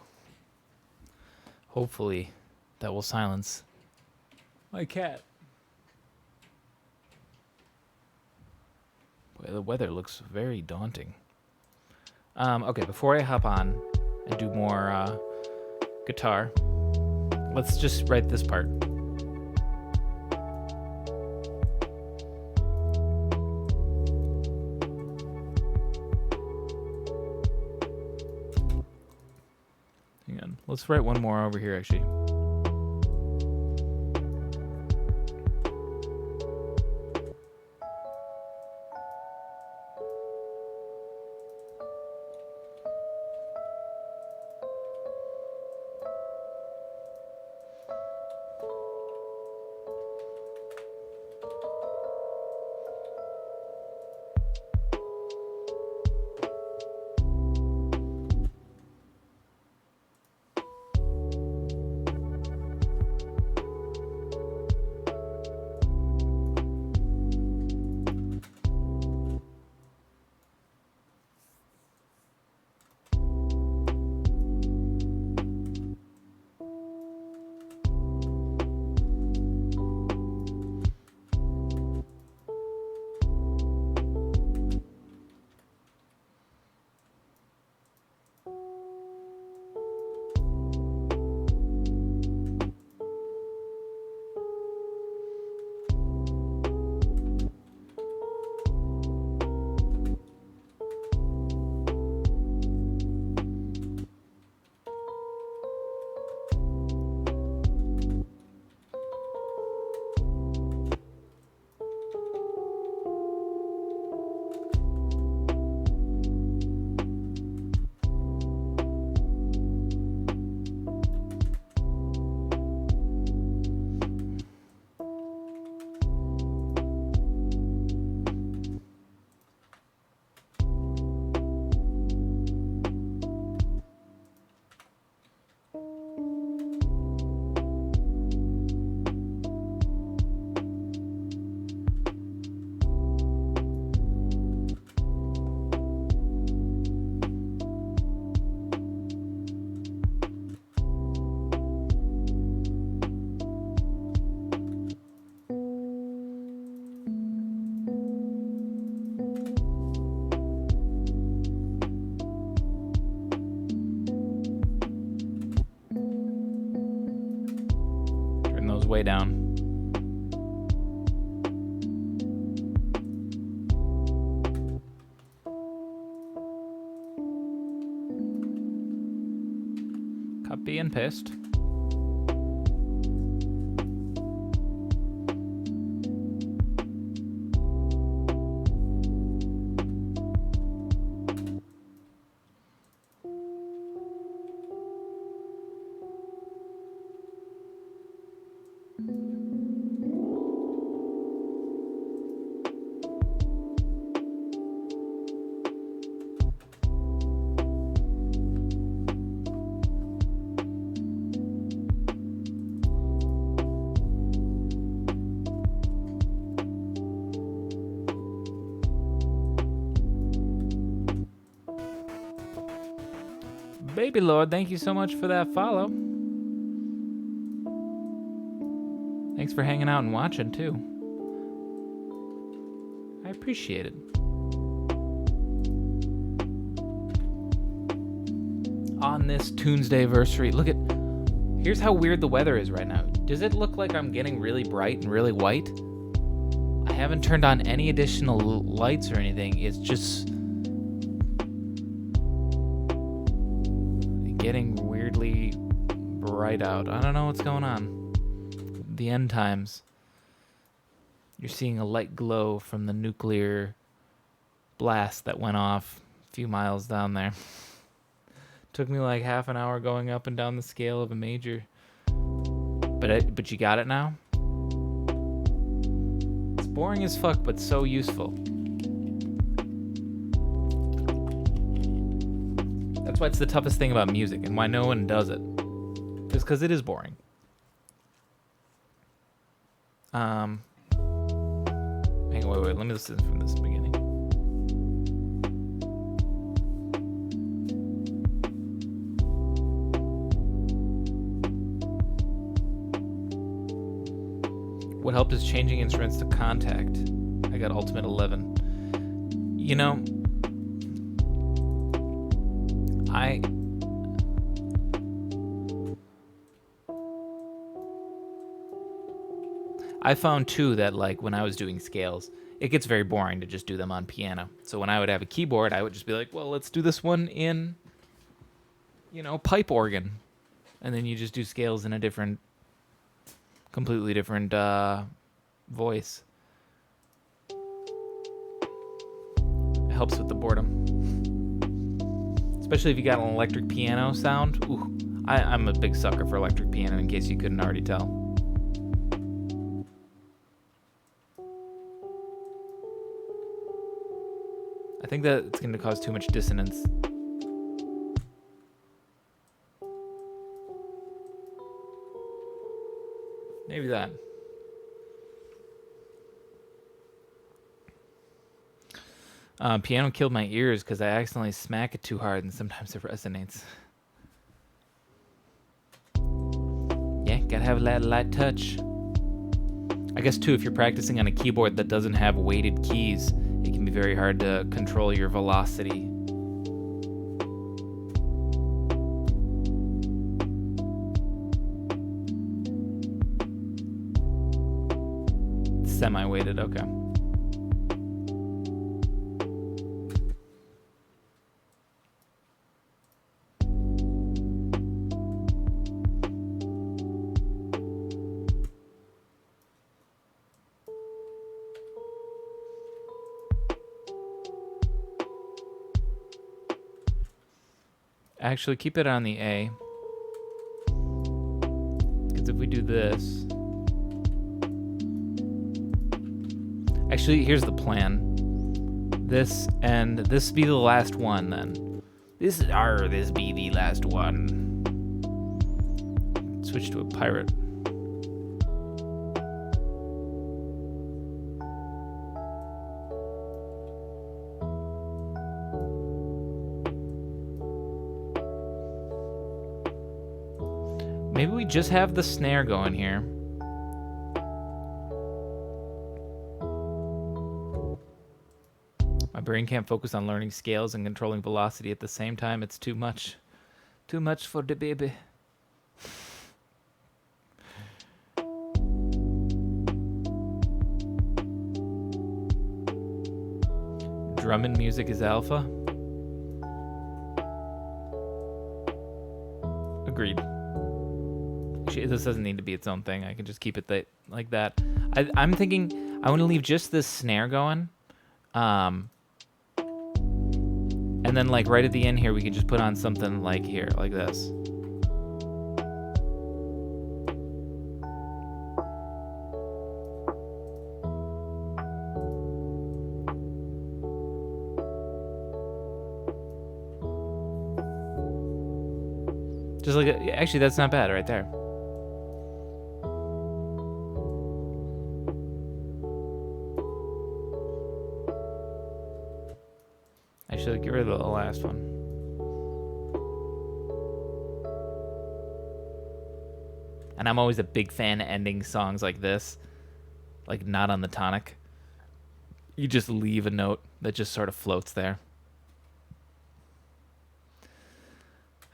A: Hopefully that will silence my cat. Boy, the weather looks very daunting. Okay, before I hop on and do more guitar, let's just write this part. Hang on. Let's write one more over here, actually. Turn those way down. Copy and paste. Baby Lord, thank you so much for that follow. Thanks for hanging out and watching, too. I appreciate it. On this Tunesday anniversary, look at... Here's how weird the weather is right now. Does it look like I'm getting really bright and really white? I haven't turned on any additional lights or anything. It's just... getting weirdly bright out. I don't know what's going on. The end times. You're seeing a light glow from the nuclear blast that went off a few miles down there. Took me like half an hour going up and down the scale of a major. But you got it now? It's boring as fuck, but so useful. That's why it's the toughest thing about music and why no one does it. Just because it is boring. Hang on, wait, let me listen from this beginning. What helped is changing instruments to contact. I got Ultimate 11. You know, I found too that like when I was doing scales, it gets very boring to just do them on piano. So when I would have a keyboard, I would just be like, well, let's do this one in, pipe organ. And then you just do scales in a completely different voice. It helps with the boredom. Especially if you got an electric piano sound. Ooh, I'm a big sucker for electric piano in case you couldn't already tell. I think that it's going to cause too much dissonance. Maybe that. Piano killed my ears because I accidentally smack it too hard and sometimes it resonates. Yeah, gotta have a light touch. I guess too, if you're practicing on a keyboard that doesn't have weighted keys, it can be very hard to control your velocity. Semi-weighted, okay. Actually, keep it on the A. Because if we do this... Actually, here's the plan. This be the last one then. This be the last one. Switch to a pirate. Maybe we just have the snare going here. My brain can't focus on learning scales and controlling velocity at the same time. It's too much. Too much for the baby. Drumming music is alpha. Agreed. Actually, this doesn't need to be its own thing. I can just keep it like that. I'm thinking I want to leave just this snare going. And then like right at the end here, we could just put on something like here, like this. Just like, actually, that's not bad right there. Actually, get rid of the last one. And I'm always a big fan of ending songs like this, like not on the tonic. You just leave a note that just sort of floats there.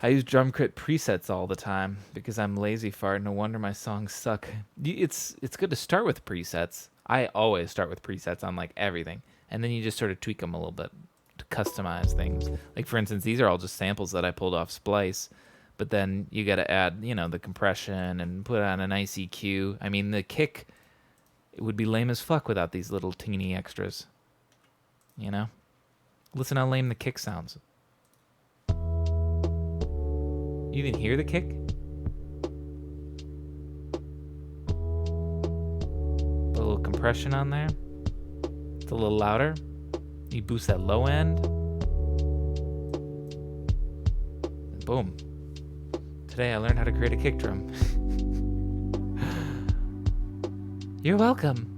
A: I use drum kit presets all the time because I'm lazy fart. No wonder my songs suck. It's good to start with presets. I always start with presets on like everything, and then you just sort of tweak them a little bit to customize things. Like for instance, these are all just samples that I pulled off Splice, but then you got to add, the compression and put on a nice EQ. I mean, the kick, it would be lame as fuck without these little teeny extras. Listen how lame the kick sounds. You even hear the kick? Put a little compression on there. It's a little louder. You boost that low end. And boom. Today I learned how to create a kick drum. You're welcome.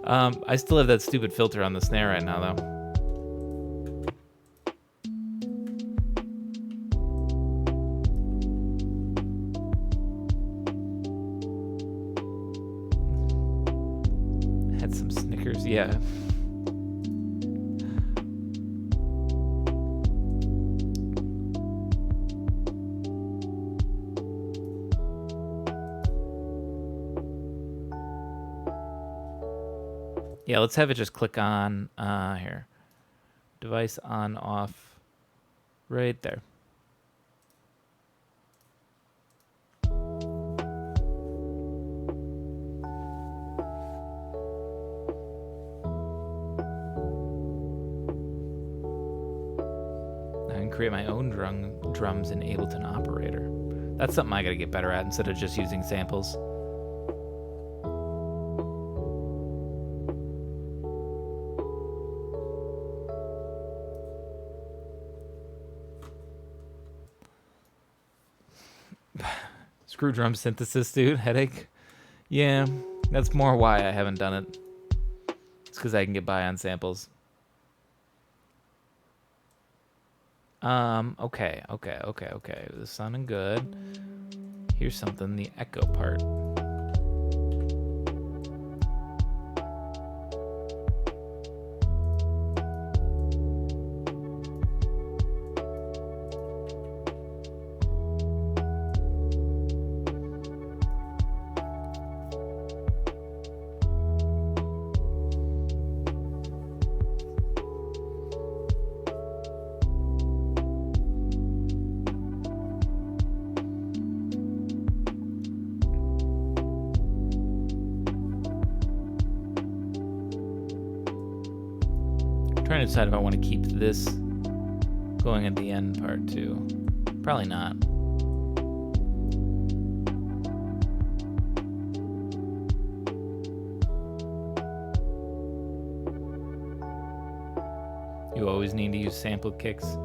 A: I still have that stupid filter on the snare right now, though. speakers. Yeah. Yeah, let's have it just click on here. Device on, off, right there. I can create my own drums in Ableton Operator. That's something I gotta get better at instead of just using samples. Screw drum synthesis, dude. Headache. Yeah, that's more why I haven't done it. It's because I can get by on samples. Okay. This is sounding good. Here's something, the echo part. Trying to decide if I want to keep this going at the end part too. Probably not. You always need to use sampled kicks.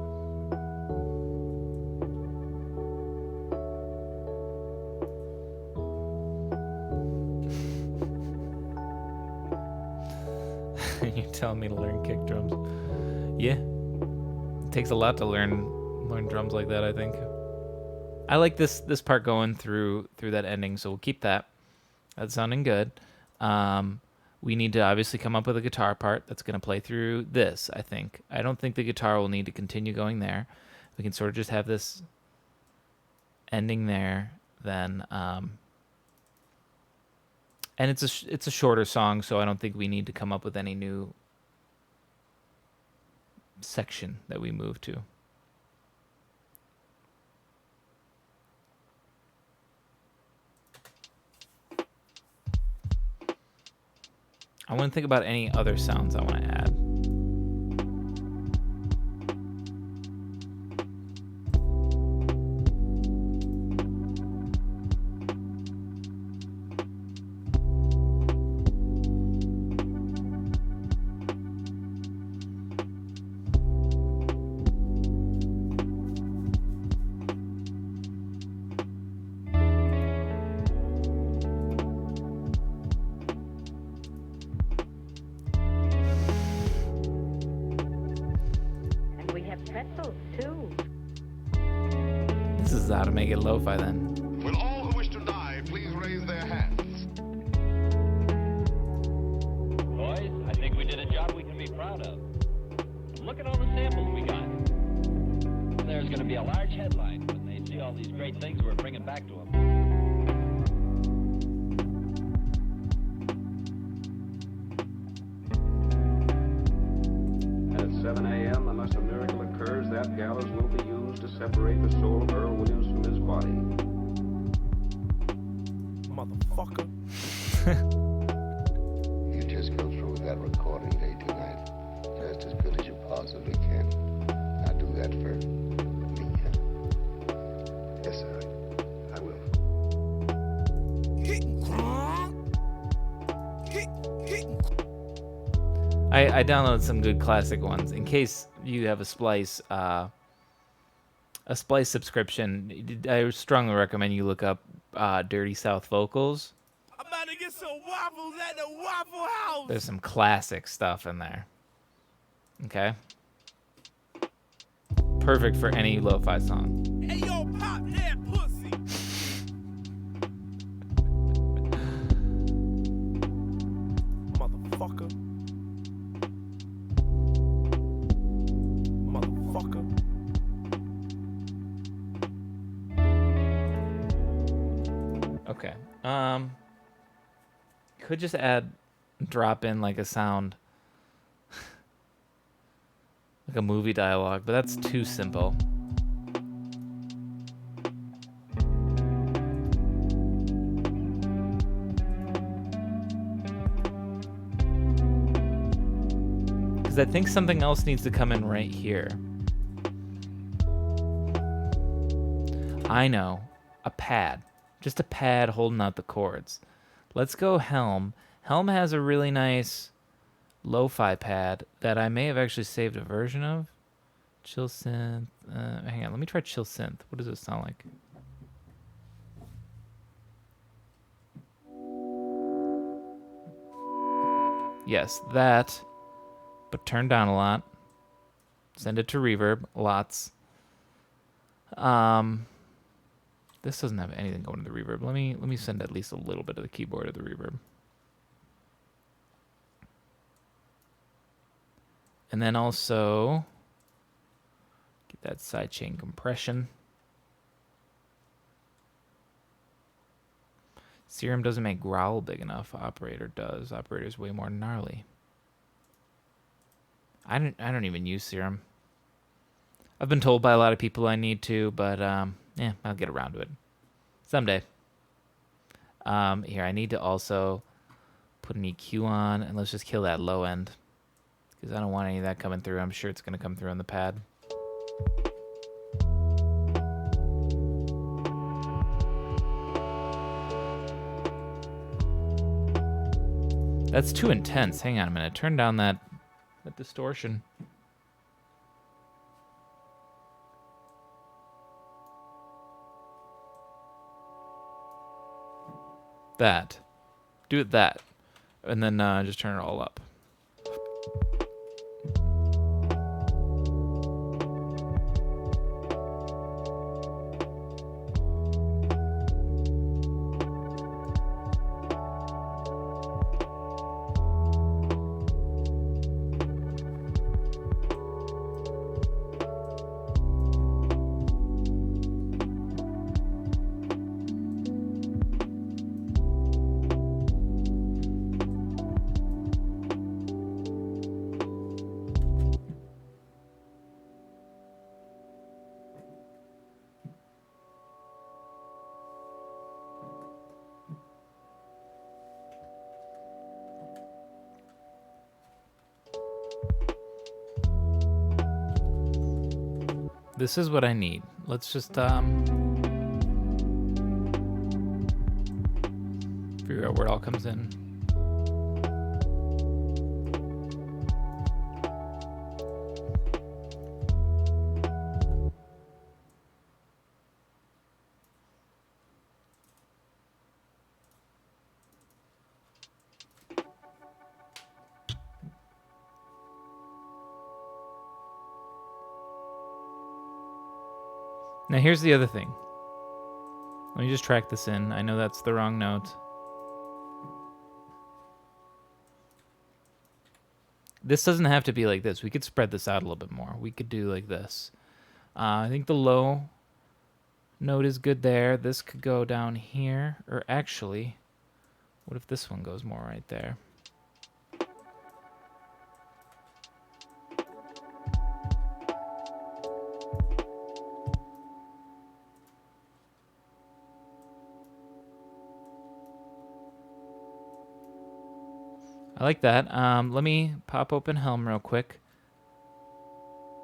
A: You're telling me to learn kick drums? Yeah, it takes a lot to learn drums like that. I think I like this part going through that ending, so we'll keep that. That's sounding good. We need to obviously come up with a guitar part that's going to play through this. I think. I don't think the guitar will need to continue going there. We can sort of just have this ending there, then. And it's a shorter song, so I don't think we need to come up with any new section that we move to. I want to think about any other sounds I want to add. This is how to make it lo-fi then.
B: Will all who wish to die please raise their hands?
C: Boys, I think we did a job we can be proud of. Look at all the samples we got. There's going to be a large headline when they see all these great things we're bringing back to them.
D: At 7 a.m., unless a miracle occurs, that gallows will be used to separate the soul of Earl Williams from his body.
E: Motherfucker.
F: You just go through that recording day tonight, just as good as you possibly can. Now do that for me.
D: Yes, sir. I will.
A: I downloaded some good classic ones in case you have a Splice subscription. I strongly recommend you look up Dirty South Vocals.
E: I'm about to get some waffles at the Waffle House.
A: There's some classic stuff in there. Okay. Perfect for any lo-fi song.
E: Hey, yo, pop that pussy. Motherfucker.
A: Okay. Could just drop in like a sound, like a movie dialogue, but that's too simple. Because I think something else needs to come in right here. I know. A pad. Just a pad holding out the chords. Let's go Helm. Helm has a really nice lo-fi pad that I may have actually saved a version of. Chill synth. Hang on, let me try chill synth. What does it sound like? Yes, that. But turn down a lot. Send it to reverb. Lots. This doesn't have anything going to the reverb. Let me send at least a little bit of the keyboard to the reverb. And then also get that sidechain compression. Serum doesn't make growl big enough. Operator does. Operator's way more gnarly. I don't even use Serum. I've been told by a lot of people I need to, but yeah, I'll get around to it someday. Here, I need to also put an EQ on, and let's just kill that low end, because I don't want any of that coming through. I'm sure it's going to come through on the pad. That's too intense. Hang on a minute. Turn down that distortion. That. Do it that. And then just turn it all up. This is what I need. Let's just figure out where it all comes in. Now here's the other thing. Let me just track this in. I know that's the wrong note. This doesn't have to be like this. We could spread this out a little bit more. We could do like this. I think the low note is good there. This could go down here. Or actually, what if this one goes more right there? I like that. Let me pop open Helm real quick.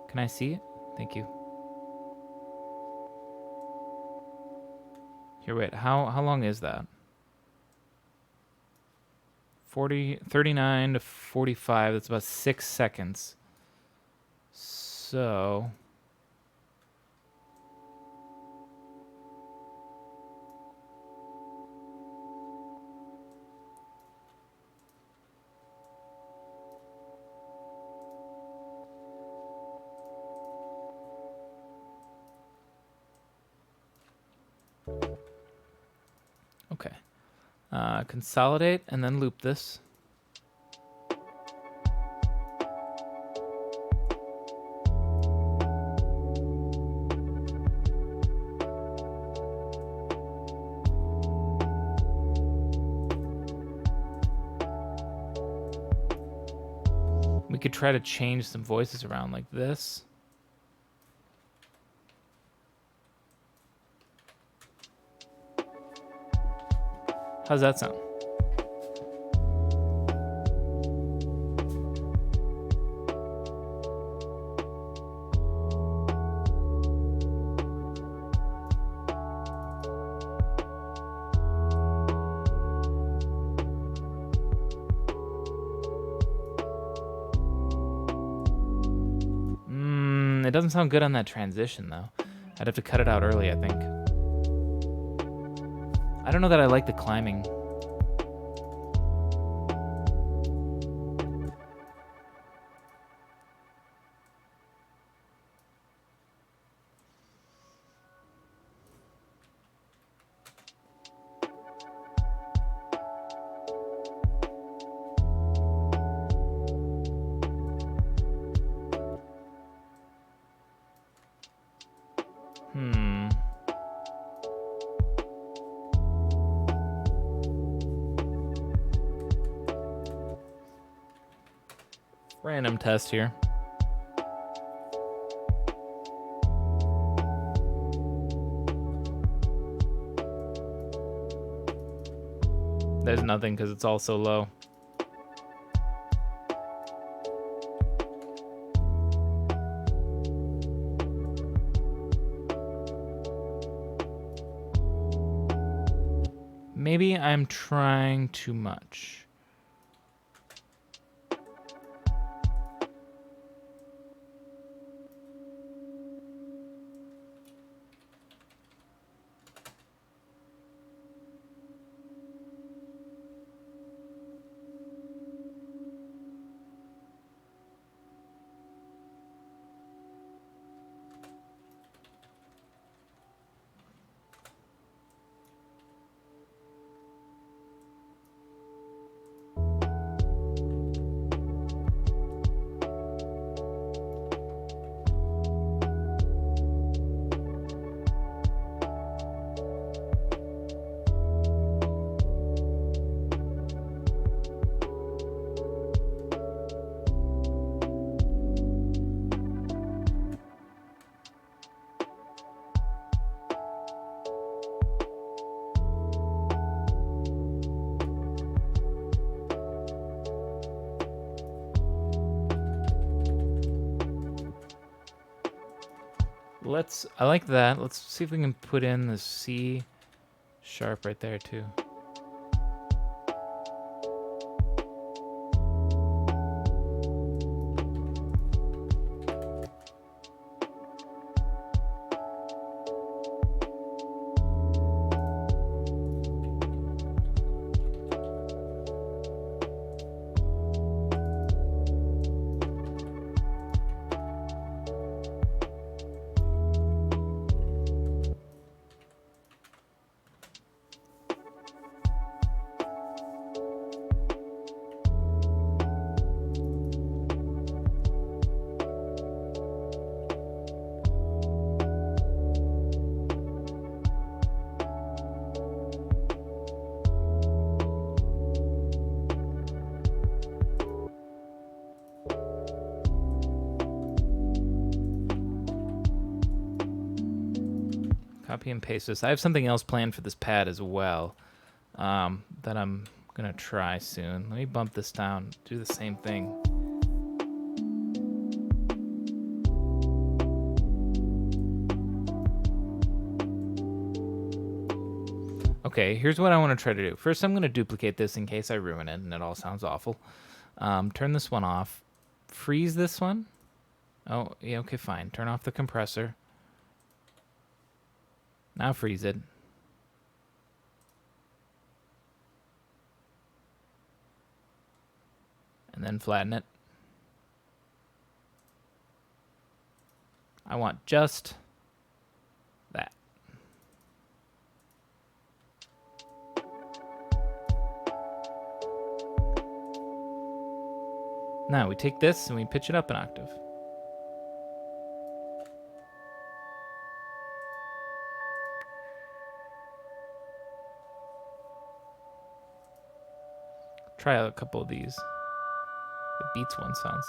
A: Can I see it? Thank you. Here, wait. How long is that? 39 to 45. That's about 6 seconds. So... Okay. Consolidate and then loop this. could try to change some voices around like this. How's that sound? It doesn't sound good on that transition, though. I'd have to cut it out early, I think. I don't know that I like the climbing. Random test here. There's nothing because it's all so low. Maybe I'm trying too much. I like that. Let's see if we can put in the C sharp right there too. Copy and paste this. I have something else planned for this pad as well that I'm going to try soon. Let me bump this down, do the same thing. Okay, here's what I want to try to do. First, I'm going to duplicate this in case I ruin it and it all sounds awful. Turn this one off. Freeze this one. Oh, yeah, okay, fine. Turn off the compressor. Now freeze it. And then flatten it. I want just that. Now we take this and we pitch it up an octave. Try out a couple of these. The beats one sounds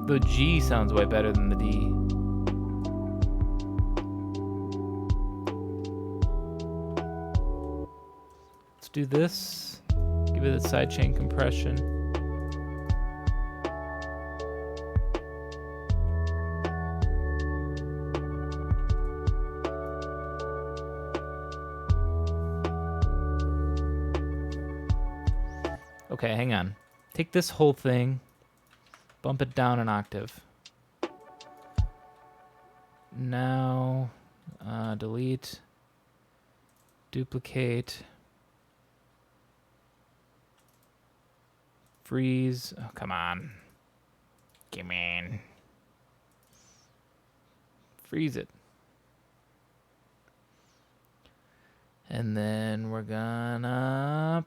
A: The G sounds way better than the D. Let's do this. Give it a sidechain compression. Okay, hang on. Take this whole thing, bump it down an octave. Now, delete, duplicate, freeze. Oh, come on. Come on. Freeze it. And then we're gonna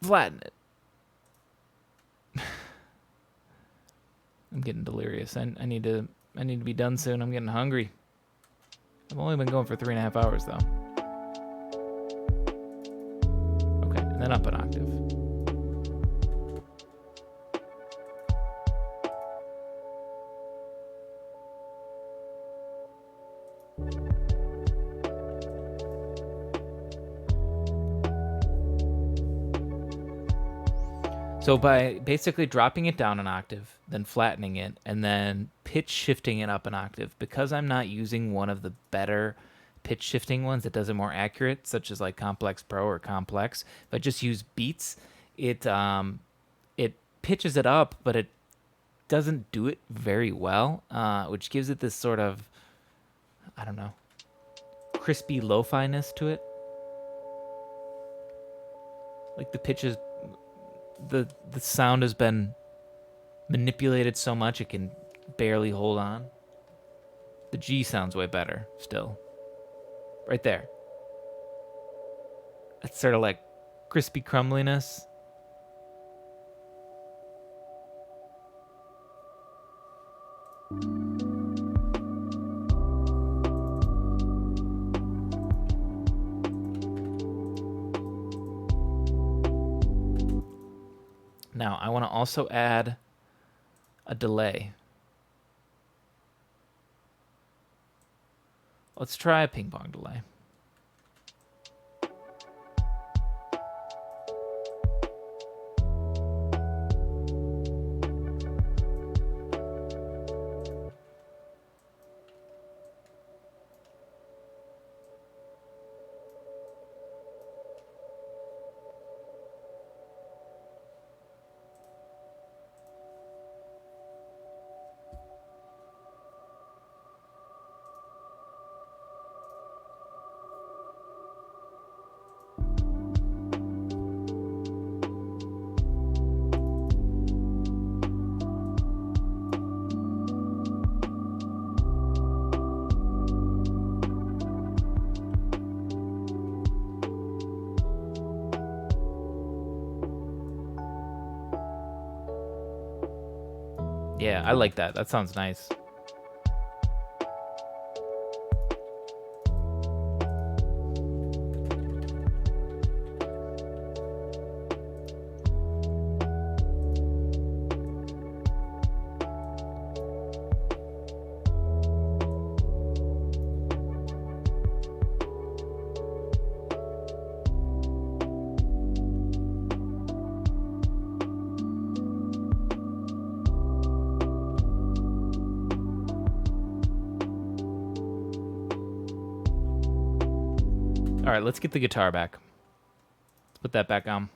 A: flatten it. I'm getting delirious. I need to be done soon. I'm getting hungry. I've only been going for 3.5 hours though. Okay, and then up an octave. So by basically dropping it down an octave, then flattening it, and then pitch shifting it up an octave, because I'm not using one of the better pitch shifting ones that does it more accurate, such as like Complex Pro or Complex, if I just use Beats, it pitches it up, but it doesn't do it very well, which gives it this sort of, I don't know, crispy lo-fi-ness to it. Like the pitches, the sound has been manipulated so much it can barely hold on. The G sounds way better still. Right there. That's sort of like crispy crumbliness. Now, I want to also add a delay. Let's try a ping pong delay. Yeah, I like that. That sounds nice. All right, let's get the guitar back. Let's put that back on.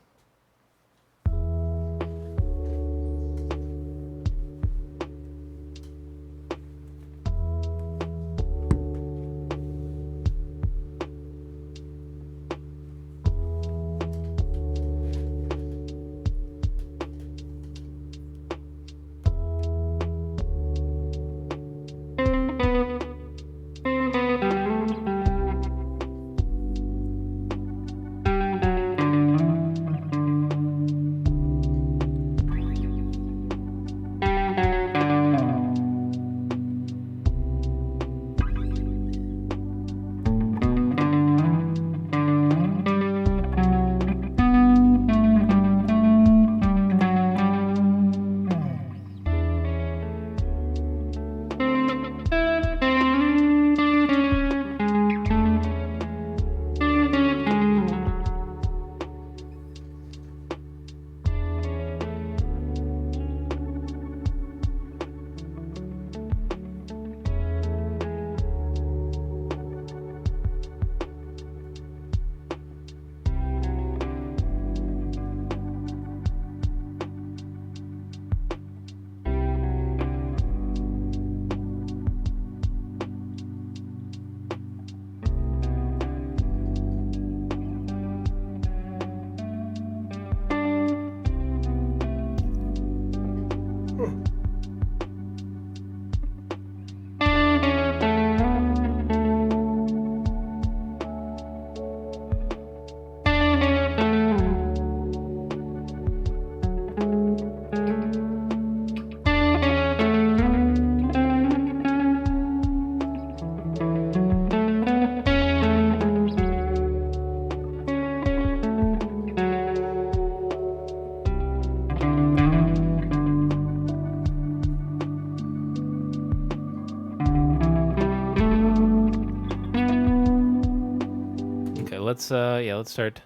A: let's start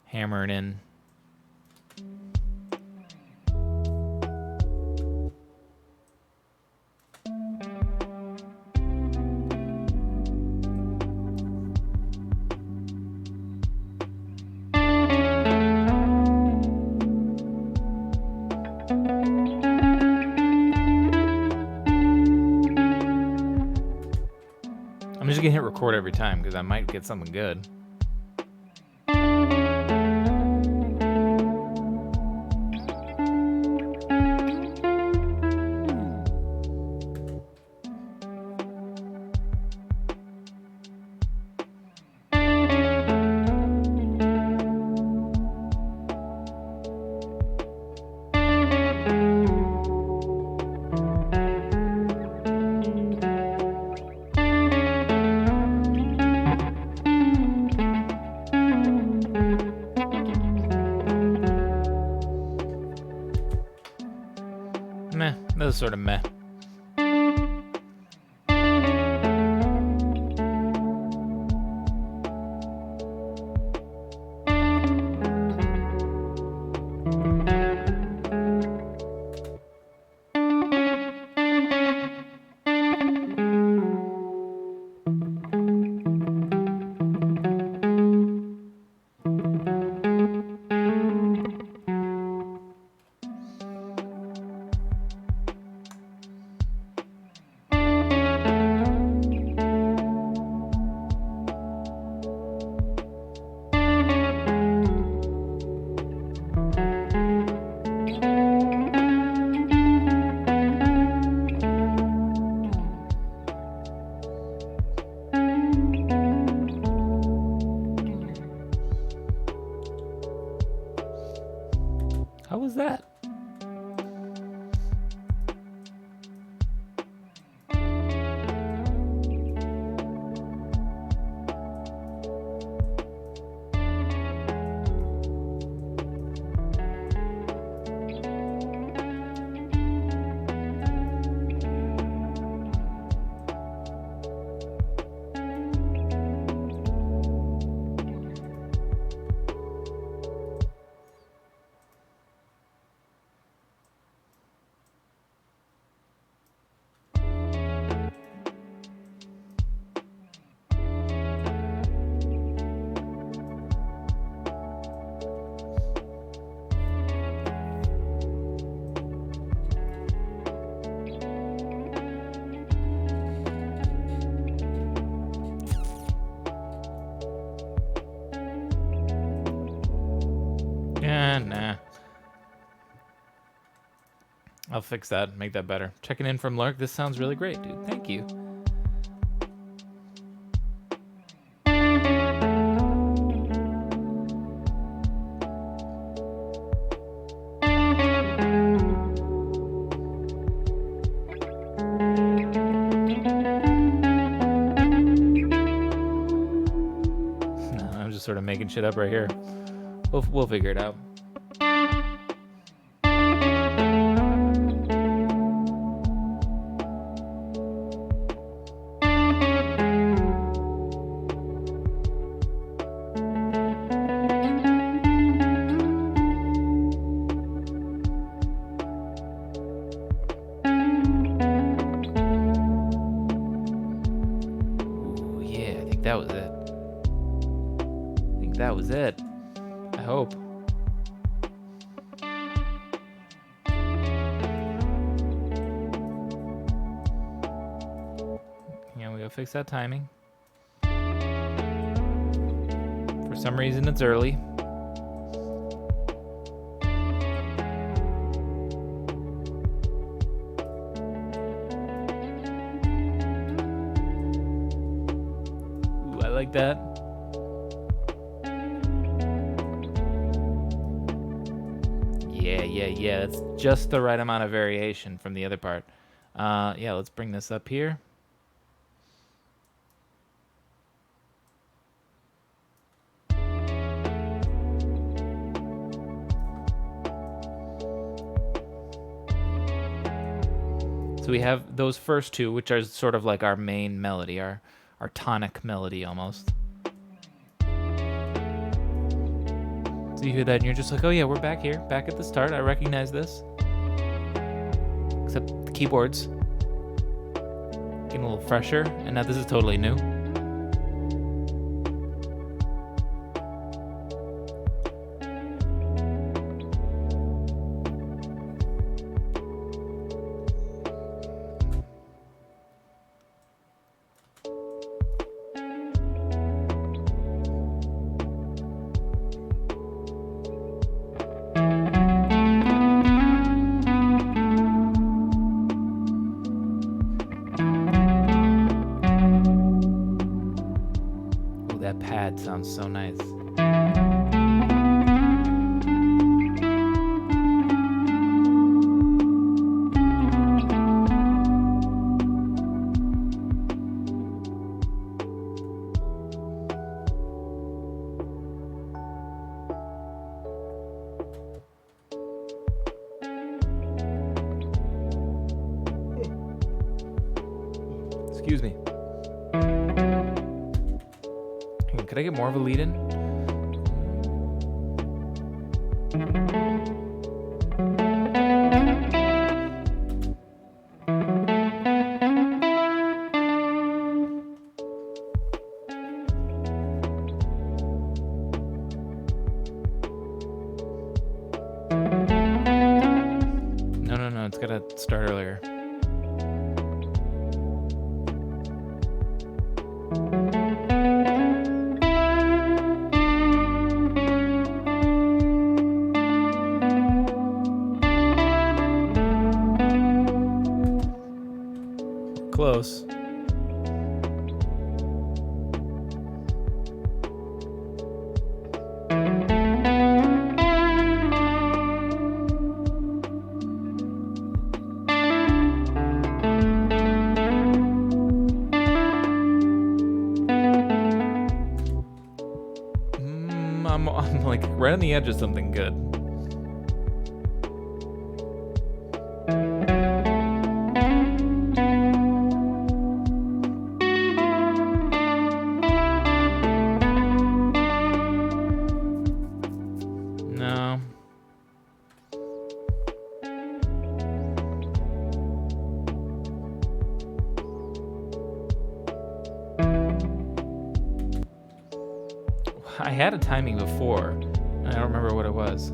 A: hammering in. I'm just gonna hit record every time because I might get something good. Meh, that was sort of meh. How was that? Yeah, nah. I'll fix that, make that better. Checking in from Lark. This sounds really great, dude. Thank you. No, I'm just sort of making shit up right here. We'll figure it out. Ooh, yeah, I think that was it. I think that was it. I hope. Yeah, we gotta fix that timing. For some reason, it's early. Ooh, I like that. Yeah. That's just the right amount of variation from the other part. Yeah, let's bring this up here. So we have those first two, which are sort of like our main melody, our tonic melody almost. So you hear that and you're just like, oh yeah, we're back here, back at the start. I recognize this. Except the keyboards getting a little fresher, and now this is totally new. That pad sounds so nice. Excuse me. Could I get more of a lead in? No, it's gotta start earlier. Close. I'm like right on the edge of something good. No. I had a timing before. I don't remember what it was.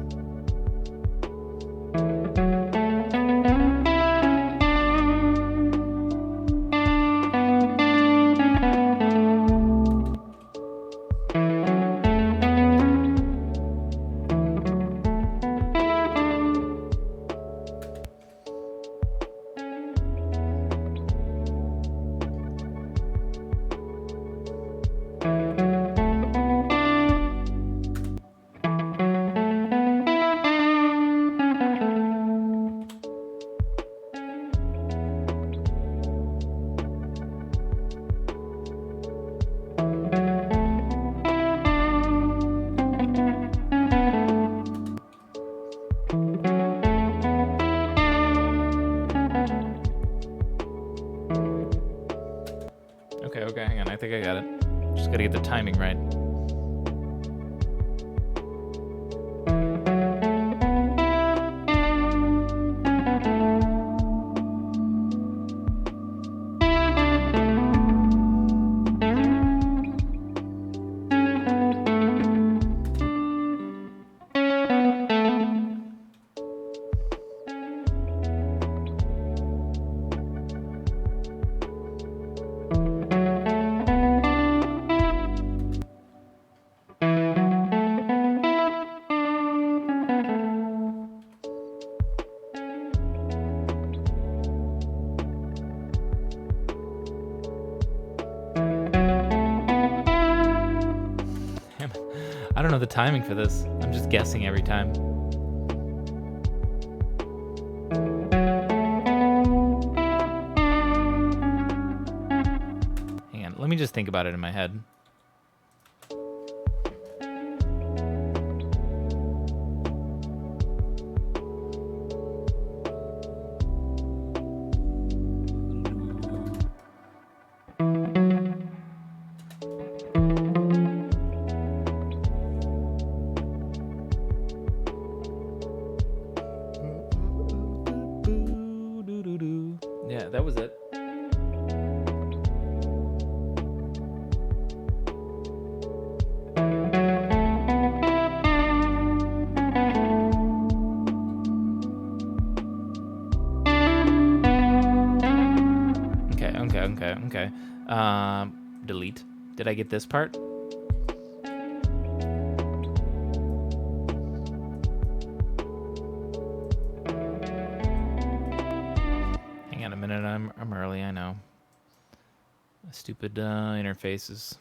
A: Okay, hang on. I think I got it. Just gotta get the timing right. I don't know the timing for this. I'm just guessing every time. Hang on, let me just think about it in my head. that was it. Okay. Delete. Did I get this part? Hang on a minute. I'm early. I know. Stupid interfaces.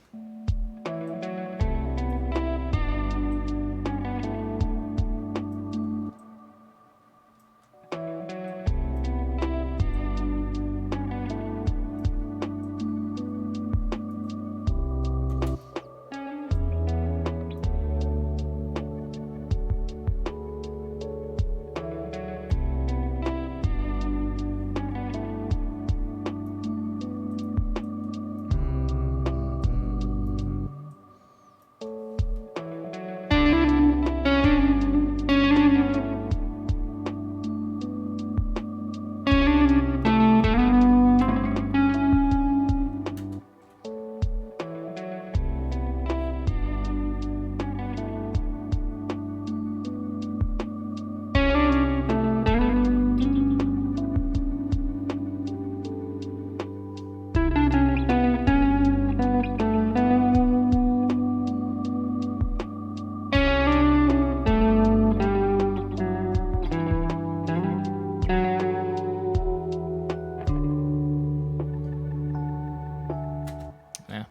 A: Yeah.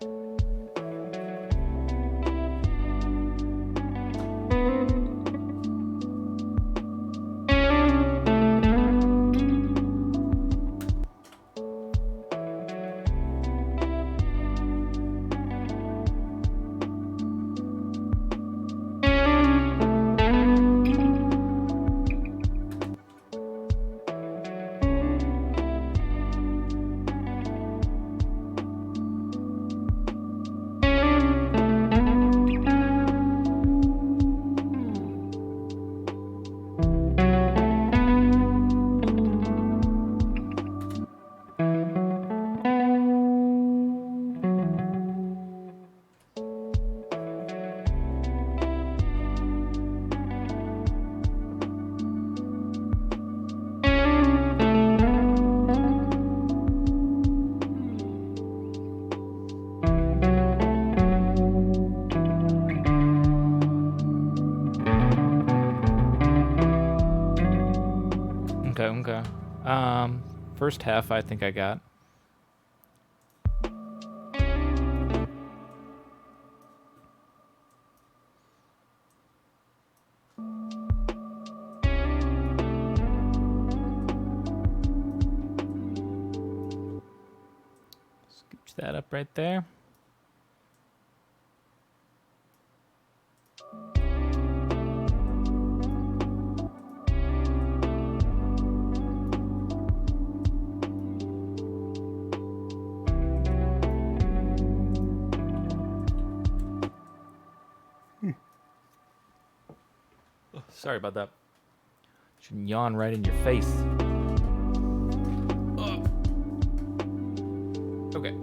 A: Okay. First half I think I got. Scooch that up right there. Sorry about that. Shouldn't yawn right in your face. Okay.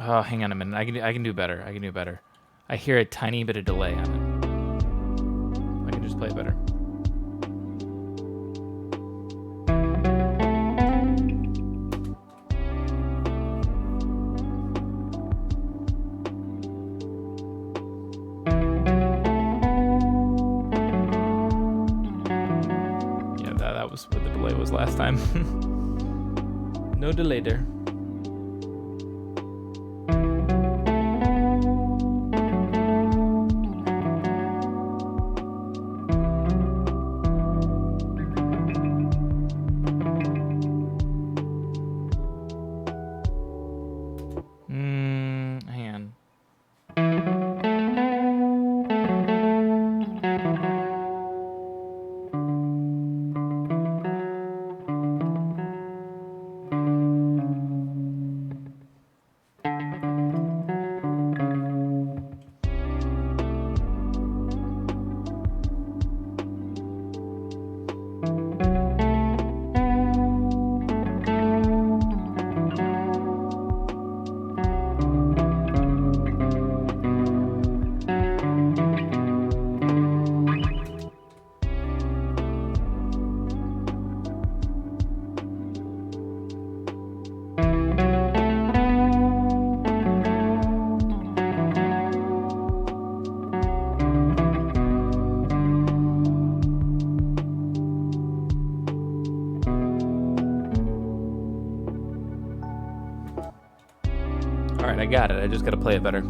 A: Oh, hang on a minute. I can do better. I can do better. I hear a tiny bit of delay on it. I can just play it better. Yeah, that was where the delay was last time. No delay there. Hang on. All right, I got it. I just got to play it better.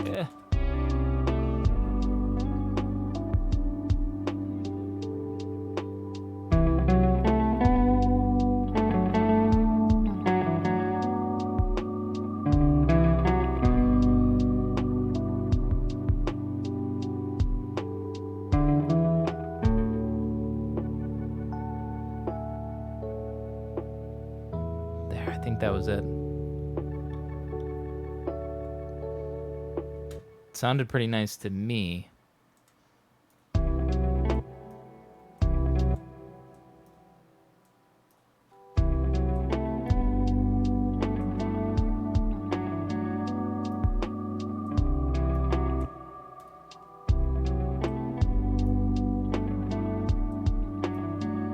A: Yeah. There, I think that was it. Sounded pretty nice to me.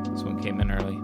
A: This one came in early.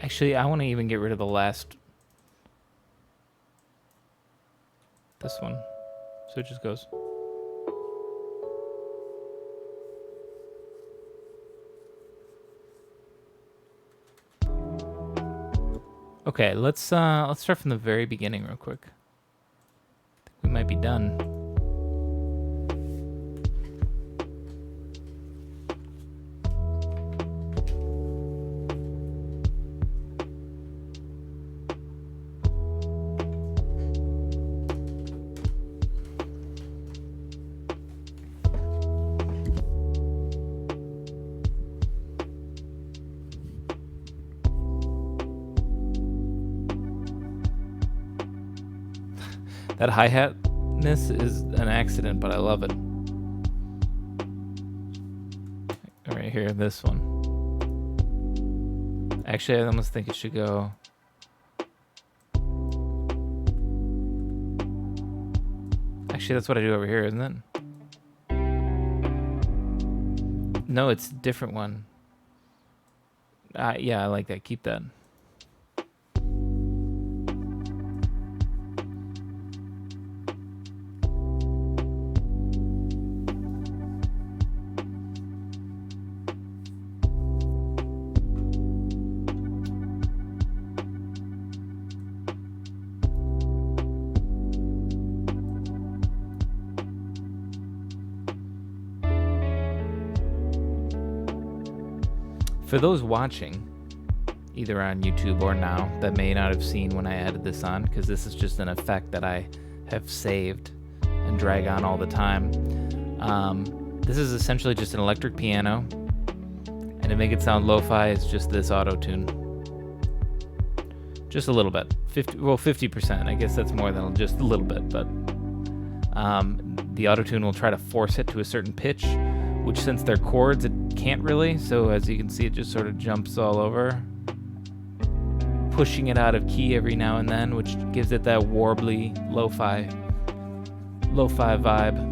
A: Actually, I want to even get rid of the last. This one. So it just goes. Okay, let's start from the very beginning real quick. I think we might be done. That hi-hatness is an accident, but I love it. Right here, this one. Actually, I almost think it should go... Actually, that's what I do over here, isn't it? No, it's a different one. Yeah, I like that. Keep that. For those watching, either on YouTube or now, that may not have seen when I added this on, because this is just an effect that I have saved and drag on all the time. This is essentially just an electric piano, and to make it sound lo-fi, it's just this auto-tune. Just a little bit. 50%. I guess that's more than just a little bit, but the auto-tune will try to force it to a certain pitch, which since they're chords, it can't really. So as you can see, it just sort of jumps all over, pushing it out of key every now and then, which gives it that warbly lo-fi vibe.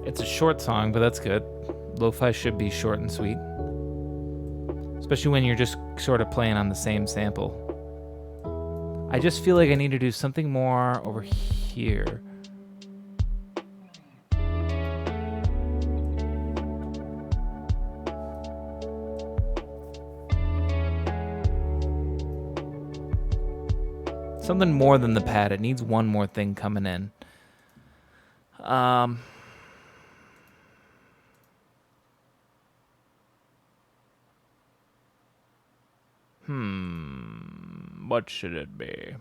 A: It's a short song, but that's good. Lo-fi should be short and sweet. Especially when you're just sort of playing on the same sample. I just feel like I need to do something more over here. Something more than the pad. It needs one more thing coming in. What should it be?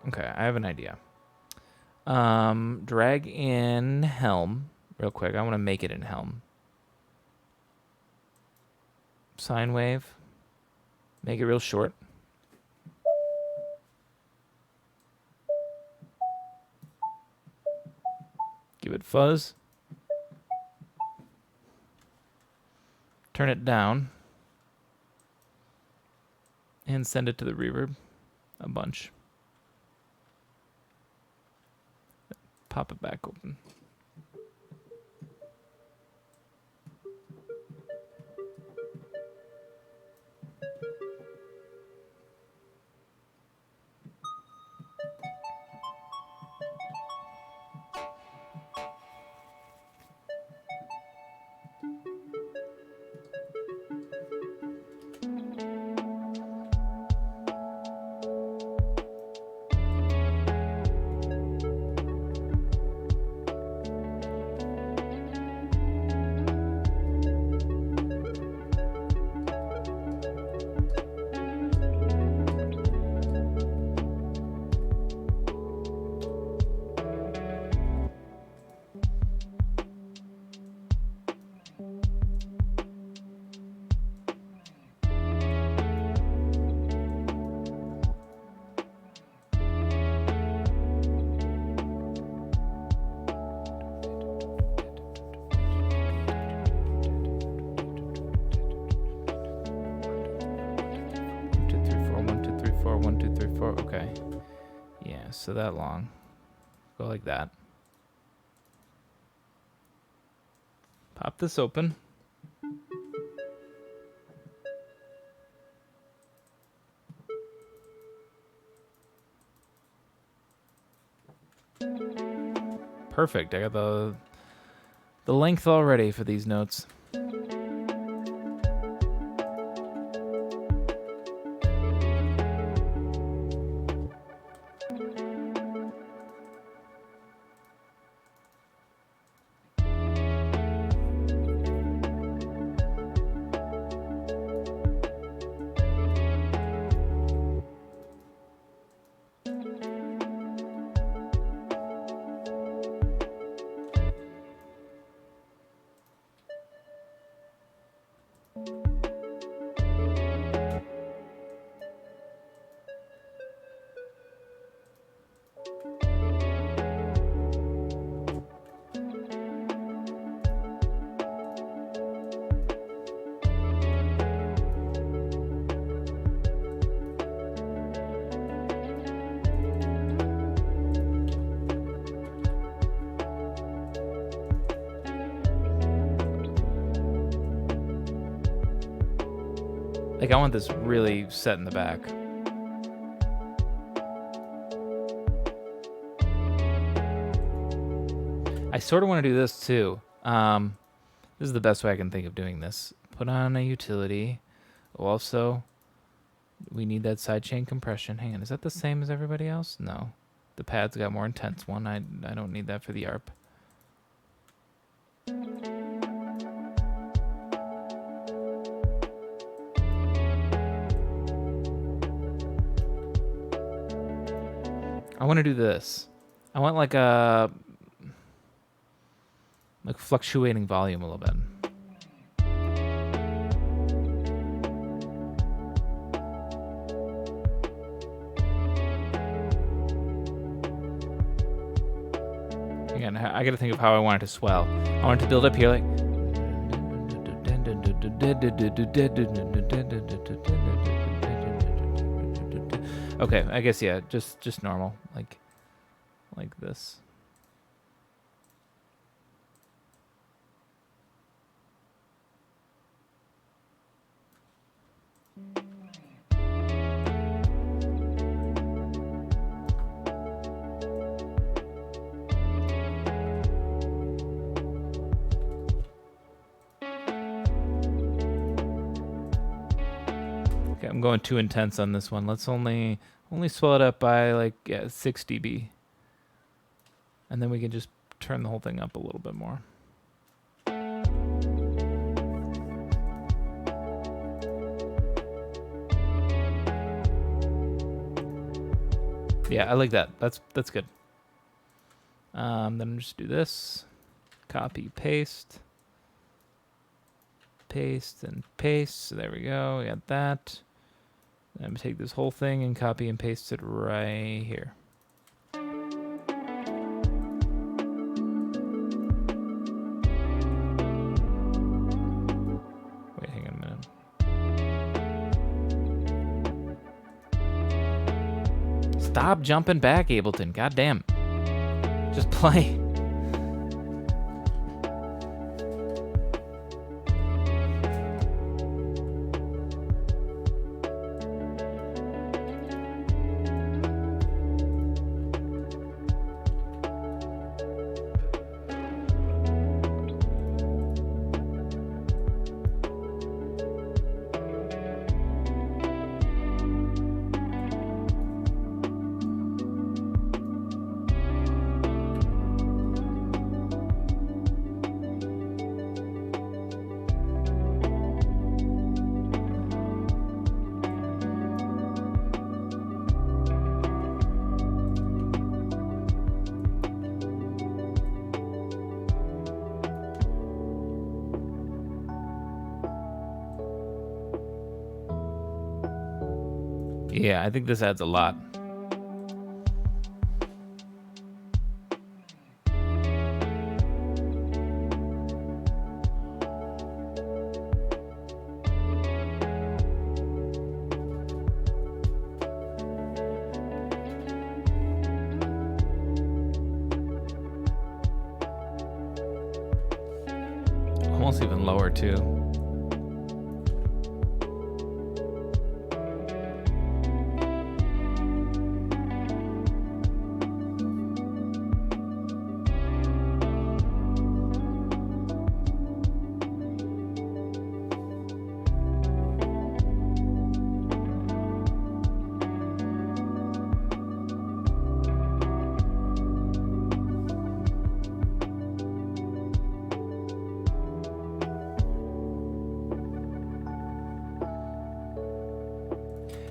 A: Okay, I have an idea. Drag in Helm real quick. I want to make it in Helm. Sine wave. Make it real short. Give it fuzz. Turn it down. And send it to the reverb a bunch. Pop it back open. Or okay. Yeah, so that long. Go like that. Pop this open. Perfect. I got the length already for these notes. Like, I want this really set in the back. I sort of want to do this too. This is the best way I can think of doing this. Put on a utility. Also, we need that sidechain compression. Hang on, is that the same as everybody else? No. The pad's got more intense one. I don't need that for the ARP. I want to do this. I want like fluctuating volume a little bit. Again, I got to think of how I want it to swell. I want it to build up here like. Okay, I guess yeah, just normal, like this. Okay, I'm going too intense on this one. Let's only swell it up by like 6 dB. And then we can just turn the whole thing up a little bit more. Yeah, I like that. That's good. Then just do this. Copy, paste. Paste and paste. So there we go. We got that. Then we take this whole thing and copy and paste it right here. Wait, hang on a minute. Stop jumping back, Ableton. God damn. Just play. Yeah, I think this adds a lot. almost even lower too.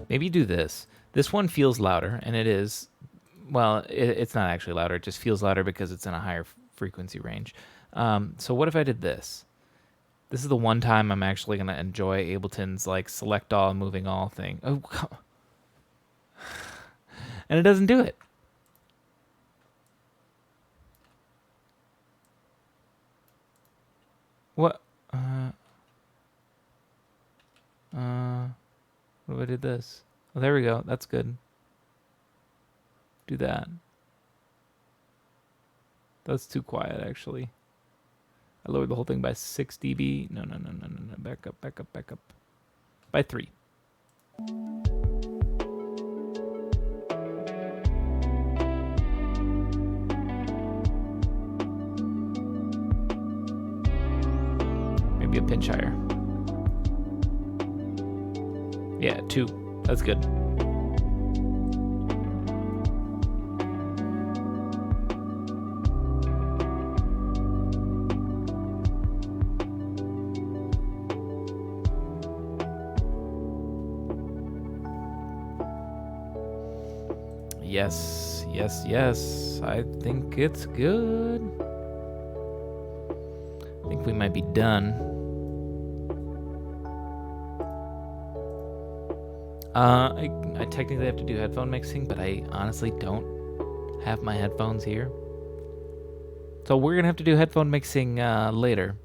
A: Maybe do this. This one feels louder, and it is. Well, it's not actually louder. It just feels louder because it's in a higher frequency range. So what if I did this? This is the one time I'm actually going to enjoy Ableton's like select all, moving all thing. Oh, and it doesn't do it. What? What if I did this? Oh, there we go. That's good. Do that. That's too quiet, actually. I lowered the whole thing by 6 dB. No. Back up. By 3. Maybe a pinch higher. Yeah, 2. That's good. Yes. I think it's good. I think we might be done. I technically have to do headphone mixing, but I honestly don't have my headphones here. So we're going to have to do headphone mixing later.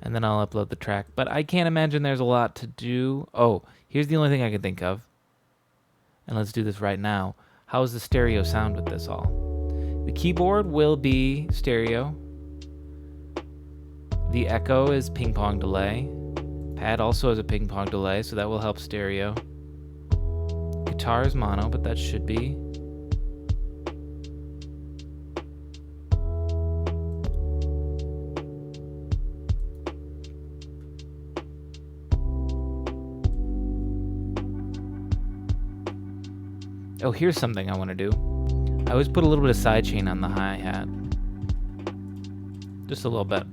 A: And then I'll upload the track. But I can't imagine there's a lot to do. Oh, here's the only thing I can think of. And let's do this right now. How is the stereo sound with this all? The keyboard will be stereo. The echo is ping pong delay. Pad also has a ping pong delay, so that will help stereo. Guitar is mono, but that should be. Oh, here's something I want to do. I always put a little bit of sidechain on the hi-hat. Just a little bit.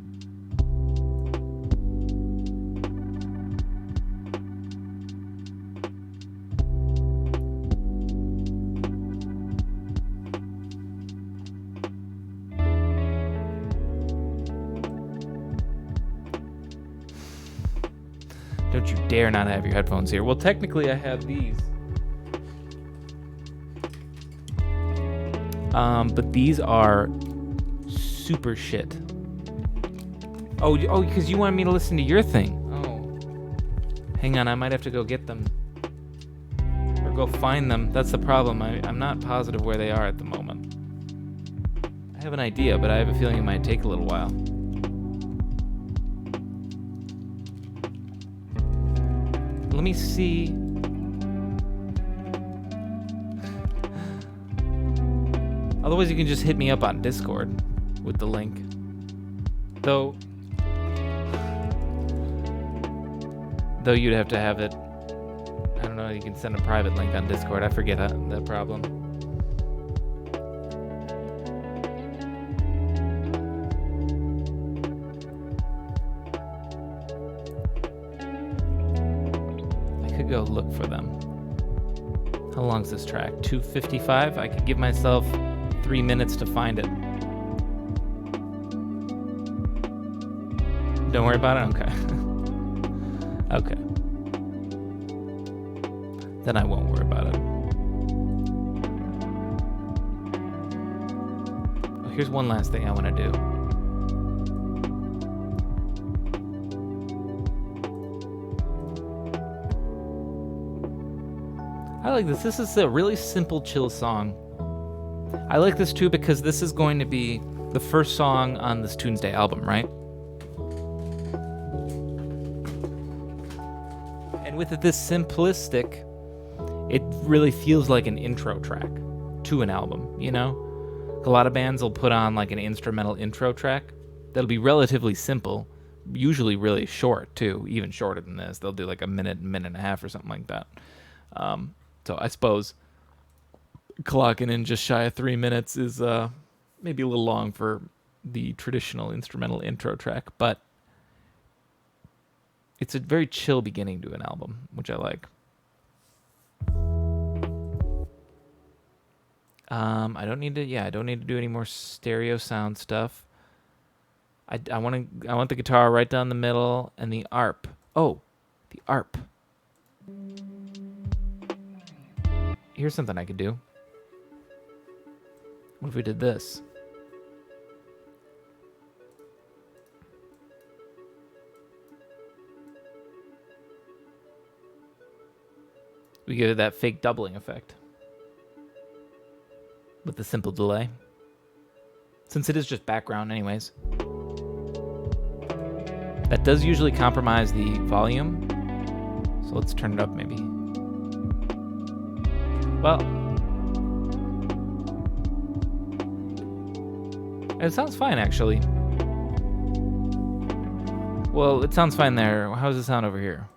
A: Don't you dare not have your headphones here. Well, technically I have these. But these are super shit. Oh, because you wanted me to listen to your thing. Oh. Hang on, I might have to go get them. Or go find them. That's the problem. I'm not positive where they are at the moment. I have an idea, but I have a feeling it might take a little while. Let me see. Otherwise, you can just hit me up on Discord with the link. Though you'd have to have it. I don't know. You can send a private link on Discord. I forget that problem. I could go look for them. How long's this track? 2:55. I could give myself 3 minutes to find it. Don't worry about it? Okay. Okay. Then I won't worry about it. Oh, here's one last thing I want to do. I like this. This is a really simple, chill song. I like this too because this is going to be the first song on this Tunesday album, right? with it this simplistic, it really feels like an intro track to an album, you know? A lot of bands will put on like an instrumental intro track that'll be relatively simple, usually really short too, even shorter than this. They'll do like a minute and a half or something like that. So I suppose clocking in just shy of 3 minutes is maybe a little long for the traditional instrumental intro track, but it's a very chill beginning to an album, which I like. I don't need to do any more stereo sound stuff. I want the guitar right down the middle and the arp. Oh, the arp. Here's something I could do. What if we did this? We give it that fake doubling effect with the simple delay, since it is just background anyways. That does usually compromise the volume, so let's turn it up maybe. Well, it sounds fine actually. Well, it sounds fine there. How does it sound over here?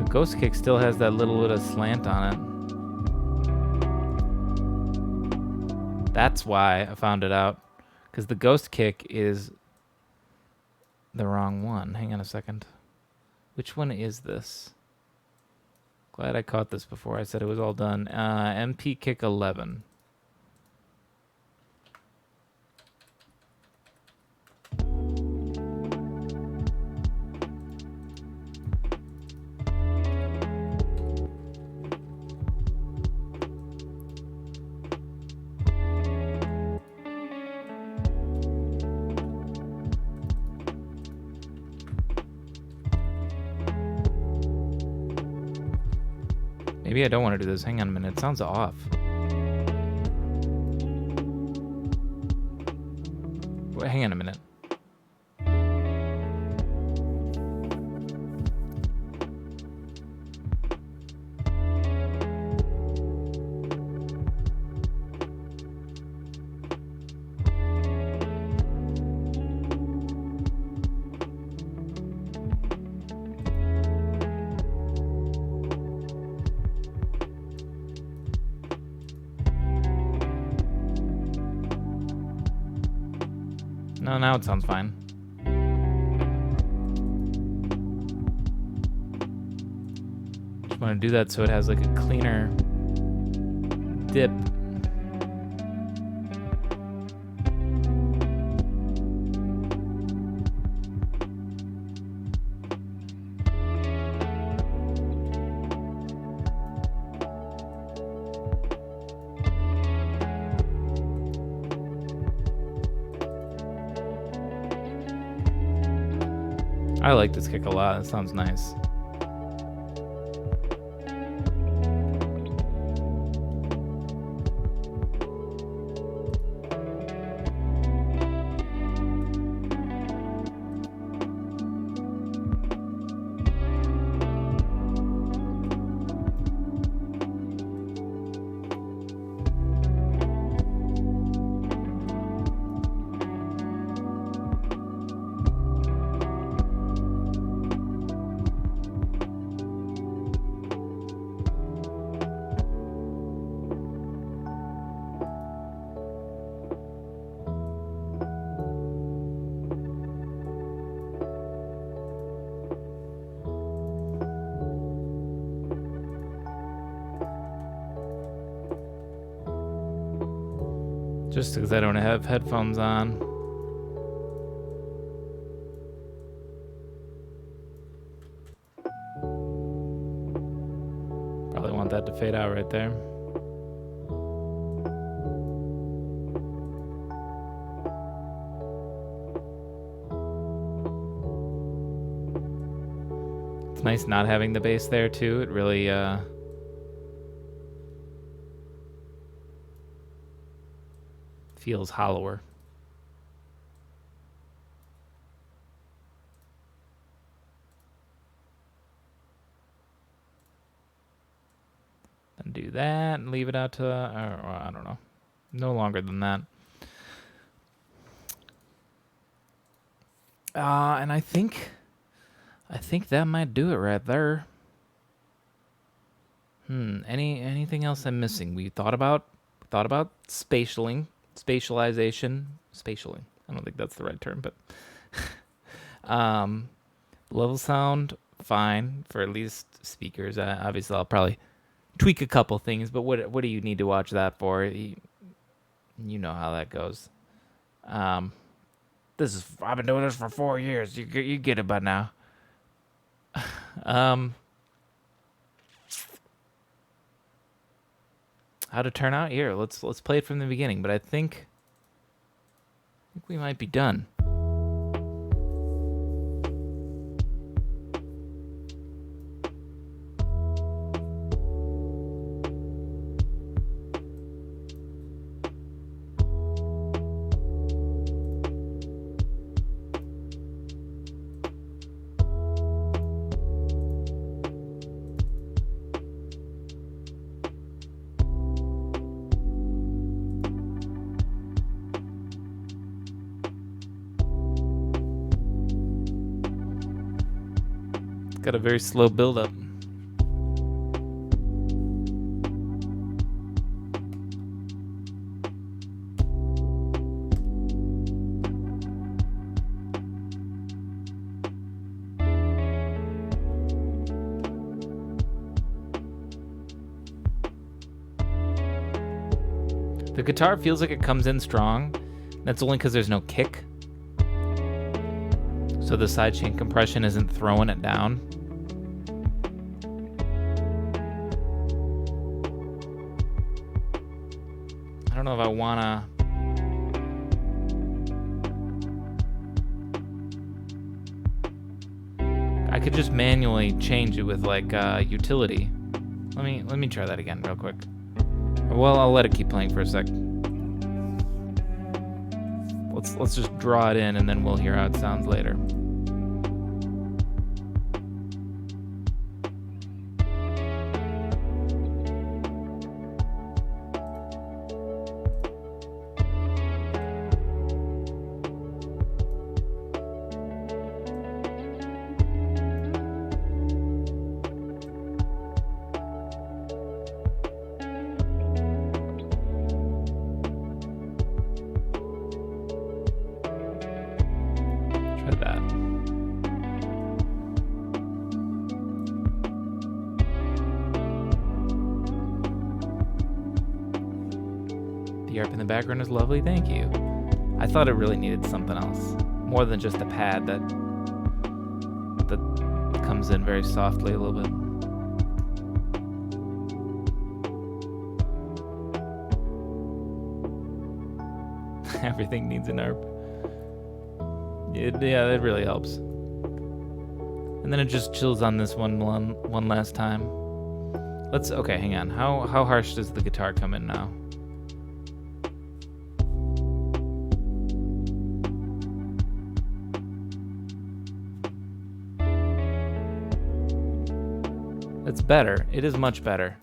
A: Ghost kick still has that little bit of slant on it. That's why I found it out. Because the ghost kick is the wrong one. Hang on a second. Which one is this? Glad I caught this before I said it was all done. MP kick 11. Maybe I don't want to do this. Hang on a minute. It sounds off. Wait, hang on a minute. No, now it sounds fine. Just want to do that so it has like a cleaner dip. I like this kick a lot. It sounds nice. Just because I don't have headphones on. Probably want that to fade out right there. It's nice not having the bass there too. It really feels hollower. And do that and leave it out to, I don't know, no longer than that. And I think that might do it right there. Anything else I'm missing? We thought about spatialization. Spatialing. I don't think that's the right term, but level sound fine for at least speakers. Obviously, I'll probably tweak a couple things, but what do you need to watch that for? You know how that goes. I've been doing this for 4 years. You get it by now. How to turn out here? Let's play it from the beginning. But I think we might be done. Got a very slow build-up. The guitar feels like it comes in strong. That's only because there's no kick. So the sidechain compression isn't throwing it down. I don't know if I wanna... I could just manually change it with like utility. Let me try that again real quick. Well, I'll let it keep playing for a sec. Let's just draw it in and then we'll hear how it sounds later. The harp in the background is lovely, thank you. I thought it really needed something else. More than just a pad that comes in very softly a little bit. Everything needs an harp. Yeah, it really helps. And then it just chills on this one last time. Okay, hang on. How harsh does the guitar come in now? It's better. It is much better.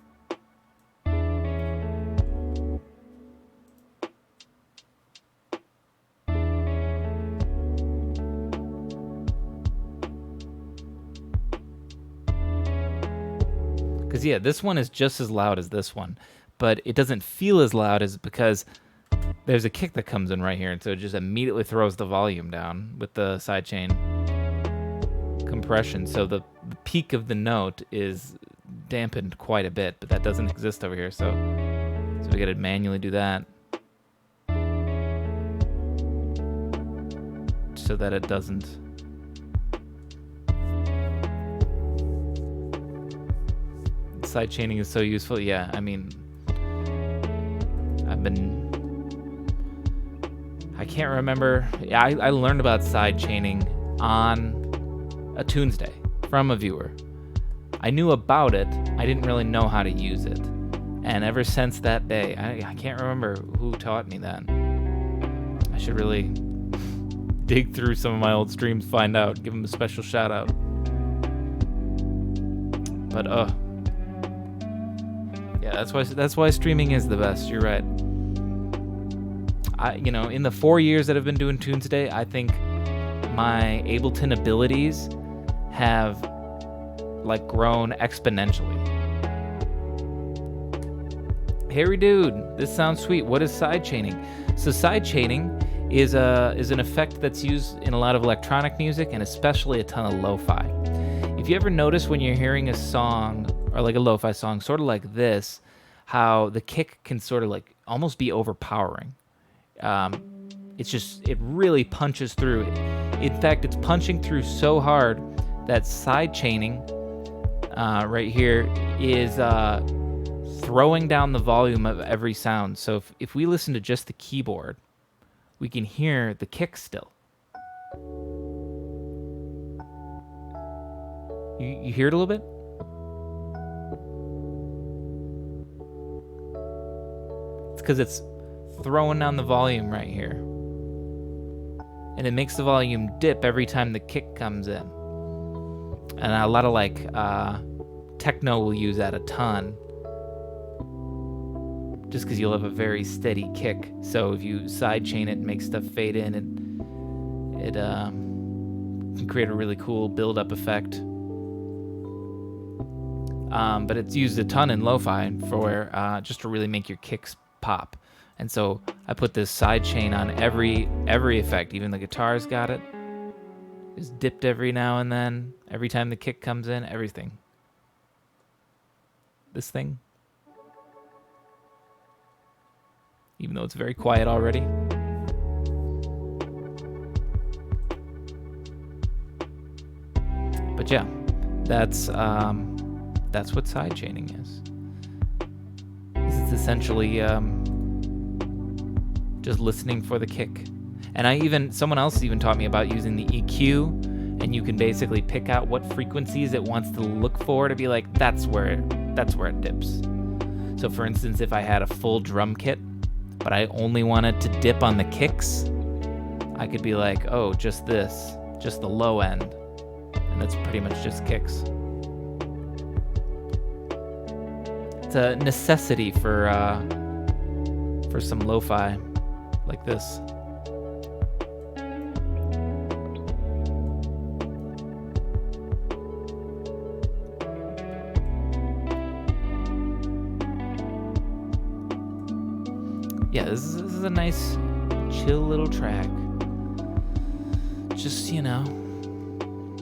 A: Because, yeah, this one is just as loud as this one, but it doesn't feel as loud as because there's a kick that comes in right here, and so it just immediately throws the volume down with the sidechain compression. So the peak of the note is dampened quite a bit, but that doesn't exist over here, so we gotta manually do that. so that it doesn't. Side chaining is so useful. Yeah, I mean, I can't remember. Yeah, I learned about side chaining on a Tunesday from a viewer. I knew about it. I didn't really know how to use it. And ever since that day, I can't remember who taught me that. I should really dig through some of my old streams, find out, give them a special shout out. But yeah, that's why streaming is the best. You're right. In the 4 years that I've been doing Tunesday, I think my Ableton abilities have grown exponentially. Harry dude, this sounds sweet. What is side chaining? So side chaining is an effect that's used in a lot of electronic music and especially a ton of lo-fi. If you ever notice when you're hearing a song or a lo-fi song, sort of like this, how the kick can sort of almost be overpowering. It really punches through. In fact, it's punching through so hard that side chaining right here is throwing down the volume of every sound. So if we listen to just the keyboard, we can hear the kick still. You hear it a little bit? It's because it's throwing down the volume right here. And it makes the volume dip every time the kick comes in. And a lot of techno will use that a ton. Just because you'll have a very steady kick. So if you sidechain it and make stuff fade in, it can create a really cool build-up effect. But it's used a ton in lo-fi for just to really make your kicks pop. And so I put this sidechain on every effect. Even the guitar's got it. It's dipped every now and then. Every time the kick comes in, everything. This thing. Even though it's very quiet already. But yeah, that's what sidechaining is. It's essentially just listening for the kick. And someone else even taught me about using the EQ, and you can basically pick out what frequencies it wants to look for to be like, that's where it dips. So for instance, if I had a full drum kit, but I only wanted to dip on the kicks, I could be like, oh, just this, just the low end. And that's pretty much just kicks. It's a necessity for some lo-fi like this. Yeah, this is a nice, chill little track. Just,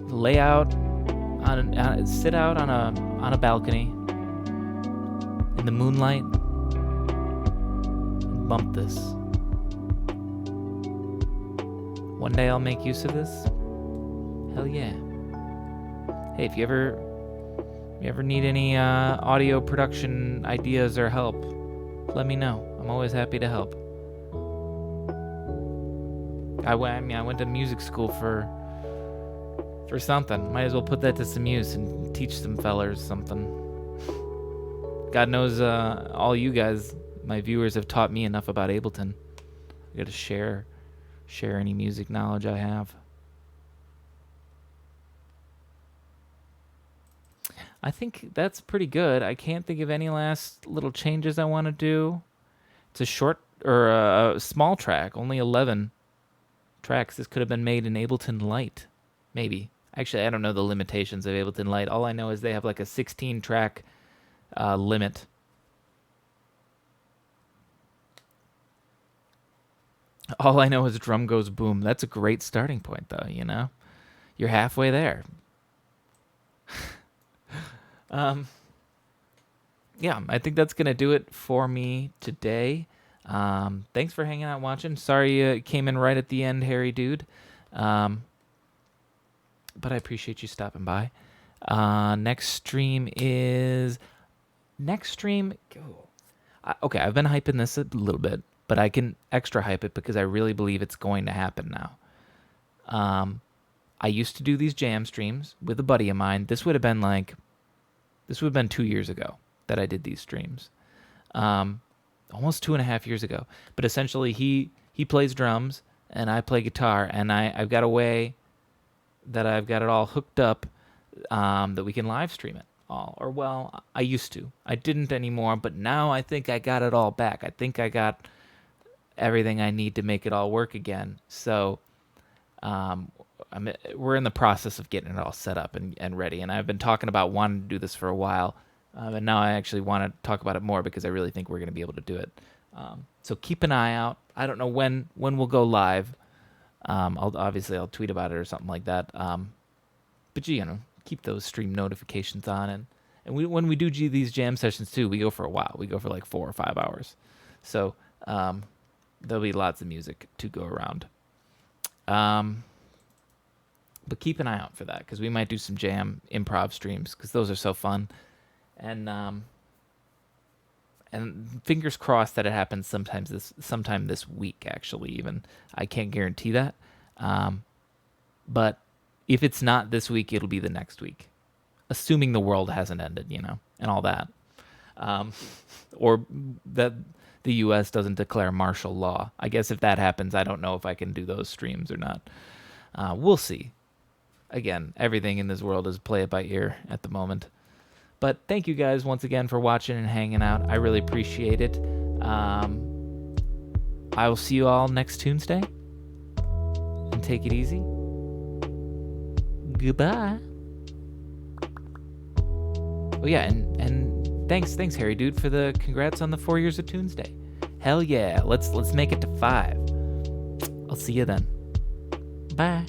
A: lay out sit out on a balcony in the moonlight and bump this. One day I'll make use of this. Hell yeah. Hey, if you ever need any audio production ideas or help, let me know. I'm always happy to help. I went to music school for something. Might as well put that to some use and teach some fellers something. God knows all you guys, my viewers, have taught me enough about Ableton. I gotta share any music knowledge I have. I think that's pretty good. I can't think of any last little changes I want to do. It's a short or a small track, only 11 tracks. This could have been made in Ableton Lite, maybe. Actually, I don't know the limitations of Ableton Lite. All I know is they have like a 16-track limit. All I know is drum goes boom. That's a great starting point, though, You're halfway there. Yeah, I think that's going to do it for me today. Thanks for hanging out watching. Sorry you came in right at the end, Harry dude. But I appreciate you stopping by. Next stream is... Okay, I've been hyping this a little bit, but I can extra hype it because I really believe it's going to happen now. I used to do these jam streams with a buddy of mine. This would have been 2 years ago that I did these streams. Almost 2.5 years ago. But essentially, he plays drums and I play guitar, and I've got a way that I've got it all hooked up that we can live stream it all. Or, well, I used to. I didn't anymore, but now I think I got it all back. I think I got everything I need to make it all work again. So we're in the process of getting it all set up and ready. And I've been talking about wanting to do this for a while. And now I actually want to talk about it more because I really think we're going to be able to do it. So keep an eye out. I don't know when we'll go live. I'll tweet about it or something like that. But keep those stream notifications on. And when we do these jam sessions too, we go for a while. We go for like 4 or 5 hours. So there'll be lots of music to go around. But keep an eye out for that because we might do some jam improv streams because those are so fun. And fingers crossed that it happens sometime this week. Actually, even I can't guarantee that. But if it's not this week, it'll be the next week, assuming the world hasn't ended, and all that, or that the U.S. doesn't declare martial law. I guess if that happens, I don't know if I can do those streams or not. We'll see. Again, everything in this world is play it by ear at the moment. But thank you guys once again for watching and hanging out. I really appreciate it. I will see you all next Tuesday. And take it easy. Goodbye. Oh yeah, and thanks Harry dude for the congrats on the 4 years of Tunesday. Hell yeah, let's make it to 5. I'll see you then. Bye.